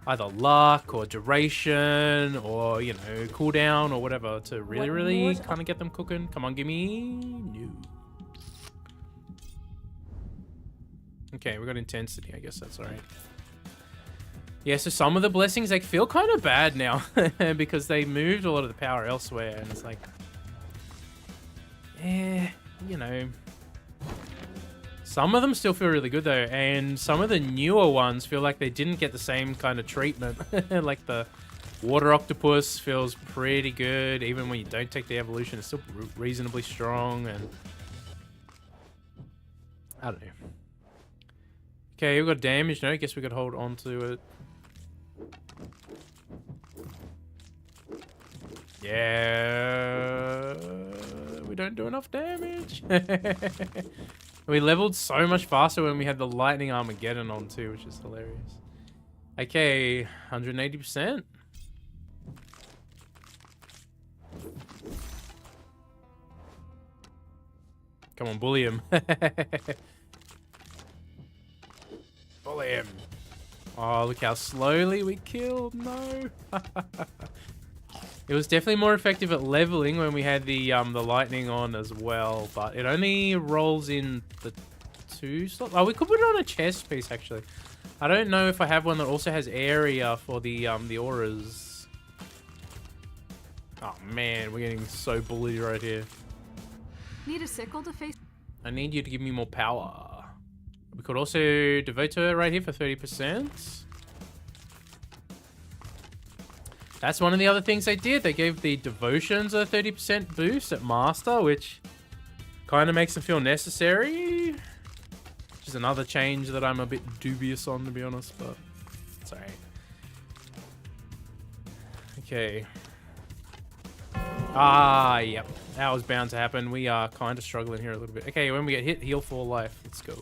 either luck or duration or, you know, cooldown or whatever to really kind of get them cooking. Come on, give me... No. Okay, we got intensity. I guess that's all right. Yeah, so some of the blessings, like, feel kind of bad now because they moved a lot of the power elsewhere, and it's like, you know, some of them still feel really good though, and some of the newer ones feel like they didn't get the same kind of treatment. Like the water octopus feels pretty good, even when you don't take the evolution, it's still reasonably strong, and I don't know. Okay, we got damage. No, I guess we could hold on to it. Yeah, we don't do enough damage. We leveled so much faster when we had the lightning Armageddon on too, which is hilarious. Okay, 180%. Come on, bully him. Bully him. Oh, look how slowly we killed. No. It was definitely more effective at leveling when we had the lightning on as well, but it only rolls in the 2 slots. Oh, we could put it on a chest piece actually. I don't know if I have one that also has area for the auras. Oh man, we're getting so bullied right here. Need a sickle to face. I need you to give me more power. We could also devote her right here for 30%. That's one of the other things they did. They gave the devotions a 30% boost at Master, which kind of makes them feel necessary. Which is another change that I'm a bit dubious on, to be honest, but it's alright. Okay. Ah, yep. That was bound to happen. We are kind of struggling here a little bit. Okay, when we get hit, heal for life. Let's go.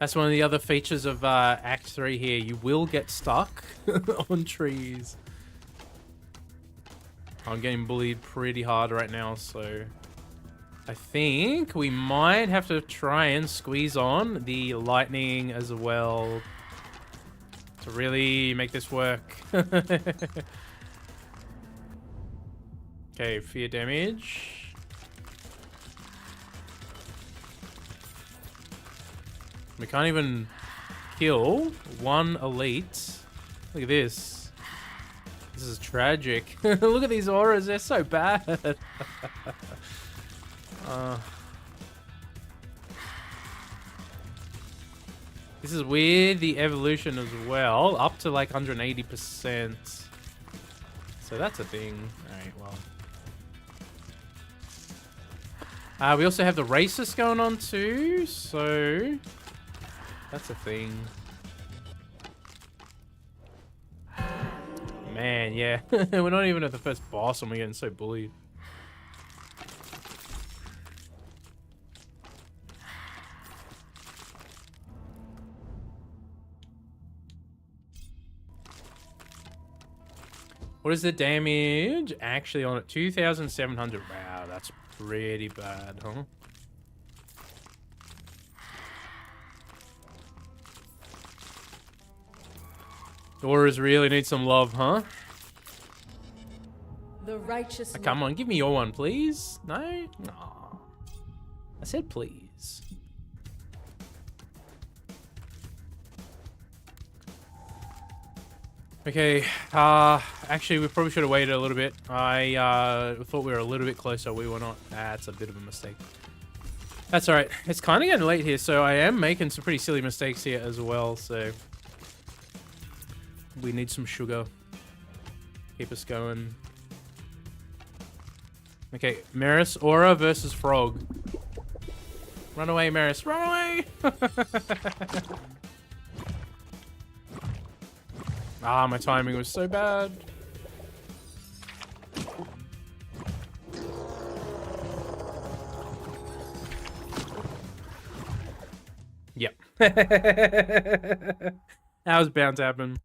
That's one of the other features of Act 3 here. You will get stuck on trees. I'm getting bullied pretty hard right now, so I think we might have to try and squeeze on the lightning as well to really make this work. Okay, fear damage. We can't even kill one elite. Look at this. This is tragic. Look at these auras, they're so bad. This is weird, the evolution as well, up to like 180%. So that's a thing. Alright, well. We also have the racist going on too, so that's a thing. Man, yeah. We're not even at the first boss and we're getting so bullied. What is the damage actually on it? 2,700. Wow, that's pretty bad, huh? Auras really need some love, huh? The righteous. Come on, give me your one, please. No? Aw. I said please. Okay, actually we probably should have waited a little bit. I thought we were a little bit closer, we were not. That's a bit of a mistake. That's alright. It's kind of getting late here, so I am making some pretty silly mistakes here as well, so we need some sugar. Keep us going. Okay, Merris, Aura versus Frog. Run away, Merris, run away! Ah, my timing was so bad. Yep. That was bound to happen.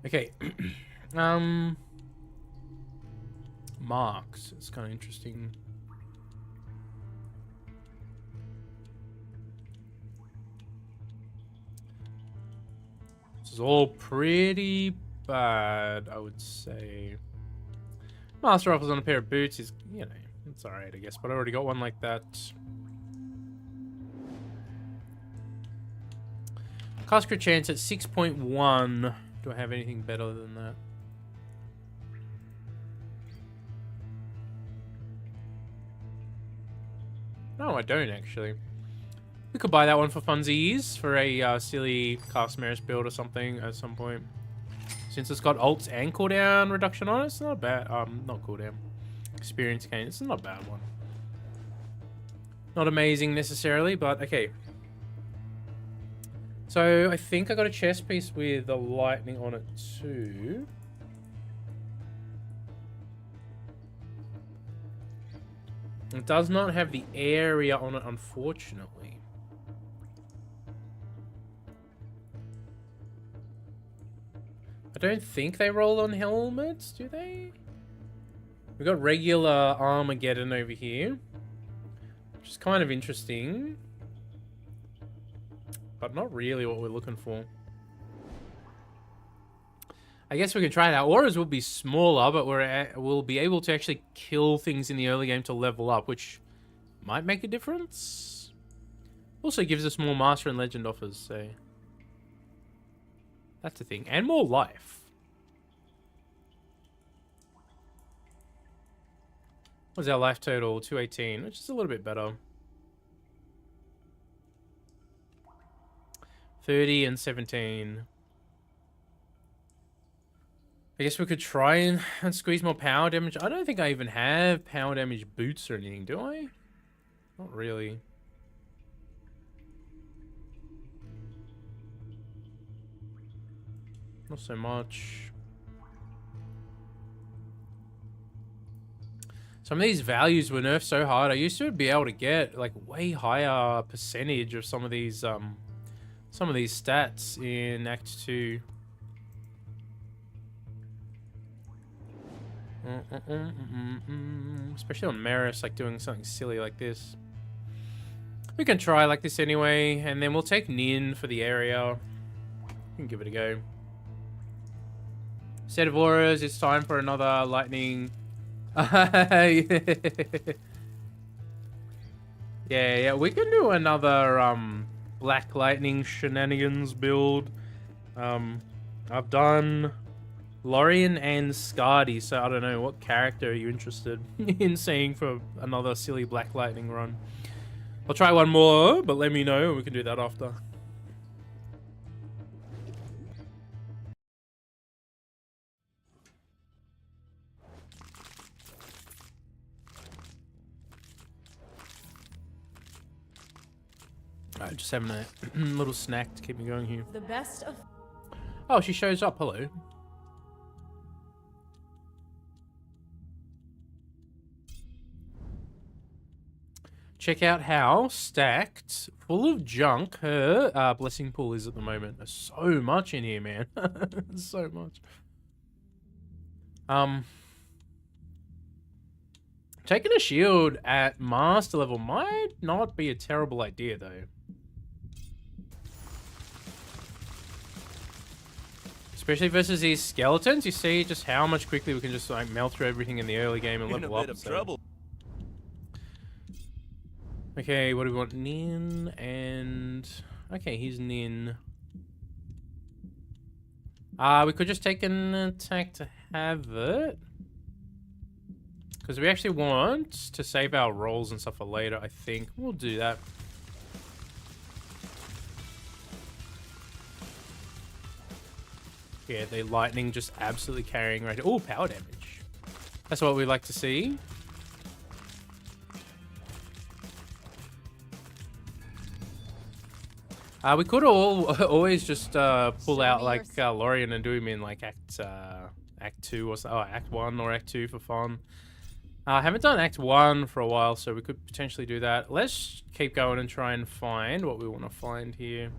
Okay. Marks. It's kind of interesting. This is all pretty bad, I would say. Master offers on a pair of boots is, you know, it's alright, I guess, but I already got one like that. Cast crit chance at 6.1. Do I have anything better than that? No, I don't actually. We could buy that one for funsies for a silly cast Merris build or something at some point. Since it's got ults and cooldown reduction on it, it's not bad. Not cooldown. Experience gain. It's not a bad one. Not amazing necessarily, but okay. So I think I got a chest piece with the lightning on it too. It does not have the area on it, unfortunately. I don't think they roll on helmets, do they? We got regular Armageddon over here, which is kind of interesting, but not really what we're looking for. I guess we can try that. Auras will be smaller, but we'll be able to actually kill things in the early game to level up, which might make a difference. Also gives us more Master and Legend offers, so that's the thing. And more life. What's our life total? 218, which is a little bit better. 30 and 17. I guess we could try and squeeze more power damage. I don't think I even have power damage boots or anything, do I? Not really. Not so much. Some of these values were nerfed so hard. I used to be able to get like way higher percentage of some of these stats in Act 2. Especially on Merris, like doing something silly like this. We can try like this anyway, and then we'll take Nin for the area. We can give it a go. Set of auras, it's time for another lightning Yeah, we can do another Black Lightning shenanigans build. I've done Lorien and Scardy, so I don't know, what character are you interested in seeing for another silly Black Lightning run? I'll try one more, but let me know and we can do that after. Alright, just having a little snack to keep me going here. The best of... Oh, she shows up. Hello. Check out how stacked, full of junk, her blessing pool is at the moment. There's so much in here, man. So much. Taking a shield at master level might not be a terrible idea, though. Especially versus these skeletons, you see just how much quickly we can just like melt through everything in the early game and level up. So. Okay, what do we want? Nin and... Okay, he's Nin. We could just take an attack to have it. Because we actually want to save our rolls and stuff for later, I think. We'll do that. Yeah, the lightning just absolutely carrying right. Oh, power damage. That's what we like to see. We could always just pull out like Lorien and do him in like Act 2 or so, Act 1 or Act 2 for fun. I haven't done Act 1 for a while, so we could potentially do that. Let's keep going and try and find what we want to find here.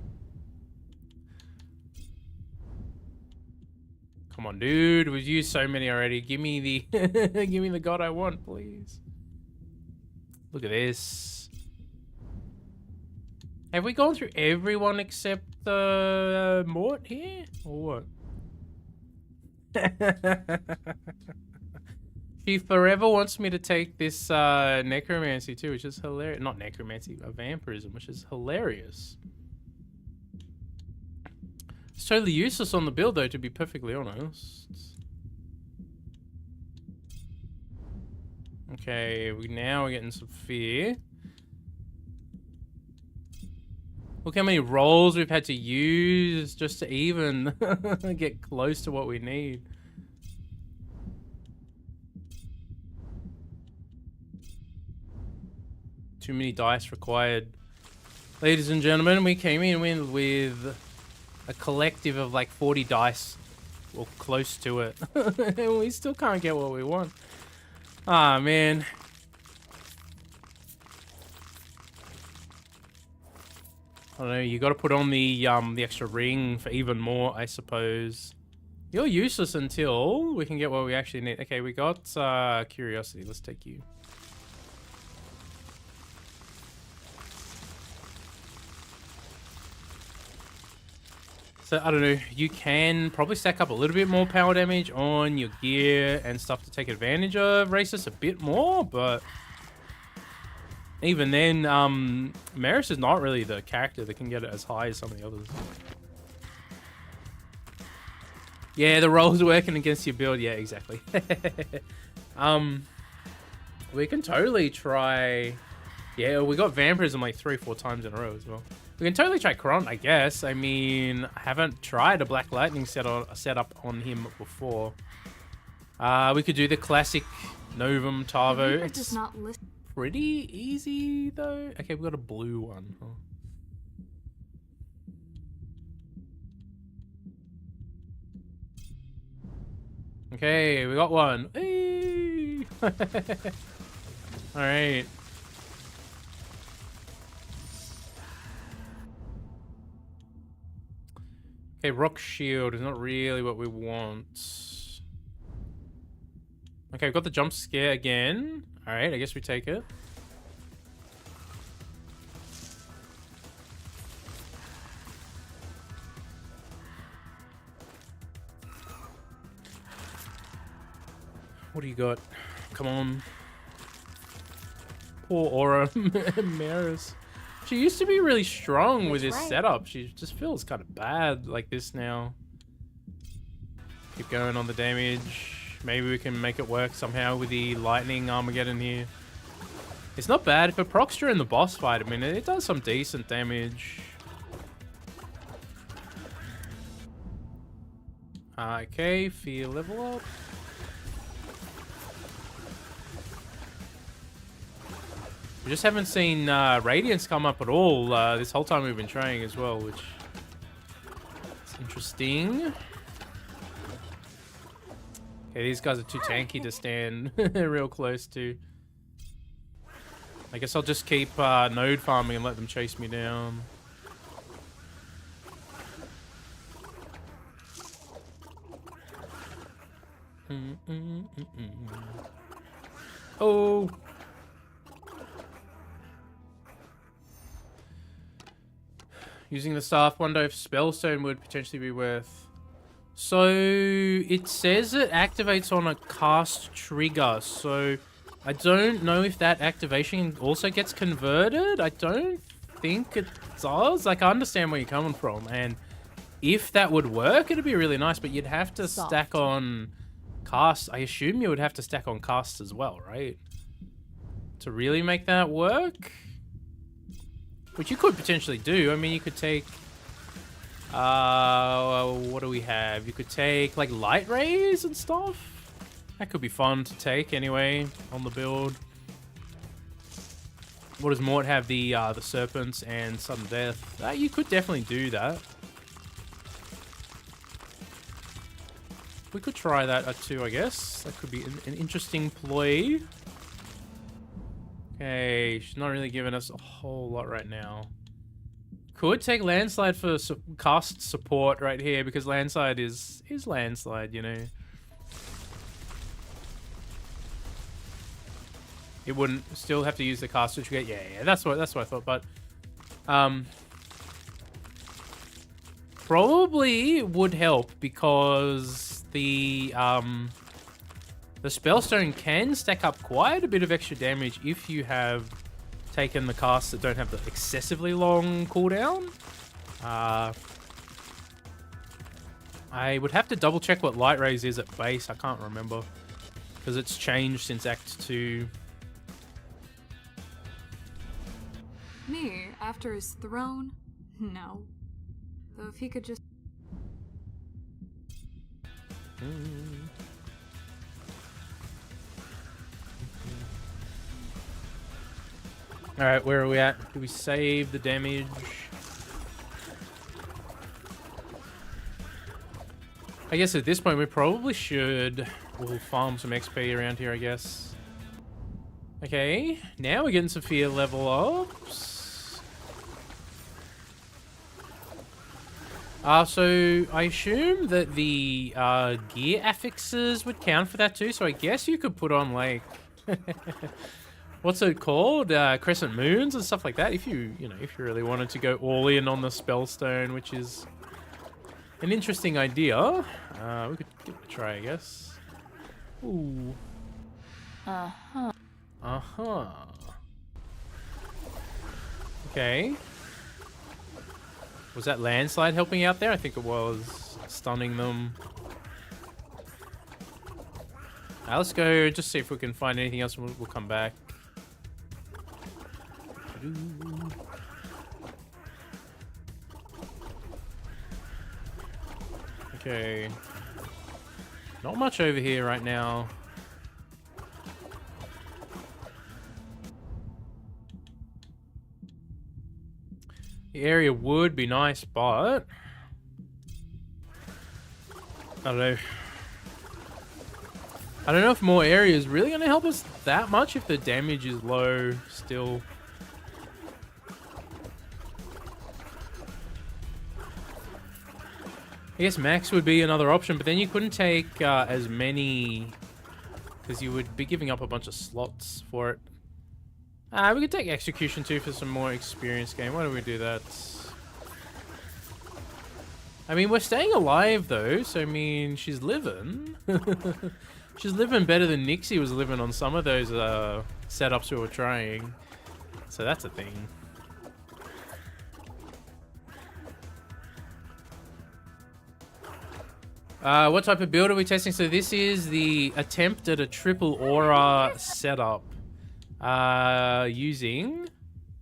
Come on, dude. We've used so many already. Give me the give me the god I want, please. Look at this. Have we gone through everyone except Mort here? Or what? She forever wants me to take this necromancy too, which is hilarious. Not necromancy, vampirism, which is hilarious. It's totally useless on the build though, to be perfectly honest. Okay, now we're getting some fear. Look how many rolls we've had to use just to even get close to what we need. Too many dice required. Ladies and gentlemen, we came in with a collective of like 40 dice. Or close to it. And we still can't get what we want. Ah, man. I don't know, you gotta put on the extra ring for even more, I suppose. You're useless until we can get what we actually need. Okay, we got curiosity. Let's take you. So, I don't know, you can probably stack up a little bit more power damage on your gear and stuff to take advantage of races a bit more, but even then, Merris is not really the character that can get it as high as some of the others. Yeah, the rolls are working against your build. Yeah, exactly. We can totally try... Yeah, we got vampirism like 3 or 4 times in a row as well. We can totally try Kron, I guess. I mean, I haven't tried a Black Lightning setup on him before. We could do the classic Novum Tavo. It's pretty easy, though. Okay, we've got a blue one. Huh? Okay, we got one. Hey! All right. Okay, rock shield is not really what we want. Okay, we've got the jump scare again. All right, I guess we take it. What do you got? Come on. Poor Aura Merris. She used to be really strong with this setup. She just feels kind of bad like this now. Keep going on the damage. Maybe we can make it work somehow with the lightning Armageddon here. It's not bad. If it procs during the boss fight, I mean, it does some decent damage. Okay, fear level up. We just haven't seen Radiance come up at all this whole time we've been trying as well, which is interesting. Okay, these guys are too tanky to stand real close to. I guess I'll just keep node farming and let them chase me down. Oh! Using the staff, wonder if Spellstone would potentially be worth. So it says it activates on a cast trigger. So I don't know if that activation also gets converted. I don't think it does. Like, I understand where you're coming from, and if that would work, it'd be really nice. But you'd have to stack on cast. I assume you would have to stack on cast as well, right? To really make that work. Which you could potentially do. I mean, you could take... what do we have? You could take, like, light rays and stuff. That could be fun to take, anyway, on the build. What does Mort have? The serpents and sudden death. You could definitely do that. We could try that too, I guess. That could be an interesting ploy. Okay, she's not really giving us a whole lot right now. Could take Landslide for cast support right here, because Landslide is Landslide, you know. It wouldn't still have to use the cast which we get. Yeah, that's what I thought, but probably would help because the Spellstone can stack up quite a bit of extra damage if you have taken the casts that don't have the excessively long cooldown. I would have to double check what Light Rays is at base. I can't remember because it's changed since Act 2. Me, after his throne? No. Though if he could just... Alright, where are we at? Do we save the damage? I guess at this point we probably should... We'll farm some XP around here, I guess. Okay, now we're getting some fear level ups. So I assume that the gear affixes would count for that too, so I guess you could put on like... What's it called? Crescent moons and stuff like that. If you really wanted to go all in on the Spellstone, which is an interesting idea. We could give it a try, I guess. Ooh. Uh-huh. Uh-huh. Okay. Was that Landslide helping out there? I think it was. Stunning them. Let's go just see if we can find anything else. We'll come back. Okay. Not much over here right now. The area would be nice, but I don't know. I don't know if more area is really going to help us that much if the damage is low still. I guess max would be another option, but then you couldn't take as many because you would be giving up a bunch of slots for it. We could take Execution too for some more experience game. Why don't we do that? I mean, we're staying alive though, so I mean, she's living. She's living better than Nixi was living on some of those setups we were trying. So that's a thing. What type of build are we testing? So this is the attempt at a triple aura setup. Using...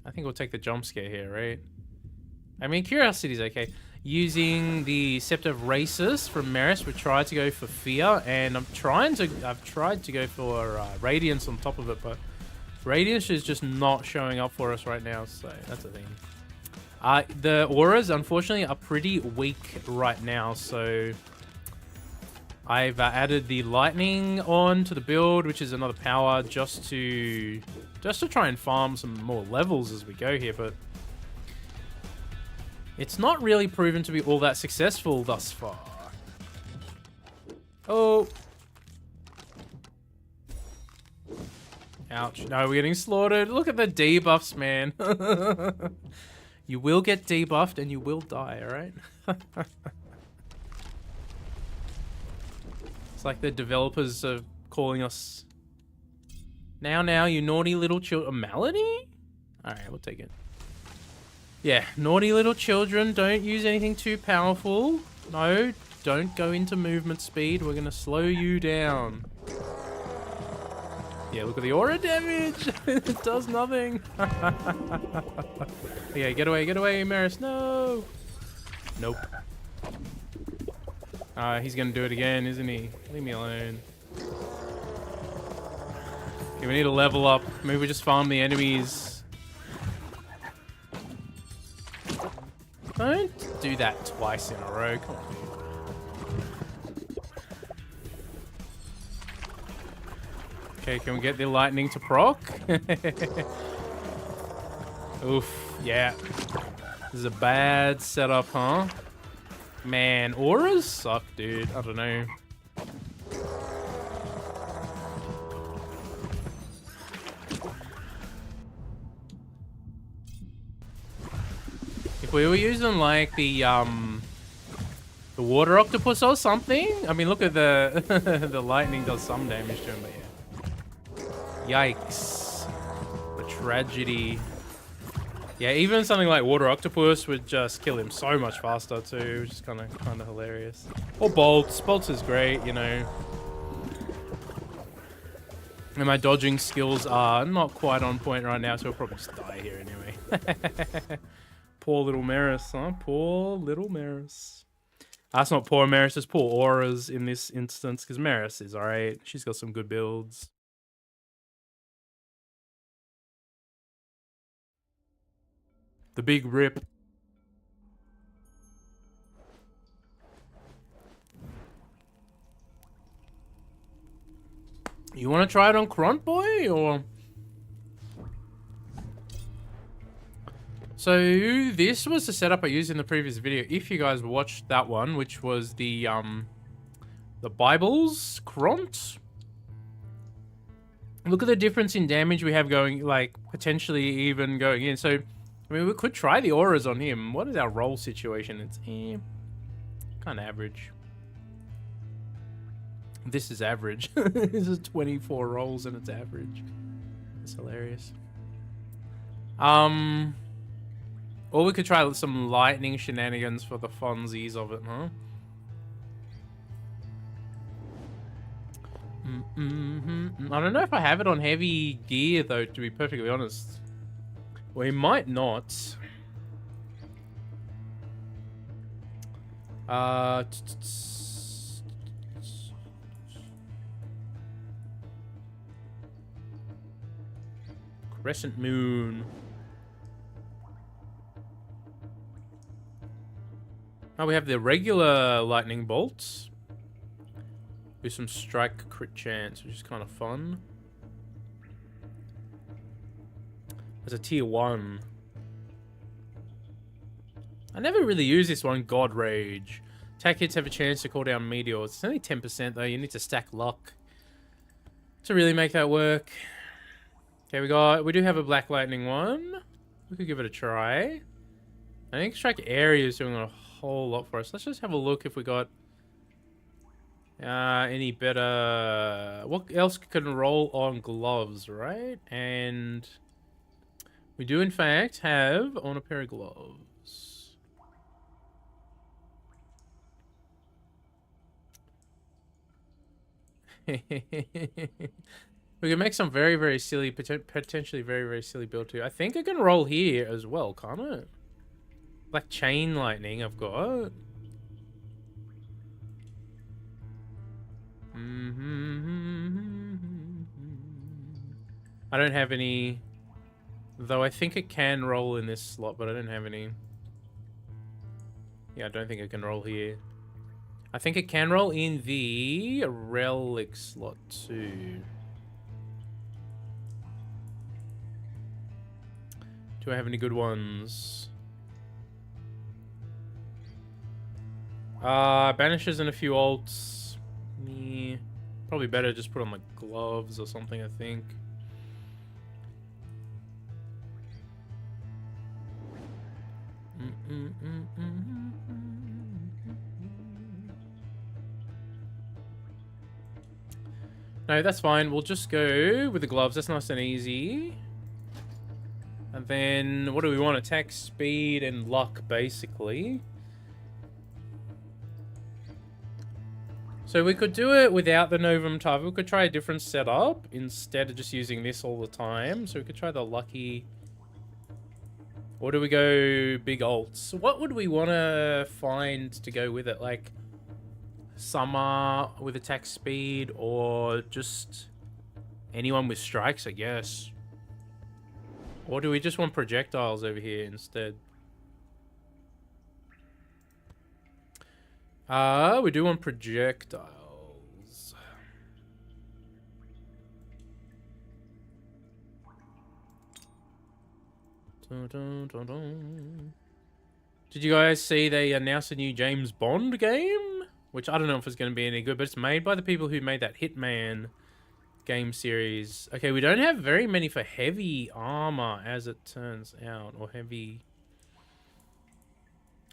I think we'll take the jump scare here, right? I mean, Curiosity's okay. Using the Scepter of Racis from Merris, we tried to go for Fear, and I've tried to go for Radiance on top of it, but Radiance is just not showing up for us right now, so that's a thing. The auras, unfortunately, are pretty weak right now, so I've added the Lightning on to the build, which is another power, just to try and farm some more levels as we go here, but it's not really proven to be all that successful thus far. Oh. Ouch. No, we're getting slaughtered. Look at the debuffs, man. You will get debuffed and you will die, alright? It's like the developers are calling us... Now, you naughty little children. A Malady? Alright, we'll take it. Yeah, naughty little children, don't use anything too powerful. No, don't go into movement speed. We're going to slow you down. Yeah, look at the aura damage. It does nothing. Yeah, get away, Merris. No. Nope. He's going to do it again, isn't he? Leave me alone. Okay, we need to level up. Maybe we just farm the enemies. Don't do that twice in a row. Come on, dude. Okay, can we get the lightning to proc? Oof, yeah. This is a bad setup, huh? Man, auras suck, dude. I don't know. If we were using like the water octopus or something, I mean, look at the the lightning does some damage to him, but yeah. Yikes! The tragedy. Yeah, even something like water octopus would just kill him so much faster too, which is kind of hilarious. Or bolts. Bolts is great, you know. And my dodging skills are not quite on point right now, so we'll probably just die here anyway. Poor little Merris, huh? Poor little Merris. That's not poor Merris, it's poor auras in this instance, because Merris is alright. She's got some good builds. The big rip. You want to try it on Grunt Boy, or... So this was the setup I used in the previous video. If you guys watched that one, which was the Bible's Kront. Look at the difference in damage we have going, like potentially even going in. So I mean, we could try the auras on him. What is our roll situation? It's kind of average. This is average. This is 24 rolls and it's average. It's hilarious. Or we could try some lightning shenanigans for the funsies of it, huh? I don't know if I have it on heavy gear, though, to be perfectly honest. We might not. Crescent Moon. Oh, we have the regular lightning bolts. Do some strike crit chance, which is kind of fun. There's a tier 1. I never really use this one, God Rage. Attack hits have a chance to call down meteors. It's only 10% though, you need to stack luck to really make that work. Okay, we do have a black lightning one. We could give it a try. I think strike area is doing a whole lot for us. Let's just have a look if we got Any better? What else can roll on gloves, right? And we do in fact have on a pair of gloves. We can make some very, very silly, potentially very, very silly build too. I think I can roll here as well, can't it? Like chain lightning I've got. I don't have any, though I think it can roll in this slot, but I don't have any. Yeah, I don't think it can roll here. I think it can roll in the relic slot too. Do I have any good ones? Banishes and a few alts. Me. Probably better just put on like gloves or something, I think. No, that's fine. We'll just go with the gloves. That's nice and easy. And then, what do we want? Attack, speed, and luck, basically. So we could do it without the Novum Tarv. We could try a different setup instead of just using this all the time. So we could try the lucky. Or do we go big alts? What would we want to find to go with it? Like Summer with attack speed, or just anyone with strikes, I guess. Or do we just want projectiles over here instead? We do want projectiles. Dun, dun, dun, dun. Did you guys see they announced a new James Bond game? Which I don't know if it's going to be any good, but it's made by the people who made that Hitman game series. Okay, we don't have very many for heavy armor, as it turns out, or heavy.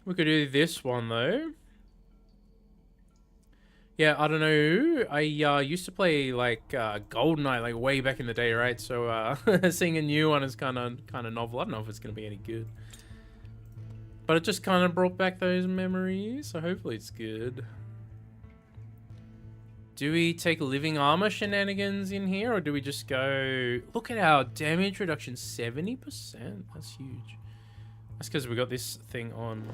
We could do this one though. Yeah, I don't know. I used to play like GoldenEye like way back in the day, right? So seeing a new one is kind of novel. I don't know if it's gonna be any good, but it just kind of brought back those memories. So hopefully it's good. Do we take living armor shenanigans in here, or do we just go... Look at our damage reduction, 70%. That's huge. That's because we got this thing on.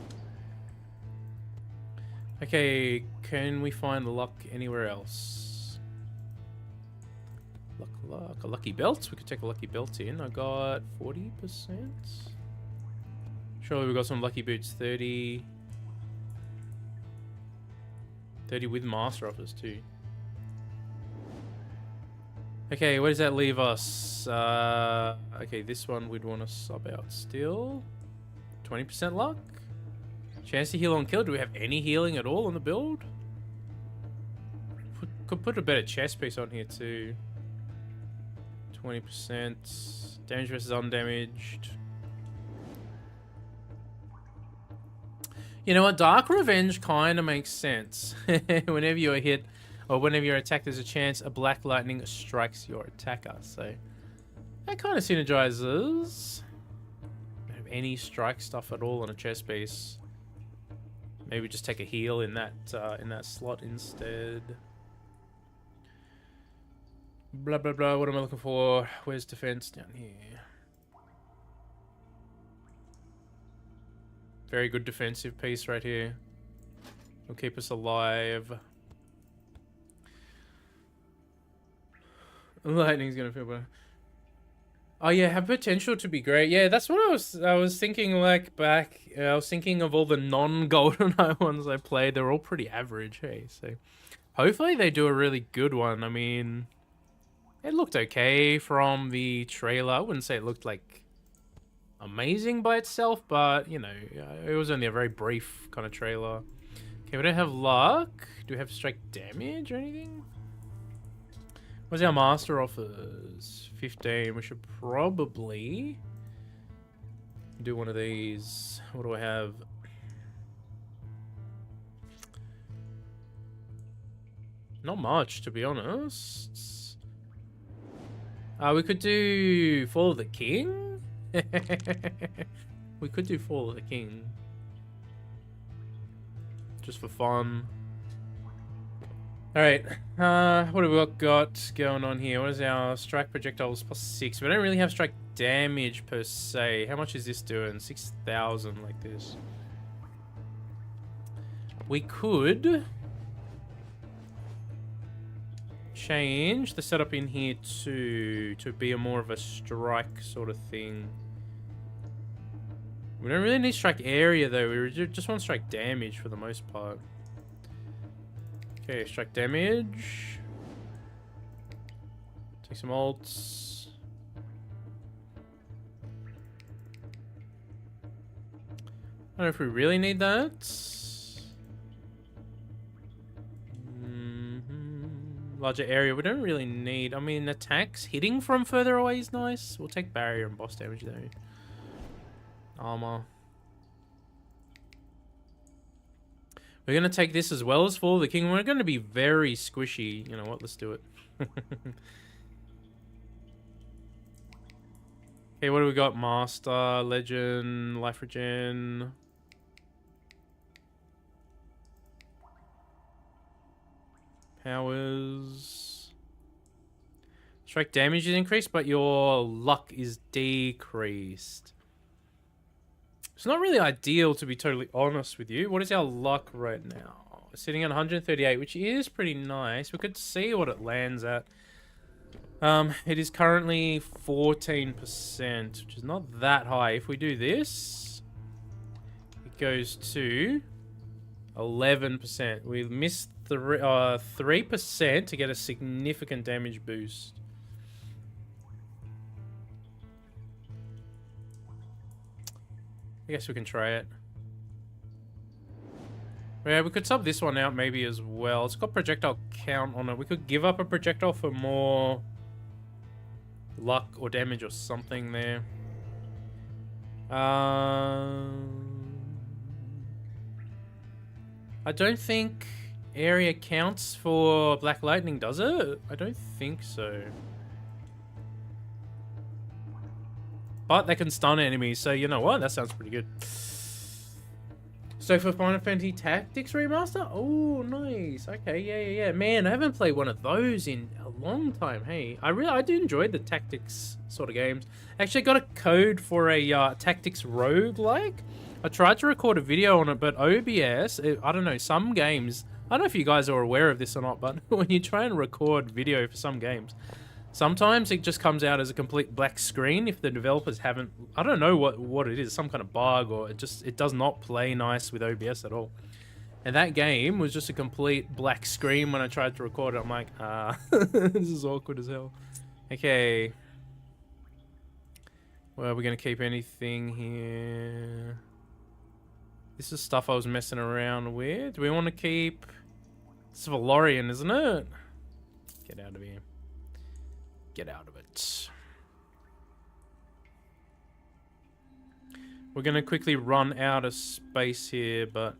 Okay, can we find luck anywhere else? Luck. A lucky belt? We could take a lucky belt in. I got 40%. Surely we got some lucky boots, 30. 30 with master offers too. Okay, where does that leave us? Okay, this one we'd want to sub out still. 20% luck. Chance to heal on kill. Do we have any healing at all on the build? Could put a better chest piece on here too. 20%. Damage versus undamaged. You know what? Dark Revenge kind of makes sense. Whenever you're hit... or whenever you're attacked, there's a chance a black lightning strikes your attacker. So that kind of synergizes. Don't have any strike stuff at all on a chest piece. Maybe just take a heal in that slot instead. Blah blah blah. What am I looking for? Where's defense? Down here. Very good defensive piece right here. Will keep us alive. Lightning's gonna feel better. Oh yeah, have potential to be great. Yeah, that's what I was thinking. Like back, I was thinking of all the non-GoldenEye ones I played. They're all pretty average. Hey, so hopefully they do a really good one. I mean, it looked okay from the trailer. I wouldn't say it looked like amazing by itself, but you know, it was only a very brief kind of trailer. Okay, we don't have luck. Do we have strike damage or anything? What's our master offers? 15. We should probably do one of these. What do I have? Not much, to be honest. We could do Fall of the King? We could do Fall of the King. Just for fun. Alright, what have we got going on here? What is our strike projectiles +6? We don't really have strike damage per se. How much is this doing? 6,000 like this. We could change the setup in here to be a more of a strike sort of thing. We don't really need strike area though. We just want strike damage for the most part. Okay, strike damage. Take some ults. I don't know if we really need that. Larger area, we don't really need. I mean, attacks hitting from further away is nice. We'll take barrier and boss damage though. Armor. We're going to take this as well as Fall of the King. We're going to be very squishy. You know what? Let's do it. Okay, what do we got? Master, Legend, Life Regen. Powers. Strike damage is increased, but your luck is decreased. It's not really ideal, to be totally honest with you. What is our luck right now? We're sitting at 138, which is pretty nice. We could see what it lands at. It is currently 14%, which is not that high. If we do this, it goes to 11%. We've missed 3% to get a significant damage boost. I guess we can try it. Yeah, we could sub this one out maybe as well. It's got projectile count on it. We could give up a projectile for more luck or damage or something there. I don't think area counts for Black Lightning, does it? I don't think so. But they can stun enemies, so you know what? That sounds pretty good. So for Final Fantasy Tactics Remaster? Oh, nice. Okay, yeah. Man, I haven't played one of those in a long time. Hey, I do enjoy the tactics sort of games. Actually, got a code for a tactics roguelike. I tried to record a video on it, but OBS, I don't know, some games, I don't know if you guys are aware of this or not, but when you try and record video for some games, sometimes it just comes out as a complete black screen if the developers haven't, I don't know what it is, some kind of bug, or it does not play nice with OBS at all. And that game was just a complete black screen when I tried to record it. I'm like, this is awkward as hell. Okay. Well, we're going to keep anything here. This is stuff I was messing around with. Do we want to keep... This is for Lorien, isn't it? Get out of here. Get out of it. We're going to quickly run out of space here, but...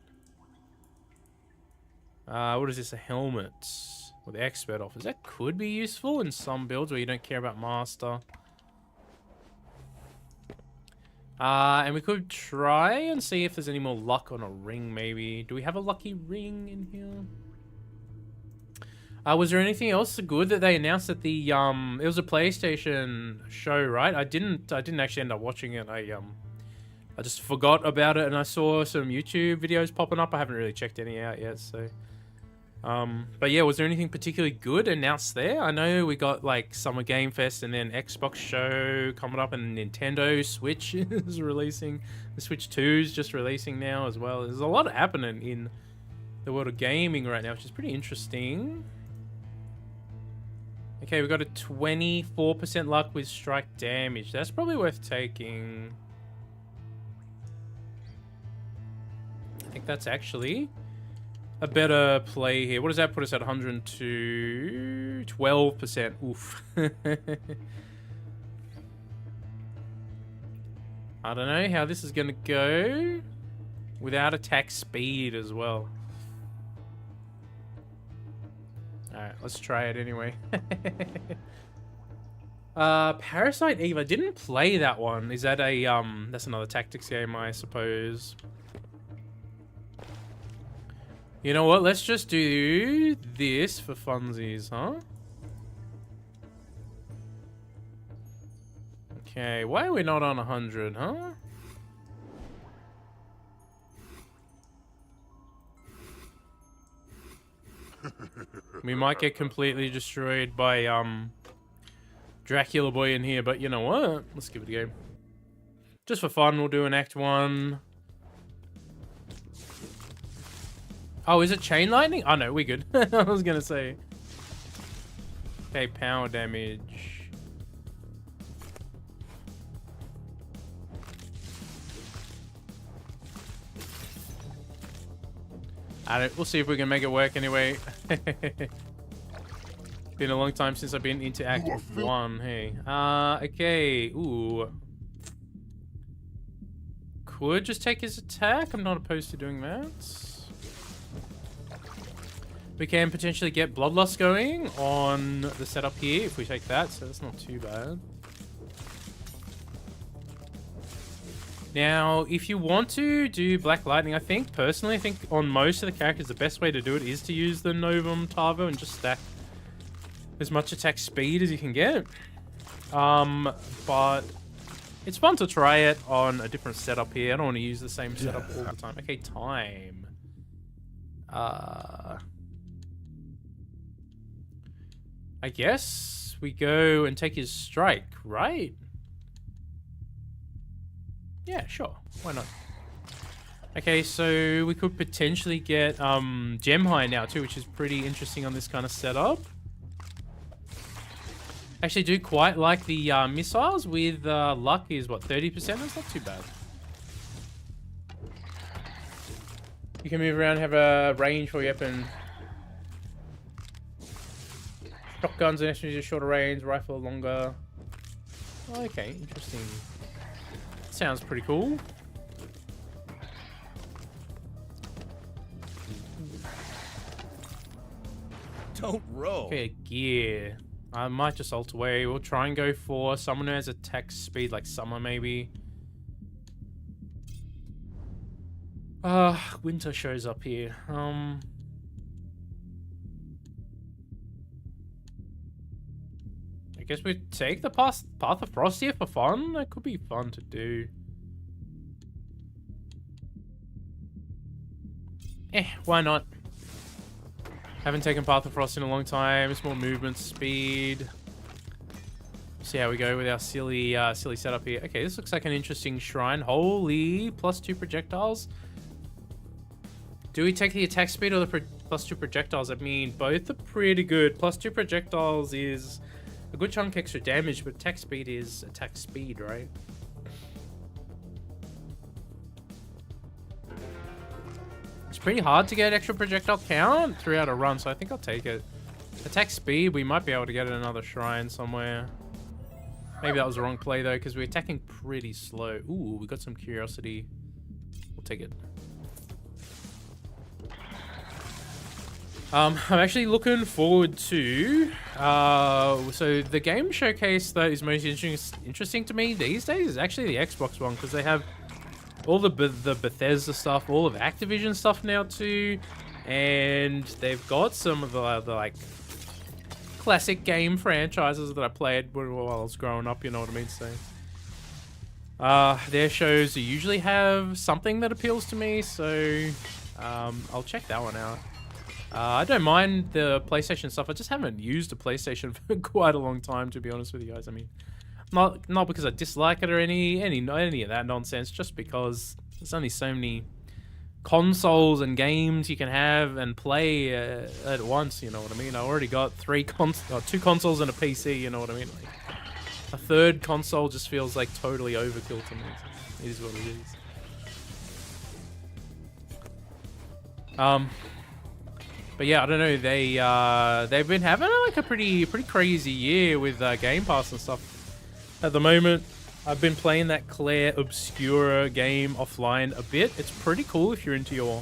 what is this? A helmet with expert offers. That could be useful in some builds where you don't care about master. And we could try and see if there's any more luck on a ring, maybe. Do we have a lucky ring in here? Was there anything else good that they announced at the, it was a PlayStation show, right? I didn't actually end up watching it. I just forgot about it, and I saw some YouTube videos popping up. I haven't really checked any out yet, so... but yeah, was there anything particularly good announced there? I know we got like Summer Game Fest and then Xbox show coming up, and Nintendo Switch is releasing. The Switch 2 is just releasing now as well. There's a lot happening in the world of gaming right now, which is pretty interesting. Okay, we got a 24% luck with strike damage. That's probably worth taking. I think that's actually a better play here. What does that put us at? 102? 12%. Oof. I don't know how this is going to go without attack speed as well. Alright, let's try it anyway. Parasite Eve. I didn't play that one. Is that a, that's another tactics game, I suppose. You know what? Let's just do this for funsies, huh? Okay, why are we not on 100, huh? We might get completely destroyed by, Dracula Boy in here, but you know what? Let's give it a go. Just for fun, we'll do an Act 1. Oh, is it Chain Lightning? Oh, no, we're good. I was gonna say. Okay, power damage. We'll see if we can make it work anyway. Been a long time since I've been into Act 1, hey. Okay, ooh. Could just take his attack. I'm not opposed to doing that. We can potentially get Bloodlust going on the setup here if we take that, so that's not too bad. Now, if you want to do Black Lightning, I think, personally, I think on most of the characters, the best way to do it is to use the Novum Tavo and just stack as much attack speed as you can get. But it's fun to try it on a different setup here. I don't want to use the same setup all the time. Okay, time. I guess we go and take his strike, right? Yeah, sure. Why not? Okay, so we could potentially get Gem High now too, which is pretty interesting on this kind of setup. Actually do quite like the missiles with luck is what, 30%? That's not too bad. You can move around, have a range for your weapon. Shotguns and SMGs are shorter range, rifle longer. Okay, interesting. Sounds pretty cool. Don't roll. Okay, gear. I might just ult away. We'll try and go for someone who has attack speed, like Summer maybe. Winter shows up here. I guess we take the Path of Frost here for fun. That could be fun to do. Why not? Haven't taken Path of Frost in a long time. It's more movement speed. See how we go with our silly setup here. Okay, this looks like an interesting shrine. Holy, +2 projectiles. Do we take the attack speed or the +2 projectiles? I mean, both are pretty good. +2 projectiles is a good chunk extra damage, but attack speed is attack speed, right? It's pretty hard to get extra projectile count throughout a run, so I think I'll take it. Attack speed, we might be able to get another shrine somewhere. Maybe that was the wrong play though, because we're attacking pretty slow. Ooh, we got some curiosity. We'll take it. I'm actually looking forward to... so the game showcase that is most interesting to me these days is actually the Xbox one, because they have all the Bethesda stuff, all of Activision stuff now too, and they've got some of the like classic game franchises that I played while I was growing up, you know what I mean? So their shows usually have something that appeals to me, so I'll check that one out. I don't mind the PlayStation stuff. I just haven't used a PlayStation for quite a long time, to be honest with you guys. I mean, not because I dislike it or any of that nonsense, just because there's only so many consoles and games you can have and play at once, you know what I mean? I already got 2 consoles and a PC, you know what I mean? Like, a third console just feels like totally overkill to me. It is what it is. But yeah, I don't know. They've been having like a pretty crazy year with Game Pass and stuff. At the moment, I've been playing that Claire Obscura game offline a bit. It's pretty cool if you're into your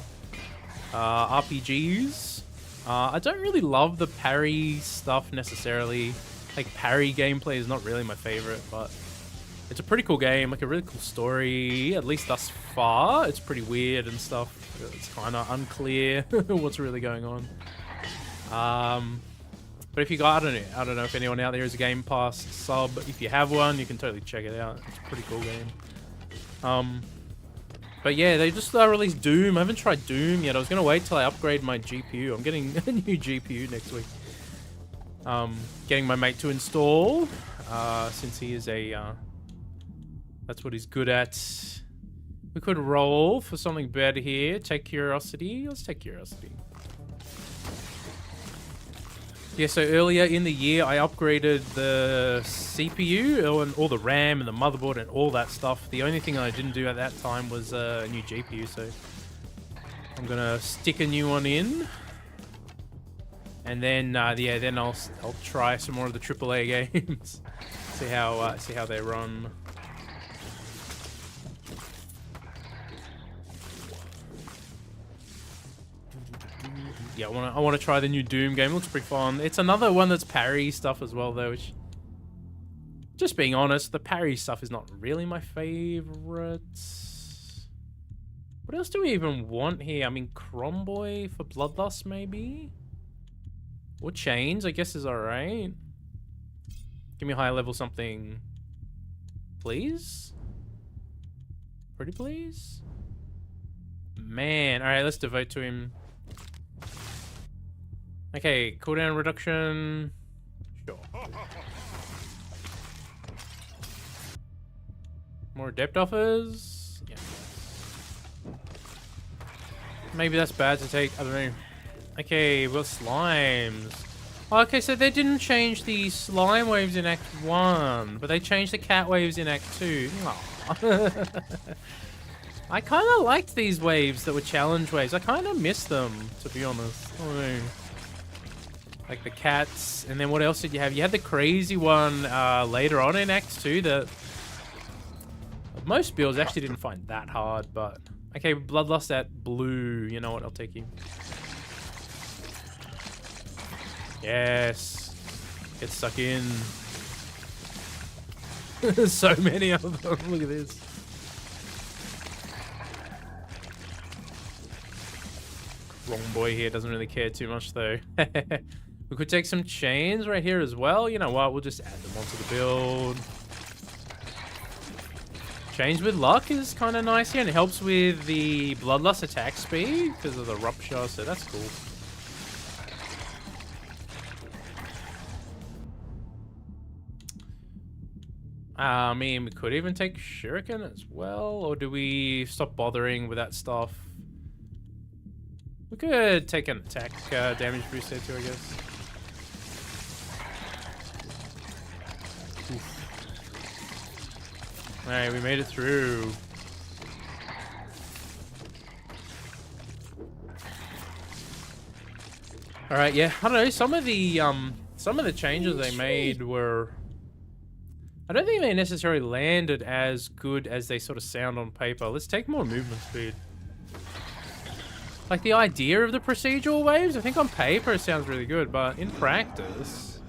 RPGs. I don't really love the parry stuff necessarily. Like, parry gameplay is not really my favorite, but it's a pretty cool game, like a really cool story, at least thus far. It's pretty weird and stuff. It's kind of unclear what's really going on. But if you got, I don't know if anyone out there is a Game Pass sub. If you have one, you can totally check it out. It's a pretty cool game. But yeah, they just released Doom. I haven't tried Doom yet. I was going to wait till I upgrade my GPU. I'm getting a new GPU next week. Getting my mate to install, since he is a, that's what he's good at. We could roll for something better here. Take Curiosity. Let's take Curiosity. Yeah, so earlier in the year, I upgraded the CPU and all the RAM and the motherboard and all that stuff. The only thing I didn't do at that time was a new GPU, so I'm gonna stick a new one in, and then yeah, then I'll try some more of the AAA games, see how they run. Yeah, I want to try the new Doom game. It looks pretty fun. It's another one that's parry stuff as well, though, which, just being honest, the parry stuff is not really my favorite. What else do we even want here? I mean, Cromboy for Bloodlust, maybe? Or Chains, I guess, is alright. Give me a higher level something, please? Pretty please? Man, alright, let's devote to him. Okay, cooldown reduction. Sure. More adept offers. Yeah. Maybe that's bad to take. I don't know. Okay, well, slimes. Oh, okay, so they didn't change the slime waves in Act 1, but they changed the cat waves in Act 2. Aww. I kind of liked these waves that were challenge waves. I kind of miss them, to be honest. I don't know. Like the cats, and then what else did you have? You had the crazy one later on in Act 2 that most builds actually didn't find that hard, but okay, Bloodlust at blue. You know what? I'll take you. Yes. Get stuck in. There's so many of them. Look at this. Wrong boy here doesn't really care too much though. We could take some chains right here as well. You know what? We'll just add them onto the build. Chains with luck is kind of nice here, and it helps with the Bloodlust attack speed because of the rupture, so that's cool. I mean, we could even take Shuriken as well, or do we stop bothering with that stuff? We could take an attack damage boost there too, I guess. Alright, we made it through. Alright, yeah, I don't know, some of the changes they made were, I don't think they necessarily landed as good as they sort of sound on paper. Let's take more movement speed. Like the idea of the procedural waves, I think on paper it sounds really good, but in practice,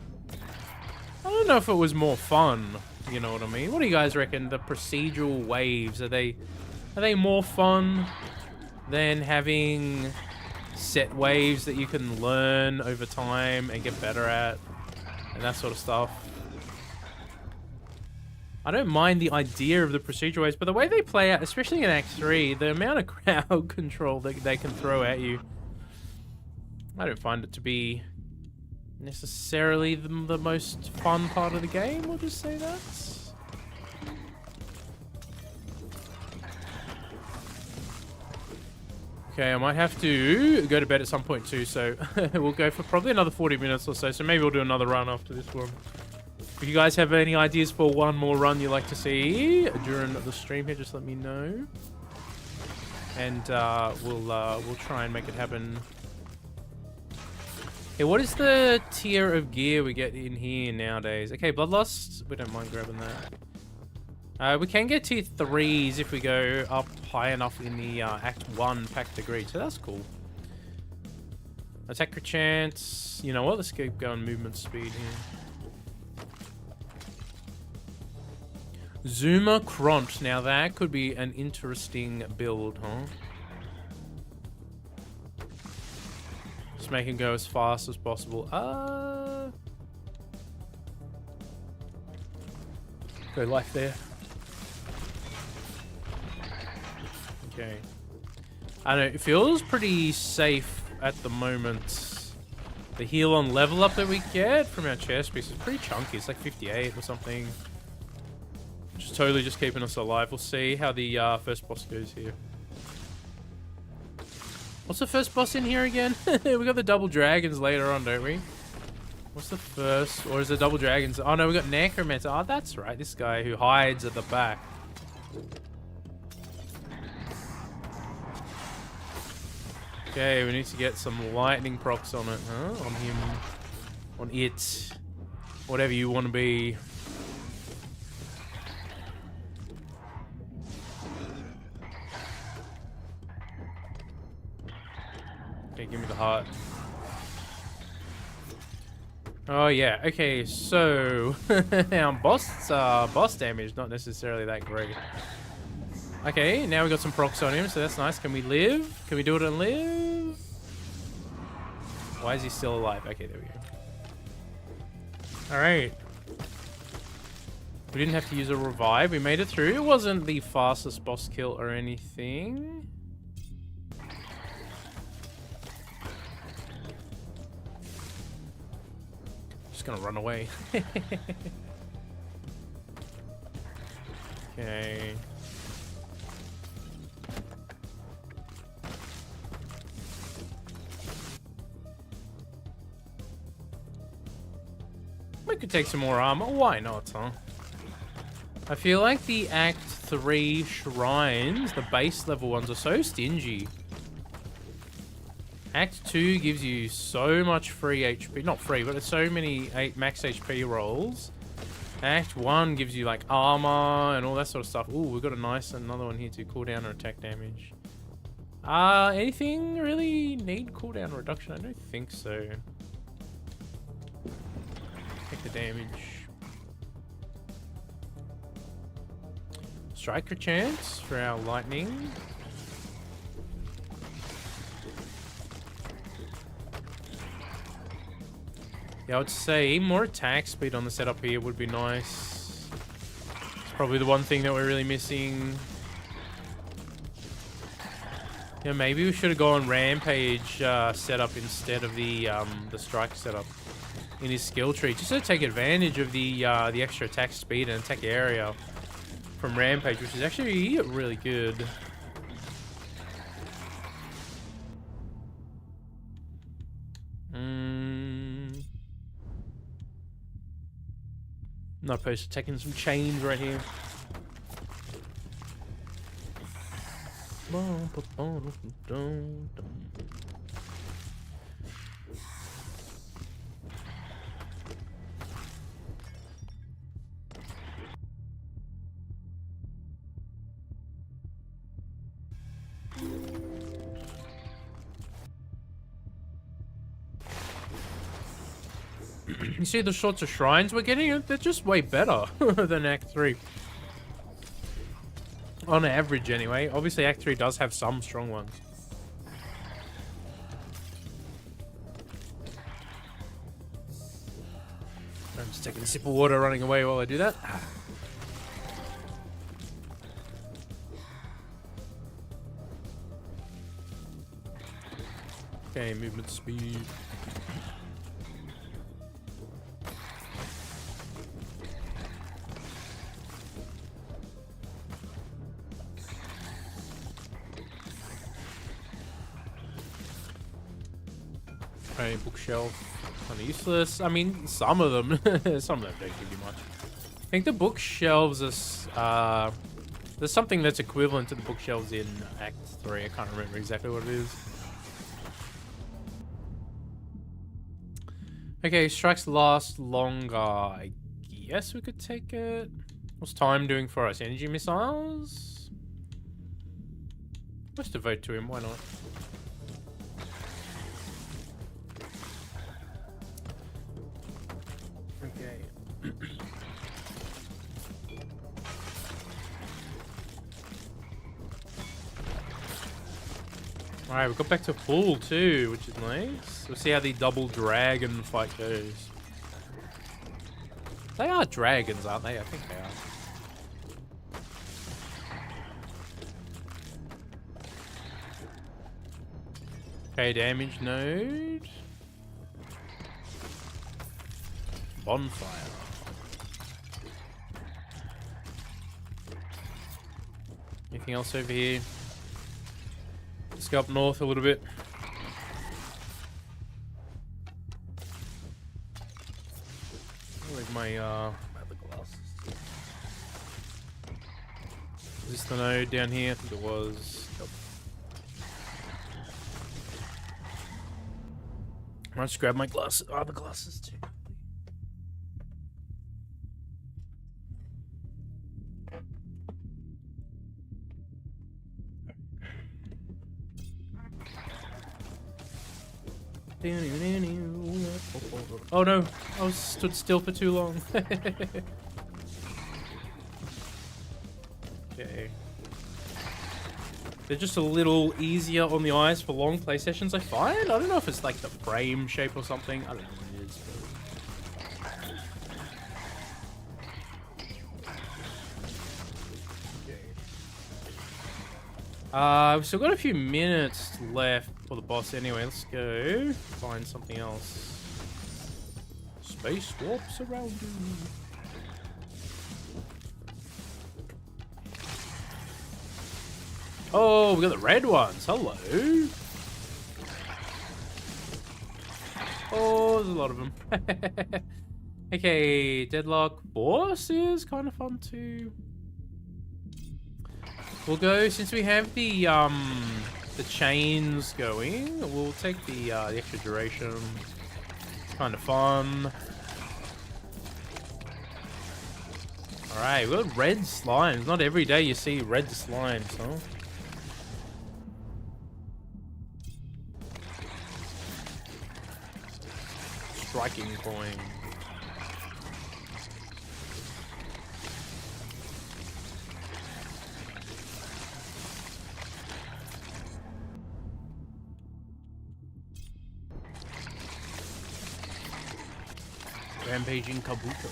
I don't know if it was more fun. You know what I mean? What do you guys reckon? The procedural waves, are they more fun than having set waves that you can learn over time and get better at and that sort of stuff? I don't mind the idea of the procedural waves, but the way they play out, especially in Act 3, the amount of crowd control that they can throw at you, I don't find it to be necessarily the most fun part of the game. We'll just say that. Okay, I might have to go to bed at some point too, so we'll go for probably another 40 minutes or so. So maybe we'll do another run after this one. If you guys have any ideas for one more run you'd like to see during the stream here, just let me know, and we'll try and make it happen. Okay, what is the tier of gear we get in here nowadays? Okay, Bloodlust, we don't mind grabbing that. We can get tier 3s if we go up high enough in the Act 1 pack degree, so that's cool. Attack crit chance. You know what? Let's keep going movement speed here. Zuma Cront. Now that could be an interesting build, huh? Just make him go as fast as possible. Go life there. Okay. I don't know, it feels pretty safe at the moment. The heal on level up that we get from our chest piece is pretty chunky. It's like 58 or something. Just totally just keeping us alive. We'll see how the first boss goes here. What's the first boss in here again? We got the double dragons later on, don't we? What's the first? Or is it double dragons? Oh no, we got Necromancer. Oh, that's right. This guy who hides at the back. Okay, we need to get some lightning procs on it, huh? On him. On it. Whatever you want to be. Okay, give me the heart. Oh yeah, okay, so our boss damage not necessarily that great. Okay, now we got some procs on him, so that's nice. Can we live? Can we do it and live? Why is he still alive? Okay, there we go. Alright. We didn't have to use a revive. We made it through. It wasn't the fastest boss kill or anything. Just gonna run away. Okay. We could take some more armor. Why not, huh? I feel like the Act 3 shrines, the base level ones, are so stingy. Act 2 gives you so much free HP. Not free, but there's so many max HP rolls. Act 1 gives you like armor and all that sort of stuff. Ooh, we've got a nice another one here to cooldown or attack damage. Anything really need cooldown reduction? I don't think so. Take the damage. Striker chance for our lightning. Yeah, I would say more attack speed on the setup here would be nice. It's probably the one thing that we're really missing. Yeah, maybe we should have gone Rampage setup instead of the strike setup in his skill tree, just to take advantage of the extra attack speed and attack area from Rampage, which is actually really good. Not opposed to taking some chains right here. You see the sorts of shrines we're getting? They're just way better than Act 3. On average, anyway. Obviously, Act 3 does have some strong ones. I'm just taking a sip of water, running away while I do that. Okay, movement speed. Okay, bookshelf. Kind of useless. I mean, some of them. Some of them don't give you much. I think the bookshelves are... there's something that's equivalent to the bookshelves in Act 3. I can't remember exactly what it is. Okay, strikes last longer. I guess we could take it. What's time doing for us? Energy missiles? Let's devote to him. Why not? Alright, we got back to full too, which is nice. We'll see how the double dragon fight goes. They are dragons, aren't they? I think they are. Okay, damage node. Bonfire. Anything else over here? Let's go up north a little bit. Where's my other glasses? Is this the node down here? I think it was. Yep. I'll just grab my glasses, other glasses too. Oh no, I was stood still for too long. Okay. They're just a little easier on the eyes for long play sessions, I find. I don't know if it's like the frame shape or something. I don't know what it is. We've still got a few minutes left for the boss anyway. Let's go find something else. Space warps around you. Oh, we got the red ones. Hello. Oh, there's a lot of them. Okay, Deadlock Boss is kind of fun too. We'll go, since we have the chains going, we'll take the extra duration. It's kind of fun. Alright, we got red slimes. Not every day you see red slimes, huh? Striking coin. Rampaging Kabuto.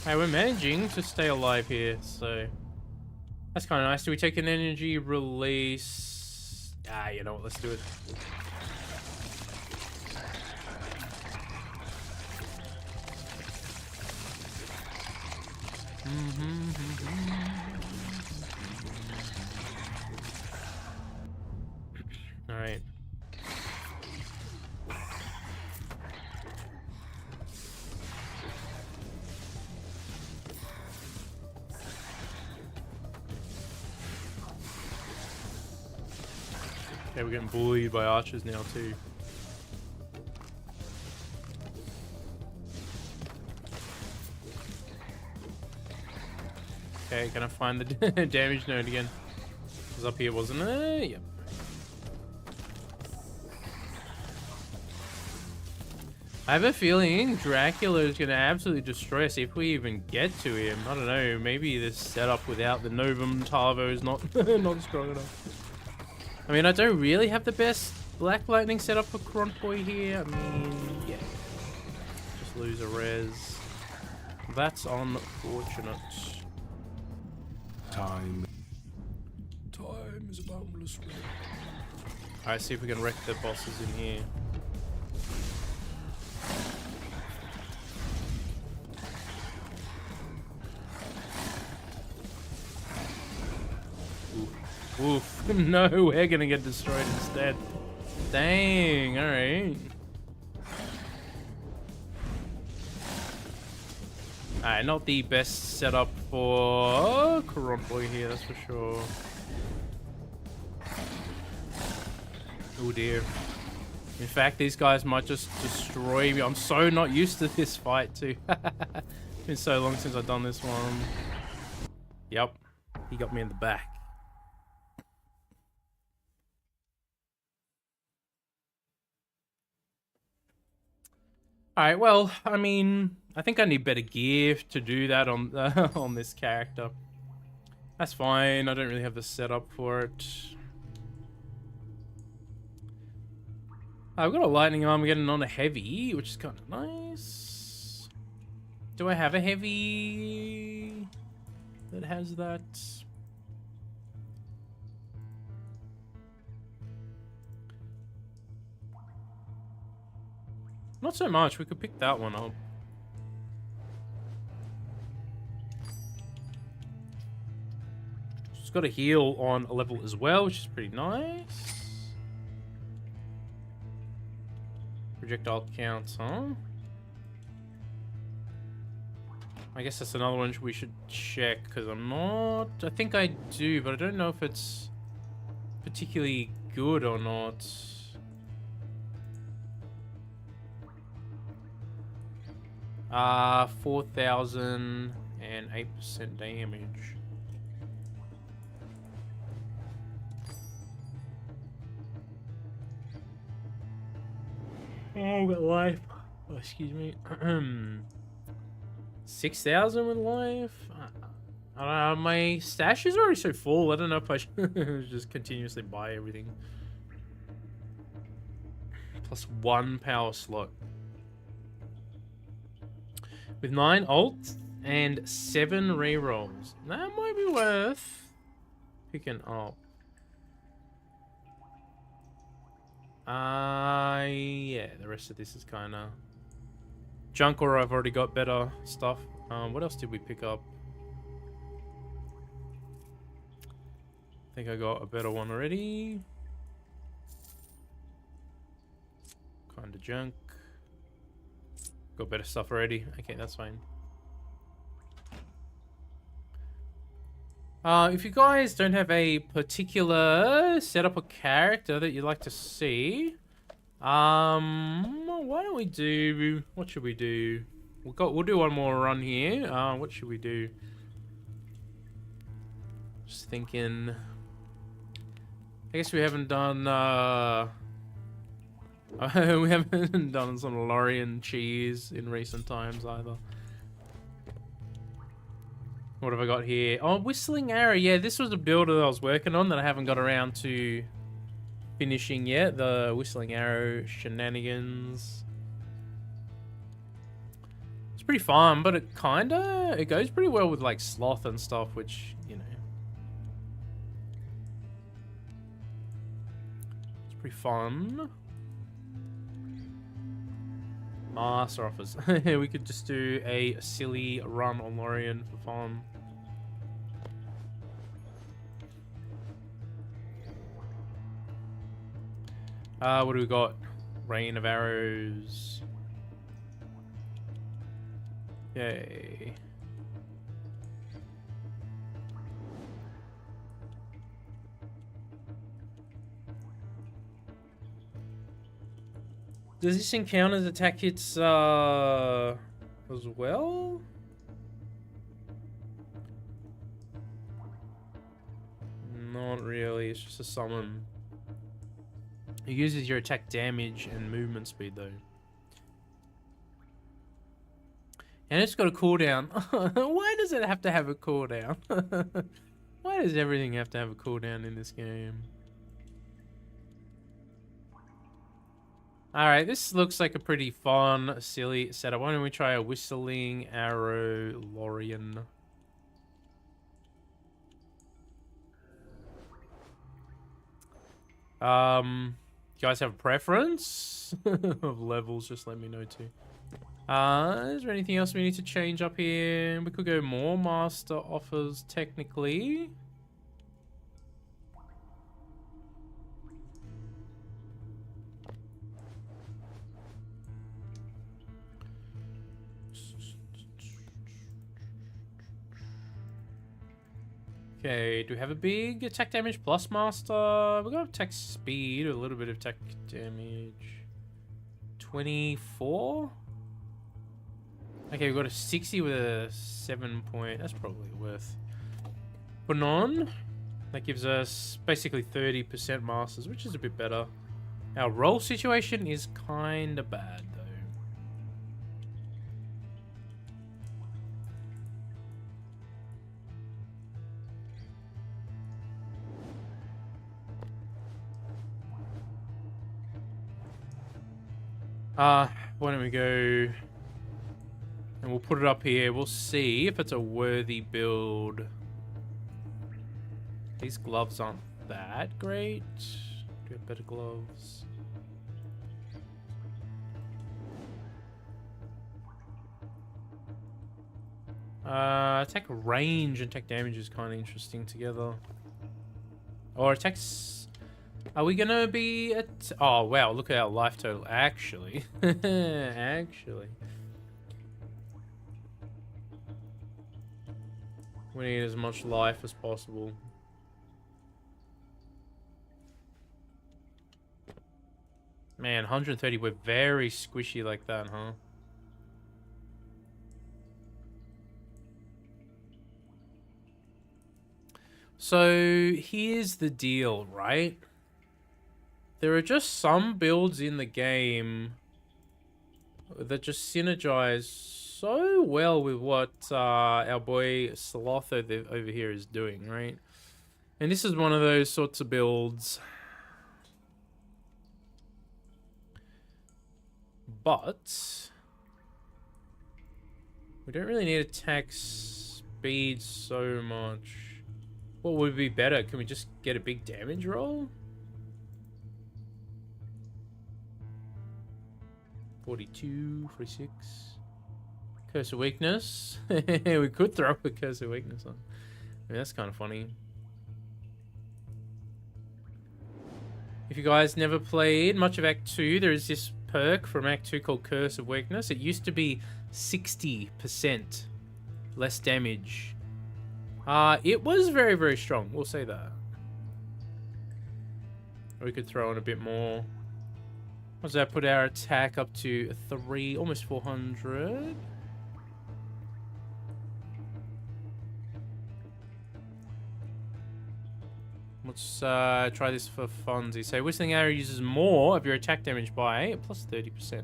Hey, we're managing to stay alive here, so that's kind of nice. Do we take an energy release? Ah, you know what? Let's do it. All right. Okay, we're getting bullied by archers now too. Okay, can I find the damage node again? It was up here, wasn't it? Yep. I have a feeling Dracula is going to absolutely destroy us if we even get to him. I don't know, maybe this setup without the Novum Tavo is not not strong enough. I mean, I don't really have the best Black Lightning setup for Kronpoi here. I mean, yeah. Just lose a res. That's unfortunate. Time is a boundless river. Alright, see if we can wreck the bosses in here. Oof. No, we're gonna get destroyed instead. Dang, alright. Alright, not the best setup for Kronpoi here, that's for sure. Oh dear. In fact, these guys might just destroy me. I'm so not used to this fight too. It's been so long since I've done this one. Yep, he got me in the back. Alright, well, I mean, I think I need better gear to do that on on this character. That's fine. I don't really have the setup for it. I've got a lightning arm getting on a heavy, which is kind of nice. Do I have a heavy that has that? Not so much. We could pick that one up. It's got a heal on a level as well, which is pretty nice. Projectile counts, huh? I guess that's another one we should check, because I'm not... I think I do, but I don't know if it's particularly good or not. 4,008% damage. Oh, with life. Oh, excuse me. 6,000 with life? My stash is already so full. I don't know if I should just continuously buy everything. Plus 1 power slot. With 9 ults and 7 rerolls. That might be worth picking up. Yeah, the rest of this is kind of junk, or I've already got better stuff. What else did we pick up? I think I got a better one already. Kind of junk. Got better stuff already. Okay, that's fine. If you guys don't have a particular setup or character that you'd like to see, why don't we do... What should we do? We'll do one more run here. What should we do? Just thinking... I guess we haven't done... we haven't done some Lorien cheese in recent times either. What have I got here? Oh, Whistling Arrow. Yeah, this was a build that I was working on that I haven't got around to finishing yet. The Whistling Arrow shenanigans. It's pretty fun, but it goes pretty well with like Sloth and stuff, which, you know. It's pretty fun. Master offers. We could just do a silly run on Lorien for fun. What do we got? Rain of arrows. Yay. Does this encounter's attack hits as well? Not really, it's just a summon. It uses your attack damage and movement speed though. And it's got a cooldown. Why does it have to have a cooldown? Why does everything have to have a cooldown in this game? Alright, this looks like a pretty fun, silly setup. Why don't we try a Whistling Arrow Lorien? You guys have a preference of levels? Just let me know too. Is there anything else we need to change up here? We could go more master offers technically. Okay, do we have a big attack damage plus master? We've got attack speed, a little bit of attack damage. 24? Okay, we've got a 60 with a 7 point. That's probably worth putting on. That gives us basically 30% masters, which is a bit better. Our roll situation is kind of bad, though. Why don't we go... And we'll put it up here. We'll see if it's a worthy build. These gloves aren't that great. Do we have better gloves? Attack range and attack damage is kind of interesting together. Or attacks... Are we gonna be at... Oh, wow, look at our life total. Actually. Actually. We need as much life as possible. Man, 130, we're very squishy like that, huh? So, here's the deal, right? There are just some builds in the game that just synergize so well with what our boy Sloth over here is doing, right? And this is one of those sorts of builds. But we don't really need attack speed so much. What would be better? Can we just get a big damage roll? 42, 46. Curse of Weakness. We could throw a Curse of Weakness on. I mean, that's kind of funny. If you guys never played much of Act 2, there is this perk from Act 2 called Curse of Weakness. It used to be 60% less damage. It was very, very strong. We'll say that. We could throw in a bit more. What does that put our attack up to? 3, almost 400. Let's try this for funsies. So Whistling Arrow uses more of your attack damage by plus 30%.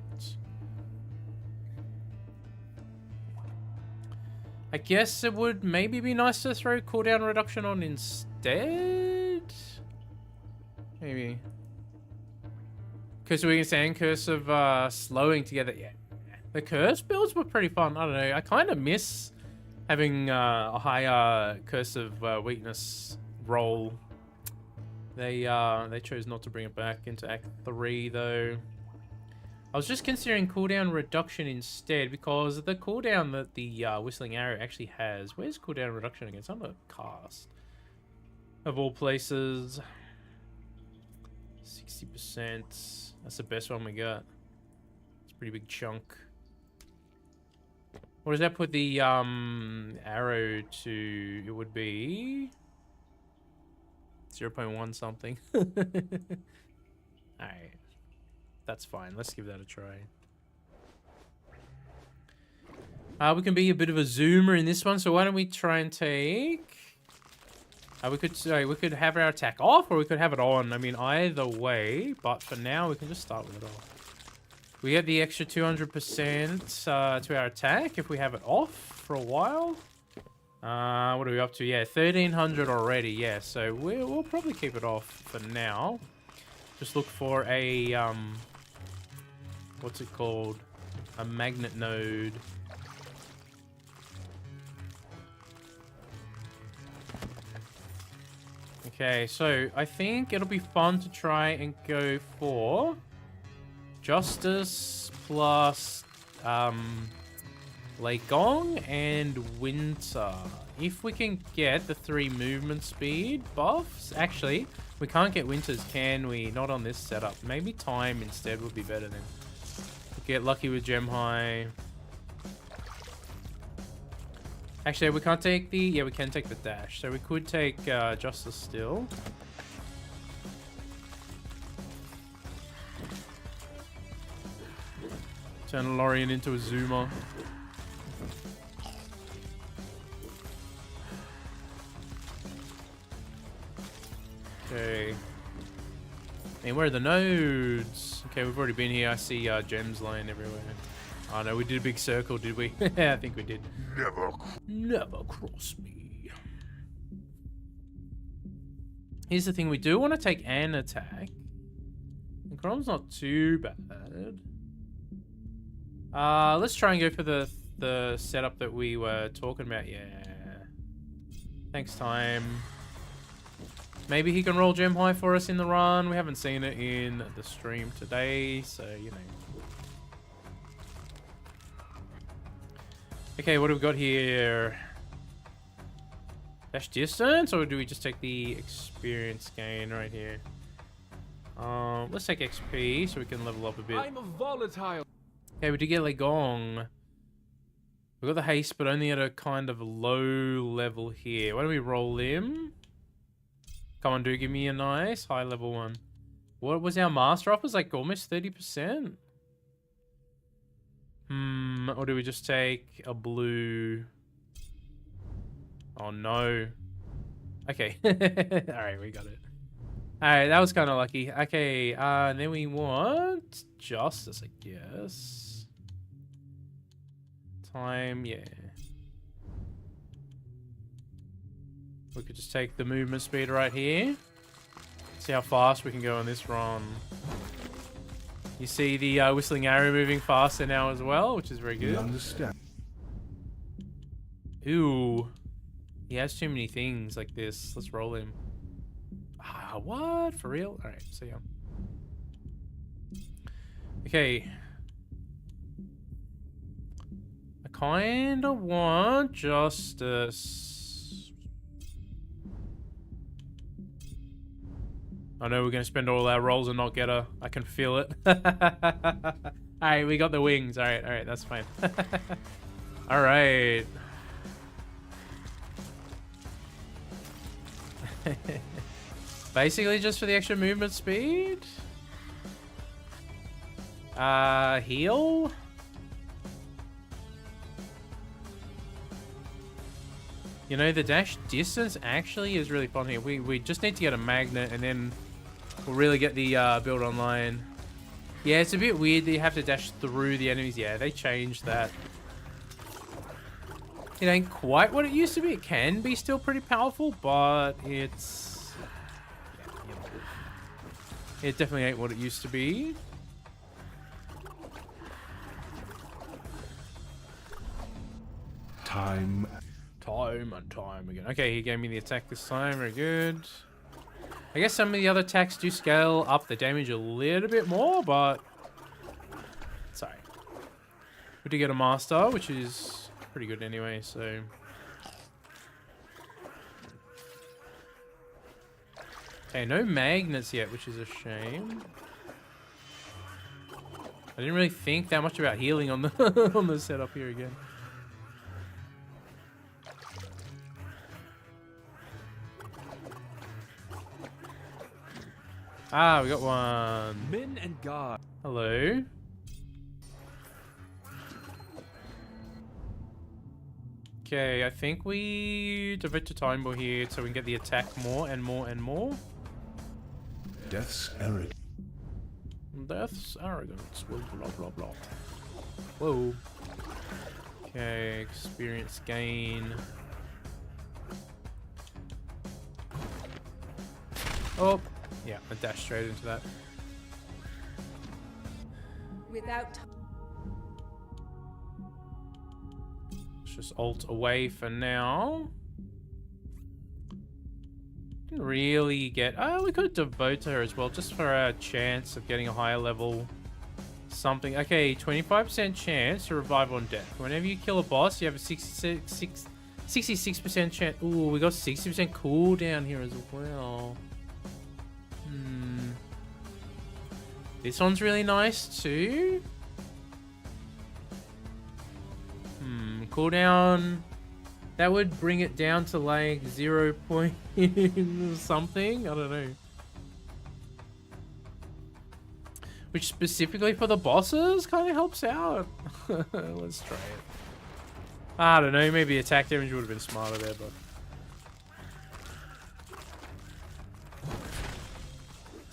I guess it would maybe be nice to throw cooldown reduction on instead. Maybe. Curse of Weakness and Curse of Slowing together. Yeah. The Curse builds were pretty fun. I don't know. I kind of miss having a higher Curse of Weakness roll. They chose not to bring it back into Act 3 though. I was just considering cooldown reduction instead because the cooldown that the Whistling Arrow actually has. Where's cooldown reduction against? I'm a cast. Of all places. 60%. That's the best one we got. It's a pretty big chunk. What does that put the arrow to? It would be 0.1 something. Alright. That's fine. Let's give that a try. We can be a bit of a zoomer in this one, so why don't we try and take... we could have our attack off, or we could have it on. I mean, either way, but for now, we can just start with it off. We get the extra 200% to our attack if we have it off for a while. What are we up to? Yeah, 1,300 already, yeah, so we'll probably keep it off for now. Just look for a, what's it called? A magnet node. Okay, so I think it'll be fun to try and go for Justice plus Lake Gong and Winter. If we can get the 3 movement speed buffs. Actually, we can't get Winters, can we? Not on this setup. Maybe Time instead would be better then. Get lucky with Gem High. Actually, we can't take the... Yeah, we can take the dash. So we could take Justice still. Turn Lorien into a zoomer. Okay. And where are the nodes? Okay, we've already been here. I see gems lying everywhere. Oh no, we did a big circle, did we? I think we did. Never cross me. Here's the thing, we do want to take an attack. And Chrom's not too bad. Let's try and go for the setup that we were talking about. Yeah. Thanks, time. Maybe he can roll gem high for us in the run. We haven't seen it in the stream today, so you know. Okay, what do we got here? Dash distance, or do we just take the experience gain right here? Let's take XP so we can level up a bit. I'm a volatile. Okay, we did get Legong. We got the haste, but only at a kind of low level here. Why don't we roll him? Come on, do give me a nice high level one. What was our master offers? Like almost 30%? Or do we just take a blue? Oh no. Okay. Alright, we got it. Alright, that was kind of lucky. Okay, and then we want justice, I guess. Time, yeah. We could just take the movement speed right here. See how fast we can go on this run. You see the whistling arrow moving faster now as well, which is very good. You understand. Ooh. He has too many things like this. Let's roll him. Ah, what? For real? Alright, see ya. Okay. I kinda want justice. I know we're gonna spend all our rolls and not get her. I can feel it. Alright, we got the wings. Alright, that's fine. Alright. Basically just for the extra movement speed. Heal. You know, the dash distance actually is really fun here. We just need to get a magnet and then we'll really get the build online. Yeah, it's a bit weird that you have to dash through the enemies. Yeah, they changed that. It ain't quite what it used to be. It can be still pretty powerful, but it's... yeah, you know, it definitely ain't what it used to be. Time and time again. Okay, he gave me the attack this time. Very good. I guess some of the other attacks do scale up the damage a little bit more, but... sorry. We did get a master, which is pretty good anyway, so... okay, no magnets yet, which is a shame. I didn't really think that much about healing on the on the setup here again. Ah, we got one. Min and God. Hello. Okay, I think we devote to time ball here so we can get the attack more and more and more. death's arrogance. Death's arrogance. Blah, blah, blah, blah. Whoa. Okay, experience gain. Oh, yeah, I dashed straight into that. Without Let's just ult away for now. Didn't really get... oh, we could devote to her as well, just for a chance of getting a higher level something. Okay, 25% chance to revive on death. Whenever you kill a boss, you have a 66% chance. Ooh, we got 60% cooldown here as well. This one's really nice too. Cooldown. That would bring it down to like 0 point something. I don't know. Which specifically for the bosses kind of helps out. Let's try it. I don't know. Maybe attack damage would have been smarter there, but.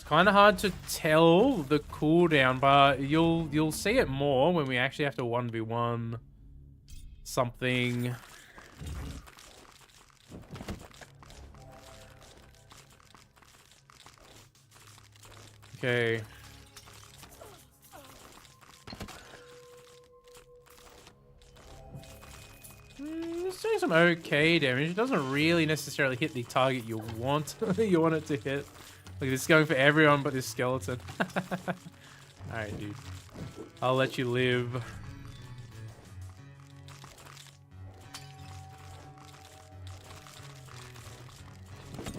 Kind of hard to tell the cooldown, but you'll see it more when we actually have to 1v1 something. Okay. It's doing some okay damage. It doesn't really necessarily hit the target you want you want it to hit. Look, it's going for everyone but this skeleton. Alright, dude. I'll let you live.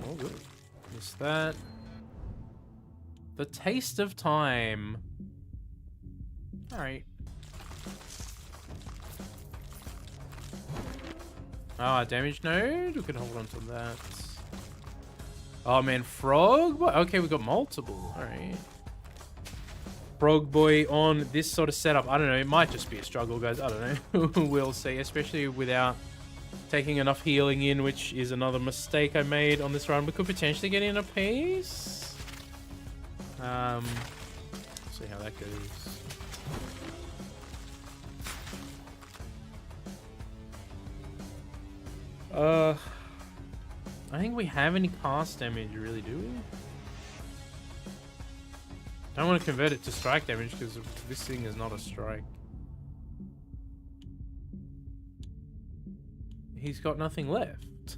Oh, good. Missed that. The taste of time. Alright. Ah, damage node. We can hold on to that. Oh man, frog boy. Okay, we got multiple. Alright. Frog boy on this sort of setup. I don't know. It might just be a struggle, guys. I don't know. We'll see. Especially without taking enough healing in, which is another mistake I made on this run. We could potentially get in a piece. See how that goes. I think we have any cast damage, really, do we? Don't want to convert it to strike damage because this thing is not a strike. He's got nothing left.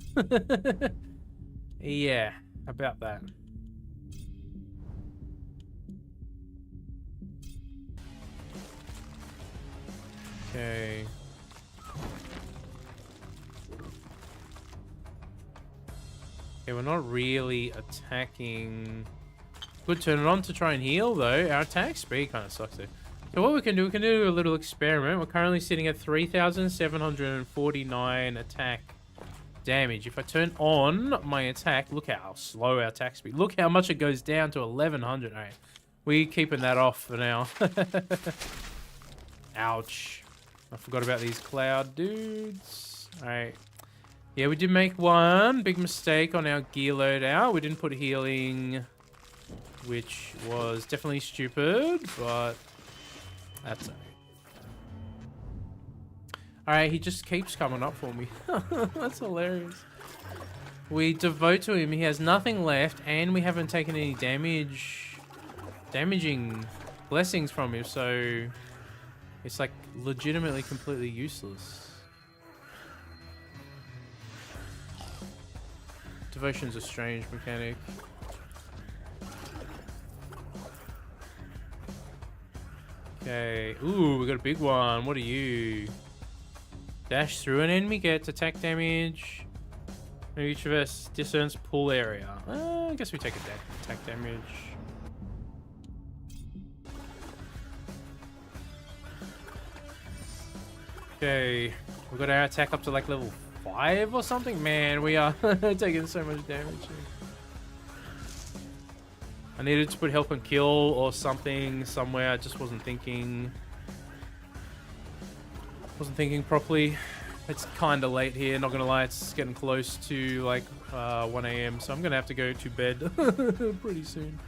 Yeah, about that. Okay. Okay, we're not really attacking. Could turn it on to try and heal, though. Our attack speed kind of sucks, though. So what we can do a little experiment. We're currently sitting at 3,749 attack damage. If I turn on my attack, look how slow our attack speed. Look how much it goes down to 1,100. All right, we're keeping that off for now. Ouch. I forgot about these cloud dudes. All right. Yeah, we did make one big mistake on our gear loadout. We didn't put healing, which was definitely stupid, but that's alright. Alright, he just keeps coming up for me. That's hilarious. We devote to him. He has nothing left, and we haven't taken any damaging blessings from him, so it's like legitimately completely useless. Devotion's a strange mechanic. Okay. Ooh, we got a big one. What are you? Dash through an enemy, gets attack damage. Maybe each of us discerns pull area. I guess we take attack damage. Okay. We got our attack up to like level 5 or something. Man, we are taking so much damage. I needed to put help and kill or something somewhere. I just wasn't thinking properly. It's kind of late here, not gonna lie. It's getting close to like 1 AM, so I'm gonna have to go to bed pretty soon.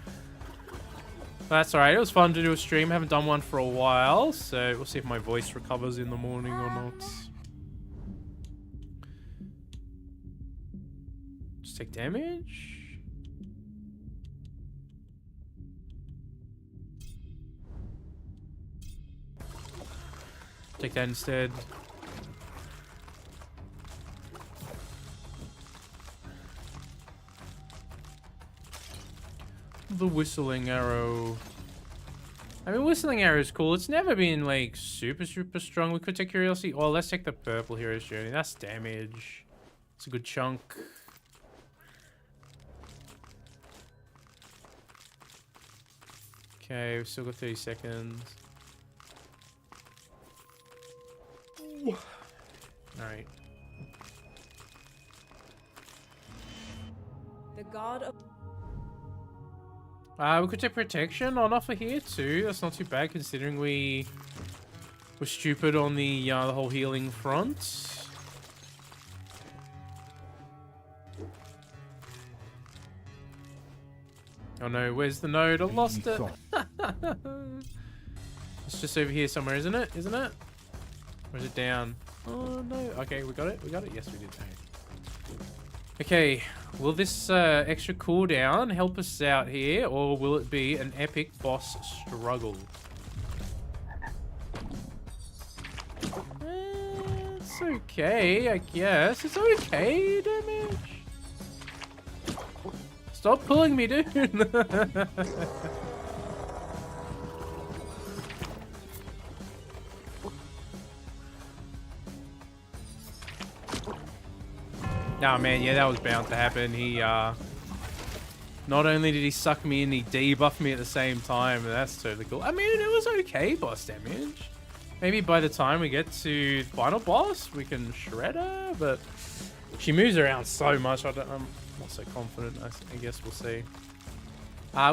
But that's alright. It was fun to do a stream. Haven't done one for a while, so we'll see if my voice recovers in the morning or not. Just take damage. Take that instead. The whistling arrow. I mean, whistling arrow is cool. It's never been like super strong. We could take curiosity. Oh, let's take the purple hero's journey. That's damage. It's a good chunk. Okay, we've still got 30 seconds. Alright. The god of We could take protection on offer here too. That's not too bad considering we were stupid on the whole healing front. Oh no, where's the node? I lost it. It's just over here somewhere, isn't it? Isn't it? Or is it down? Oh no. Okay, we got it. We got it. Yes, we did. Okay, will this extra cooldown help us out here, or will it be an epic boss struggle? Let's It's okay, I guess. It's okay, damage. Stop pulling me, dude. Nah, man, yeah, that was bound to happen. He, not only did he suck me in, he debuffed me at the same time. That's totally cool. I mean, it was okay boss damage. Maybe by the time we get to the final boss, we can shred her, but she moves around so much. I'm not so confident. I guess we'll see.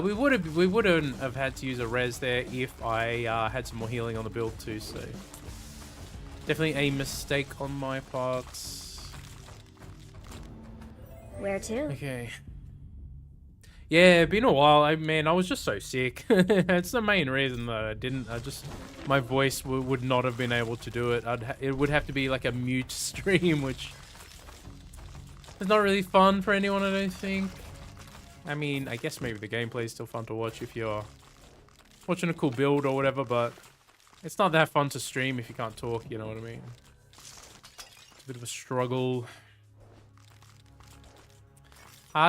We wouldn't have had to use a res there if I had some more healing on the build too. So definitely a mistake on my part. Where to? Okay. Yeah, been a while. I was just so sick. It's the main reason that I didn't. My voice would not have been able to do it. It would have to be like a mute stream, which is not really fun for anyone, I don't think. I mean, I guess maybe the gameplay is still fun to watch if you're watching a cool build or whatever, but it's not that fun to stream if you can't talk, you know what I mean? It's a bit of a struggle.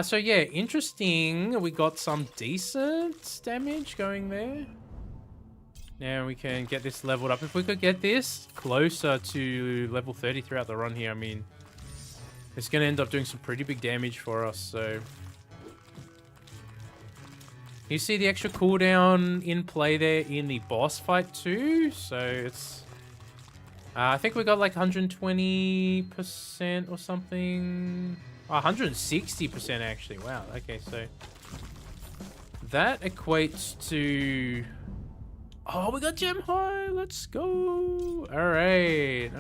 So yeah, interesting. We got some decent damage going there. Now we can get this leveled up. If we could get this closer to level 30 throughout the run here, I mean, it's going to end up doing some pretty big damage for us, so... You see the extra cooldown in play there in the boss fight too, so it's... I think we got like 120% or something... 160% actually. Wow. Okay, so that equates to... Oh, we got gem high. Let's go. All right.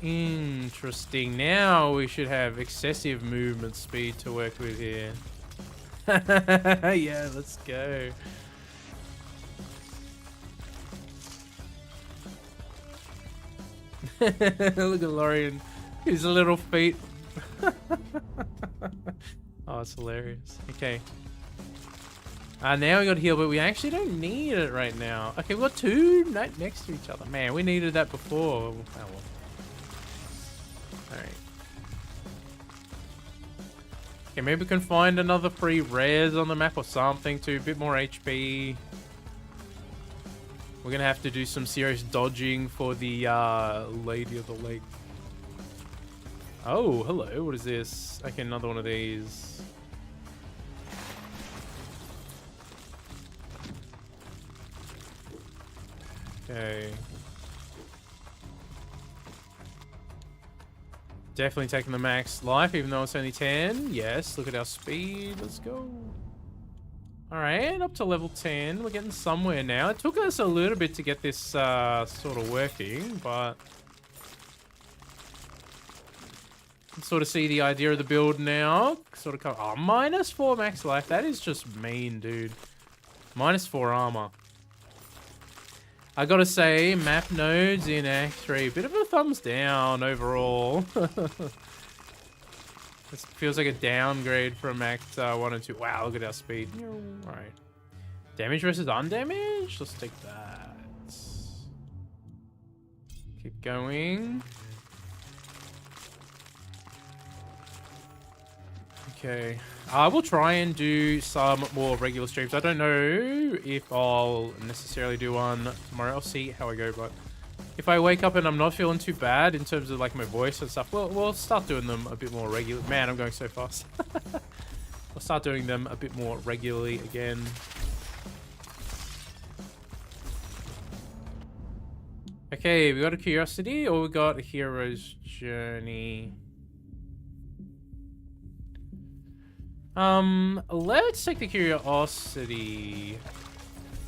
Interesting. Now we should have excessive movement speed to work with here. Yeah, let's go. Look at Lorien. His little feet. Oh, it's hilarious. Okay. Now we got heal, but we actually don't need it right now. Okay, we got two next to each other. Man, we needed that before. Oh, well. Alright. Okay, maybe we can find another free res on the map or something to a bit more HP. We're gonna have to do some serious dodging for the Lady of the Lake. Oh, hello. What is this? Okay, another one of these. Okay. Definitely taking the max life, even though it's only 10. Yes, look at our speed. Let's go. Alright, up to level 10. We're getting somewhere now. It took us a little bit to get this sort of working, but... Sort of see the idea of the build now. Sort of come... Oh, -4 max life. That is just mean, dude. -4 armor. I gotta say, map nodes in Act 3. Bit of a thumbs down overall. This feels like a downgrade from Act 1 and 2. Wow, look at our speed. Alright. Damage versus undamage? Let's take that. Keep going. Okay. I will try and do some more regular streams. I don't know if I'll necessarily do one tomorrow. I'll see how I go, but if I wake up and I'm not feeling too bad in terms of like my voice and stuff, we'll start doing them a bit more regular. Man, I'm going so fast. We'll start doing them a bit more regularly again. Okay, we got a curiosity or we got a hero's journey. Let's take the curiosity.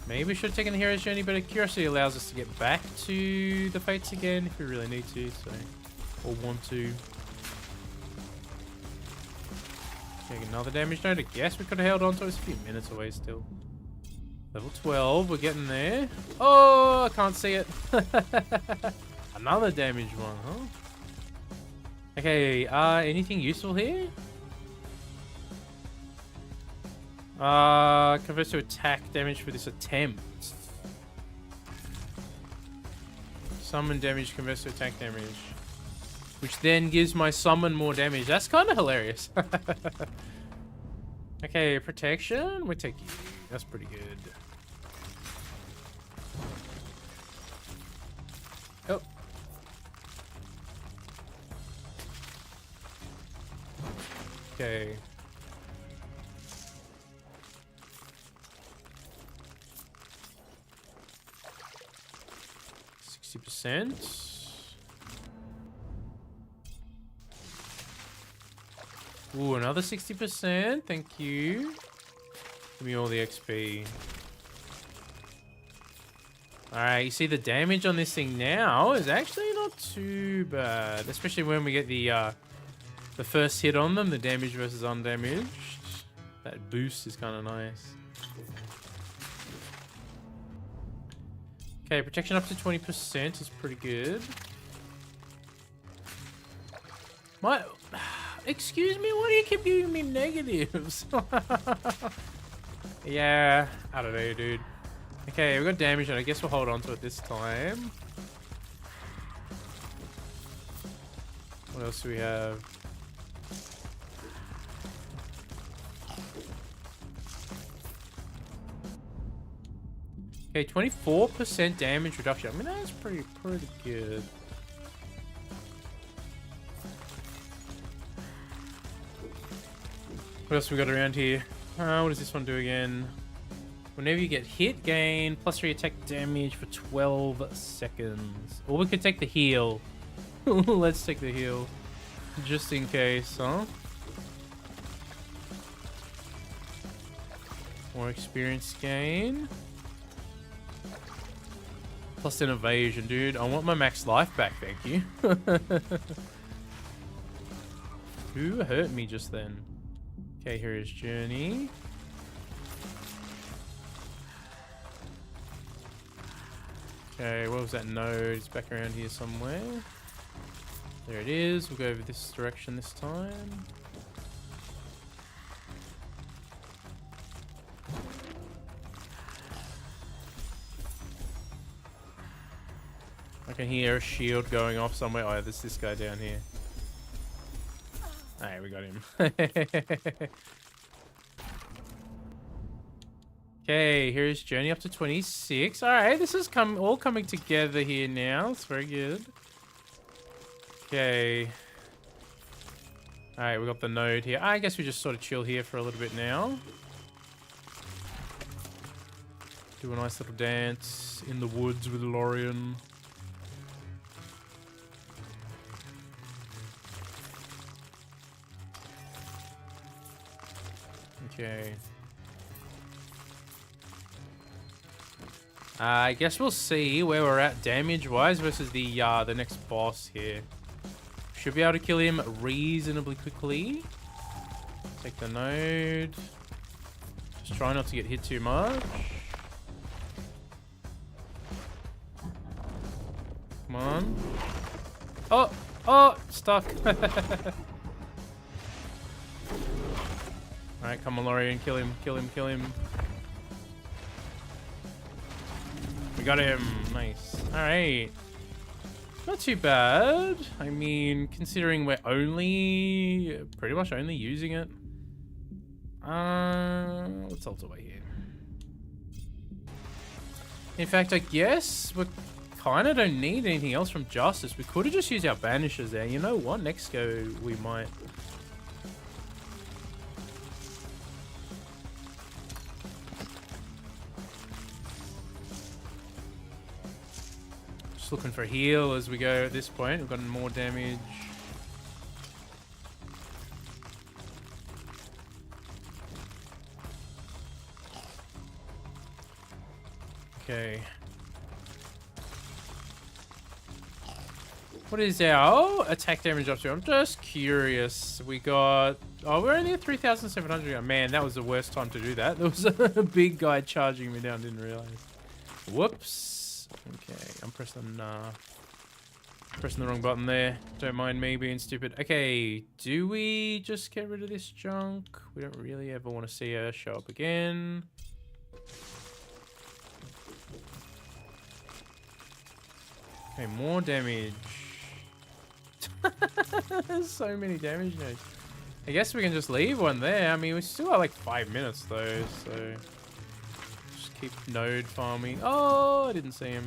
Maybe we should have taken the hero's journey, but a curiosity allows us to get back to the fates again if we really need to, so, or want to. Take another damage node. I guess we could have held on to it. It's a few minutes away still. Level 12, we're getting there. Oh, I can't see it. Another damage one, huh? Okay, anything useful here? Converts to attack damage for this attempt. Summon damage converts to attack damage. Which then gives my summon more damage. That's kind of hilarious. Okay, protection. We take you. That's pretty good. Oh. Okay. %. Ooh, another 60%. Thank you. Give me all the XP. Alright, you see the damage on this thing now is actually not too bad. Especially when we get the first hit on them, the damage versus undamaged. That boost is kind of nice. Okay, protection up to 20% is pretty good. Excuse me, why do you keep giving me negatives? Yeah, I don't know, dude. Okay, we got damage, and I guess we'll hold on to it this time. What else do we have? Okay, 24% damage reduction. I mean, that's pretty good. What else we got around here? What does this one do again? Whenever you get hit, gain +3 attack damage for 12 seconds. Or we could take the heal. Let's take the heal. Just in case, huh? More experience gain. Plus an evasion, dude. I want my max life back, thank you. Who hurt me just then? Okay, here is Journey. Okay, what was that node? It's back around here somewhere. There it is. We'll go over this direction this time. I can hear a shield going off somewhere. Oh, there's this guy down here. Alright, we got him. Okay, here's Journey up to 26. Alright, this is all coming together here now. It's very good. Okay. Alright, we got the node here. I guess we just sort of chill here for a little bit now. Do a nice little dance in the woods with Lorien. Okay. I guess we'll see where we're at damage-wise versus the next boss here. Should be able to kill him reasonably quickly. Take the node. Just try not to get hit too much. Come on. Oh! Oh! Stuck. Alright, come on, Lorien. Kill him, kill him, kill him. We got him. Nice. Alright. Not too bad. I mean, considering we're pretty much only using it. Let's ult away here. In fact, I guess we kind of don't need anything else from Justice. We could have just used our Banishers there. You know what? Next go, we might. Just looking for a heal as we go at this point. We've gotten more damage. Okay. What is our attack damage up to? I'm just curious. We got... Oh, we're only at 3,700. Man, that was the worst time to do that. There was a big guy charging me down. Didn't realize. Whoops. Okay, I'm pressing the wrong button there. Don't mind me being stupid. Okay, do we just get rid of this junk? We don't really ever want to see her show up again. Okay, more damage. There's so many damage nodes. I guess we can just leave one there. I mean, we still got like 5 minutes though, so just keep node farming. Oh, I didn't see him.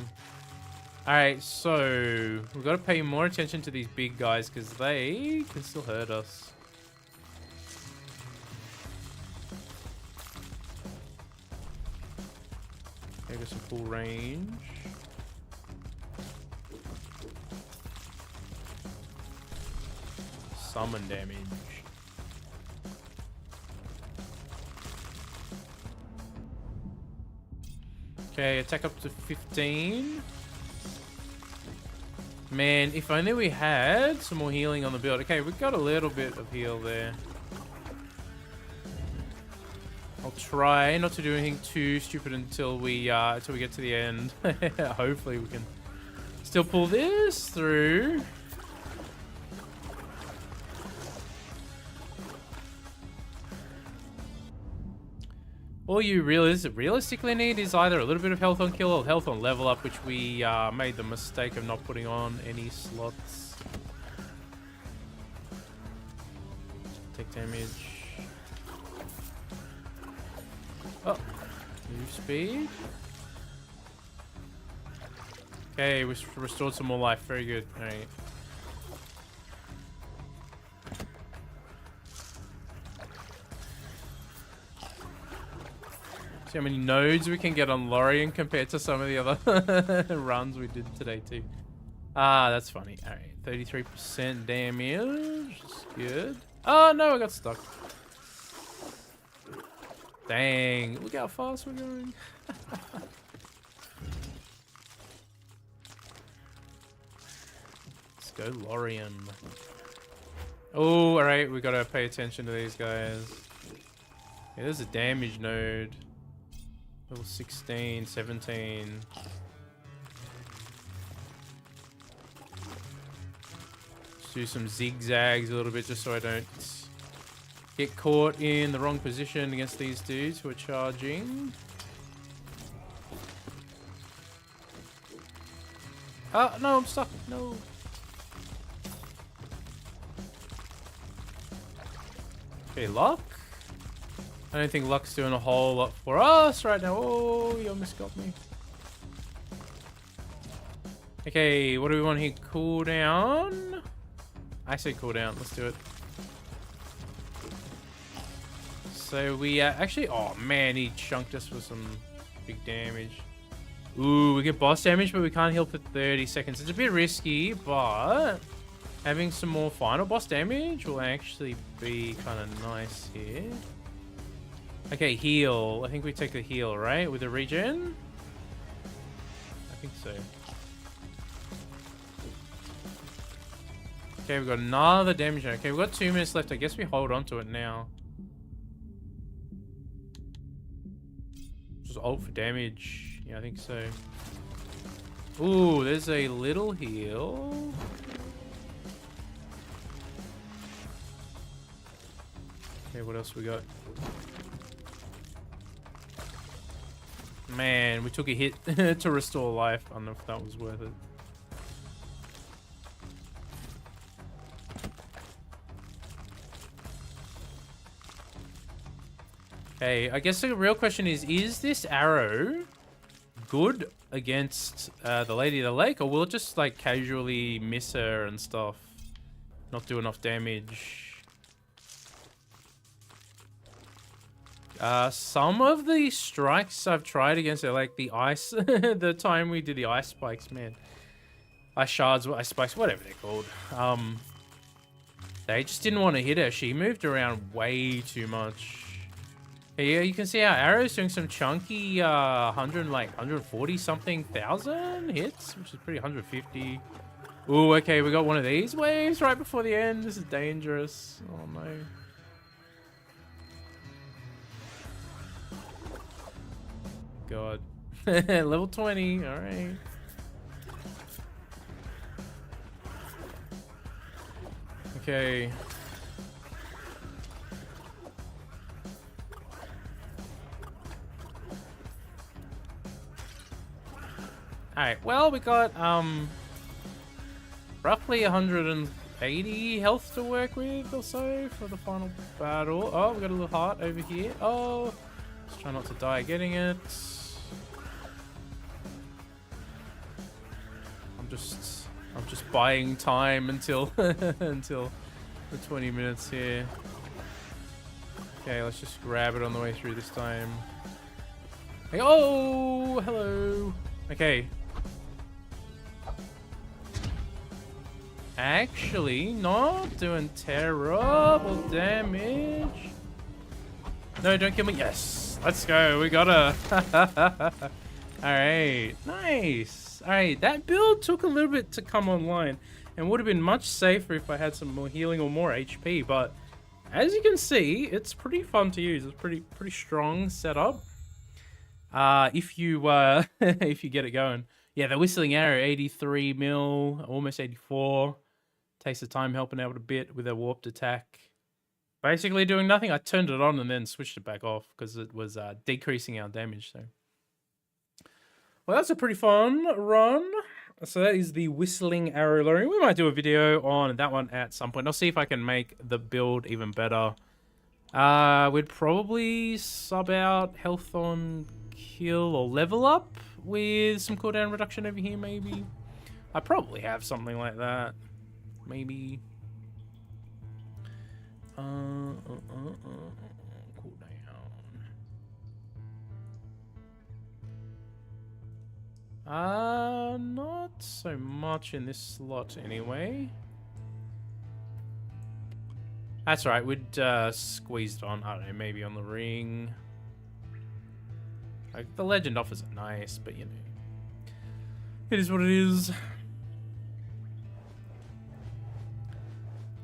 All right, so we've got to pay more attention to these big guys because they can still hurt us. Okay, got some full range. Summon damage. Okay, attack up to 15. Man, if only we had some more healing on the build. Okay, we've got a little bit of heal there. I'll try not to do anything too stupid until we get to the end. Hopefully we can still pull this through. All you realistically need is either a little bit of health on kill or health on level up, which we made the mistake of not putting on any slots. Take damage. Oh, move speed. Okay, we restored some more life. Very good. All right. See how many nodes we can get on Lorien compared to some of the other runs we did today too. Ah, that's funny. All right, 33% damage. That's good. Oh no, I got stuck. Dang, look how fast we're going. Let's go Lorien. Oh, all right, we gotta pay attention to these guys. Yeah, there's a damage node. Level 16, 17. Let's do some zigzags a little bit just so I don't get caught in the wrong position against these dudes who are charging. Oh, no, I'm stuck. No. Okay, luck. I don't think luck's doing a whole lot for us right now. Oh, you almost got me. Okay, what do we want here? Cooldown? I say cooldown. Let's do it. So we actually... Oh, man, he chunked us for some big damage. Ooh, we get boss damage, but we can't heal for 30 seconds. It's a bit risky, but having some more final boss damage will actually be kind of nice here. Okay, heal. I think we take the heal, right? With the regen? I think so. Okay, we've got another damage. Okay, we've got 2 minutes left. I guess we hold on to it now. Just ult for damage. Yeah, I think so. Ooh, there's a little heal. Okay, what else we got? Man, we took a hit to restore life. I don't know if that was worth it. Okay, I guess the real question is this arrow good against the Lady of the Lake, or will it just like casually miss her and stuff? Not do enough damage? Some of the strikes I've tried against it, like the ice, the time we did the ice spikes, man. Ice shards, ice spikes, whatever they're called. They just didn't want to hit her. She moved around way too much. Yeah, you can see our arrow's doing some chunky 140 something thousand hits, which is pretty 150. Ooh, okay, we got one of these waves right before the end. This is dangerous. Oh no. God. Level 20, alright. Okay. Alright, well, we got roughly 180 health to work with or so for the final battle. Oh, we got a little heart over here. Oh, let's try not to die getting it. I'm just buying time until until the 20 minutes here. Okay, let's just grab it on the way through this time. Hey, oh, hello. Okay. Actually, not doing terrible damage. No, don't kill me. Yes, let's go. We got her. All right, nice. All right, that build took a little bit to come online and would have been much safer if I had some more healing or more HP. But as you can see, it's pretty fun to use. It's pretty strong setup. If you if you get it going. Yeah, the Whistling Arrow, 83 mil, almost 84. Takes the time helping out a bit with a warped attack. Basically doing nothing. I turned it on and then switched it back off because it was decreasing our damage. So, well, that's a pretty fun run. So that is the Whistling Arrow Lorien. We might do a video on that one at some point. I'll see if I can make the build even better. We'd probably sub out health on kill or level up with some cooldown reduction over here, maybe. I probably have something like that. Maybe. Cooldown. Not so much in this slot anyway. That's right, we'd squeezed on, I don't know, maybe on the ring. Like, the legend offers it nice, but you know, it is what it is.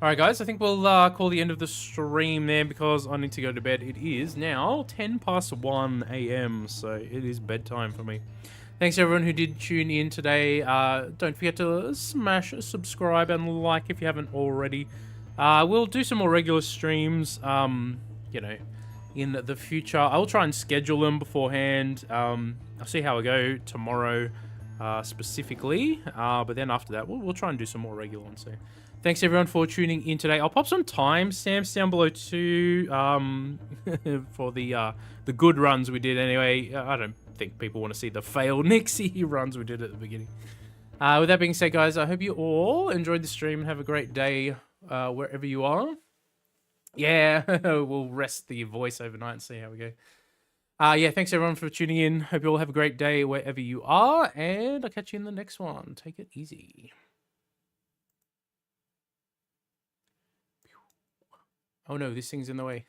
Alright guys, I think we'll call the end of the stream there because I need to go to bed. It is now 10 past 1 a.m, so it is bedtime for me. Thanks everyone who did tune in today. Don't forget to smash subscribe and like if you haven't already. We'll do some more regular streams, you know, in the future. I'll try and schedule them beforehand. I'll see how I go tomorrow specifically, but then after that we'll try and do some more regular ones. So thanks everyone for tuning in today. I'll pop some timestamps down below too for the good runs we did anyway. I don't think people want to see the failed Nixi runs we did at the beginning. With that being said, guys, I hope you all enjoyed the stream and have a great day wherever you are. Yeah, we'll rest the voice overnight and see how we go. Yeah, thanks everyone for tuning in. Hope you all have a great day wherever you are, and I'll catch you in the next one. Take it easy. Oh no, this thing's in the way.